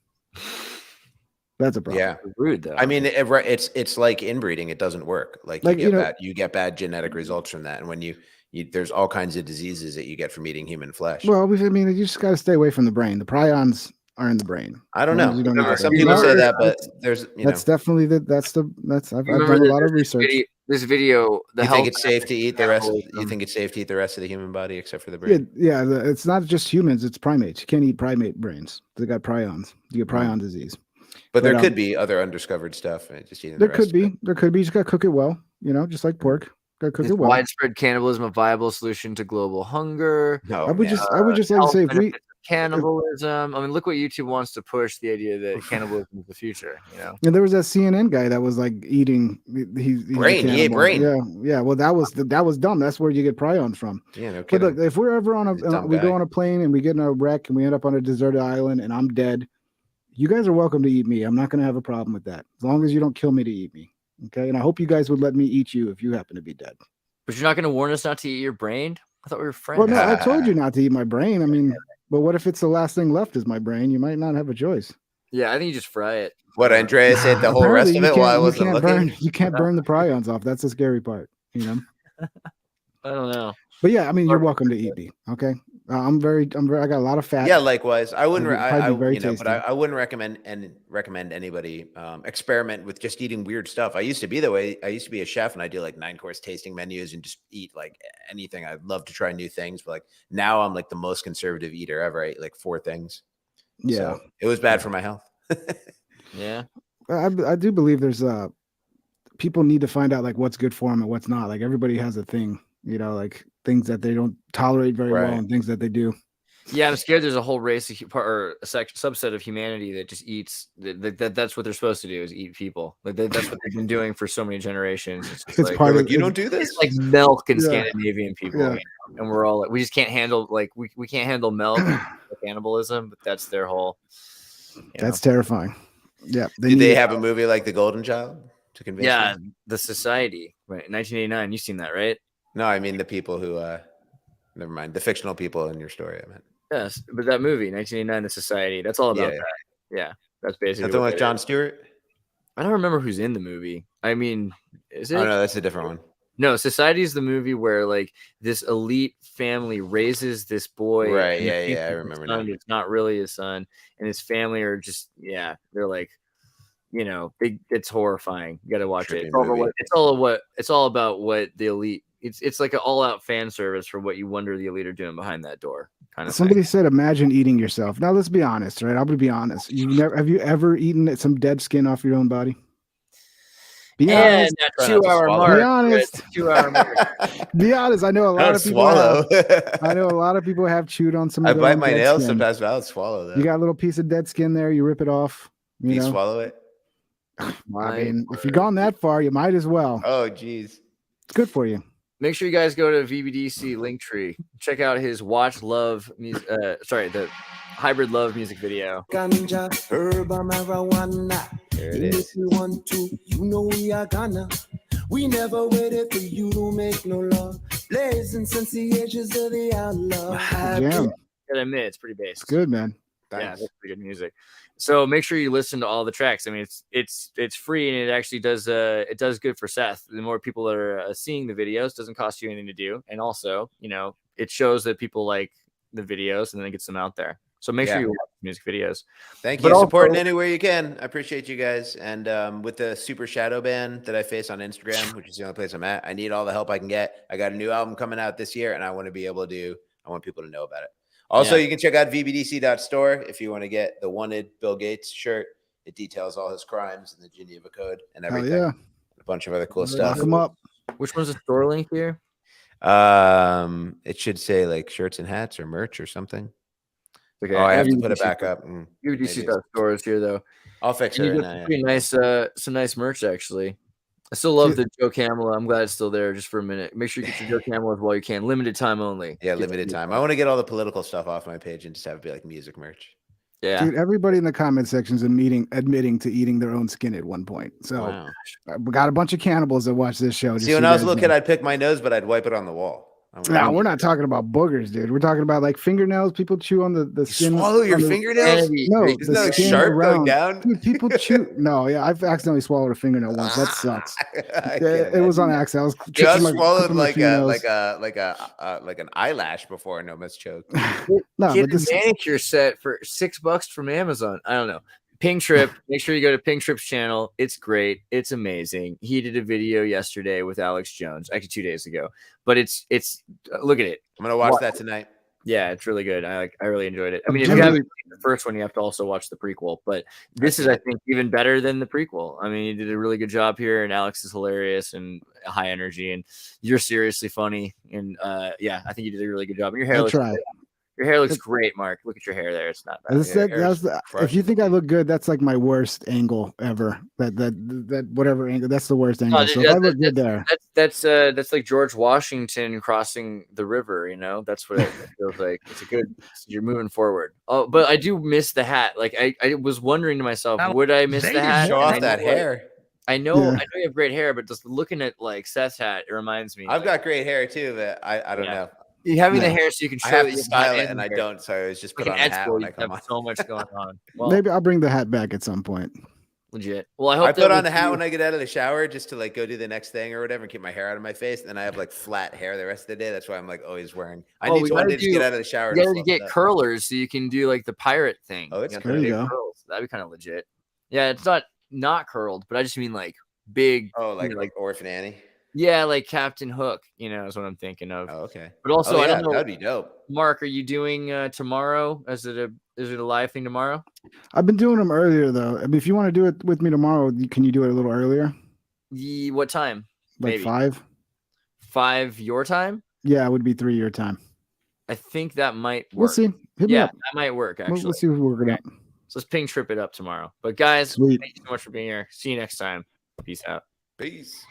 That's a problem. Yeah, rude though. I mean, it's like inbreeding. It doesn't work. Like you get bad genetic results from that, and when you there's all kinds of diseases that you get from eating human flesh. Well, I mean, you just got to stay away from the brain. The prions are in the brain. I don't know. Some people say that, but there's definitely I've done a lot of research. This video, you think it's safe to eat the rest? You think it's safe to eat the rest of the human body except for the brain? Yeah. It's not just humans; it's primates. You can't eat primate brains. They got prions. You get prion disease. But there could be other undiscovered stuff. Just eating there could be. There could be. You just got to cook it well. You know, just like pork. Got to cook it well. Widespread cannibalism, a viable solution to global hunger. No, I would just like to say cannibalism. I mean, look what YouTube wants to push, the idea that cannibalism is the future. And there was that CNN guy that was like eating. He's brain. He ate brain. Yeah. Well, that was dumb. That's where you get Prion from. Yeah, no But kidding. look, if we're ever on we go on a plane and we get in a wreck and we end up on a deserted island and I'm dead, you guys are welcome to eat me. I'm not going to have a problem with that, as long as you don't kill me to eat me. Okay, and I hope you guys would let me eat you if you happen to be dead. But you're not going to warn us not to eat your brain? I thought we were friends. Well, no, I told you not to eat my brain. I mean, but what if it's the last thing left is my brain? You might not have a choice. Yeah, I think you just fry it. What, Andreas ate the whole rest of it while I wasn't looking? You can't burn the prions off. That's the scary part, I don't know. But yeah, I mean, you're welcome to eat me. Okay, I'm very. I got a lot of fat. Yeah, likewise. I wouldn't. But I wouldn't recommend anybody experiment with just eating weird stuff. I used to be that way. I used to be a chef, and I do like 9-course tasting menus and just eat like anything. I'd love to try new things, but like now I'm like the most conservative eater ever. I ate like 4 things. Yeah, so it was bad for my health. Yeah, I do believe there's people need to find out like what's good for them and what's not. Like everybody has a thing, like things that they don't tolerate very well and things that they do. Yeah, I'm scared there's a whole race or a subset of humanity that just eats. That's what they're supposed to do, is eat people. Like that's what they've been doing for so many generations. It's like, part of, you don't do this. It's like milk and Scandinavian people, and we're all like, we just can't handle we can't handle milk, cannibalism. But that's their whole. That's terrifying. Yeah. Did they have a movie like The Golden Child to convince? Yeah, The Society, right? 1989. You've seen that, right? No, I mean the people who. Never mind, the fictional people in your story. I meant. Yes, but that movie, 1989, The Society. That's all about that. Yeah, that's basically. That's the one with Jon Stewart. I don't remember who's in the movie. I mean, is it? Oh no, that's a different one. No, Society is the movie where like this elite family raises this boy. Right. Yeah. I remember now. It's not really his son, and his family are just they're like, it's horrifying. You got to watch it. It's all about what the elite. It's like an all-out fan service for what you wonder the elite are doing behind that door. Kind of. Somebody said, "Imagine eating yourself." Now let's be honest, right? I'll be honest. Have you ever eaten some dead skin off your own body? Be honest. That 2-hour mark. Be honest. 2-hour mark. Be honest. I know a lot of people. I know a lot of people have chewed on some. I bite my nails sometimes, but I'll swallow that. You got a little piece of dead skin there. You rip it off. You swallow it. Well, I mean, if you've gone that far, you might as well. Oh, geez. It's good for you. Make sure you guys go to VBDC Linktree. Check out his Watch Love music. The Hybrid Love music video. Ganja, herb, marijuana. There it is. If you want to, we are gonna. We never waited for you to make no law. Blazing since the ages of the outlaw. Jam. Gotta admit, it's pretty basic. It's good, man. Thanks. Yeah, that's pretty good music. So make sure you listen to all the tracks. I mean, it's free, and it actually does good for Seth. The more people that are seeing the videos, doesn't cost you anything to do, and also it shows that people like the videos, and then it gets them out there. So make sure you watch music videos. Thank you. Supporting anywhere you can. I appreciate you guys. And with the super shadow ban that I face on Instagram, which is the only place I'm at, I need all the help I can get. I got a new album coming out this year, and I want people to know about it. Also, you can check out vbdc.store if you want to get the wanted Bill Gates shirt. It details all his crimes and the Geneva Code and everything. Yeah. A bunch of other cool stuff. Lock them up. Which one's the store link here? It should say like shirts and hats or merch or something. Okay. I have to put it back up. VBDC.store is here though. I'll fix it right now. Pretty nice. Some nice merch actually. I still love the Joe Camel. I'm glad it's still there just for a minute. Make sure you get your Joe Camel while you can. Limited time only. Yeah, limited time. I want to get all the political stuff off my page and just have it be like music merch. Yeah. Dude, everybody in the comment sections admitting to eating their own skin at one point. So we got a bunch of cannibals that watch this show. See, when I was a little kid, I'd pick my nose, but I'd wipe it on the wall. No, we're not talking about boogers, dude. We're talking about like fingernails. People chew on the skin. Swallow your fingernails? No, isn't that sharp going down? Dude, people chew. No, yeah, I've accidentally swallowed a fingernail once. That sucks. It was on accident. I swallowed like an eyelash before and almost choked. No, get a manicure set for $6 from Amazon. I don't know. Ping Trip, make sure you go to Ping Trip's channel. It's great. It's amazing. He did a video yesterday with Alex Jones, actually 2 days ago. But it's look at it. I'm gonna watch that tonight. Yeah, it's really good. I really enjoyed it. I mean, if you haven't seen the first one, you have to also watch the prequel. But this is, I think, even better than the prequel. I mean, you did a really good job here, and Alex is hilarious and high energy, and you're seriously funny. And I think you did a really good job. And your Your hair looks great, Mark. Look at your hair there. It's not bad. As I said, if you think I look good, that's like my worst angle ever. That whatever angle, that's the worst angle. So if I look good there, that's like George Washington crossing the river. You know, that's what it feels like. It's a good. You're moving forward. Oh, but I do miss the hat. Like I was wondering to myself, would I miss the hat? Show off that hair. I know you have great hair, but just looking at like Seth's hat, it reminds me. I've got great hair too, but I don't know. You having the hair so you can show I have that to you style got it, and I don't. So I was just put like on a hat when I come on. So much going on. Well, maybe I'll bring the hat back at some point. Legit. Well, I hope I put on the hat when I get out of the shower just to like go do the next thing or whatever and keep my hair out of my face. And then I have like flat hair the rest of the day. That's why I'm like always wearing. I need to one day just get out of the shower. You gotta get curlers so you can do like the pirate thing. Oh, it's there you go. Curls. That'd be kind of legit. Yeah, it's not curled, but I just mean like big. Oh, like Orphan Annie. Yeah, like Captain Hook, is what I'm thinking of. Oh, okay. But also, I don't know. That'd be dope. Mark, are you doing tomorrow? Is it a live thing tomorrow? I've been doing them earlier though. I mean, if you want to do it with me tomorrow, can you do it a little earlier? What time? Like Maybe. 5? 5 your time? Yeah, it would be 3 your time. I think that might work. We'll see. Hit me up. That might work actually. We'll see what we're gonna. So let's ping trip it up tomorrow. But guys, Sweet. thank you so much for being here. See you next time. Peace out. Peace.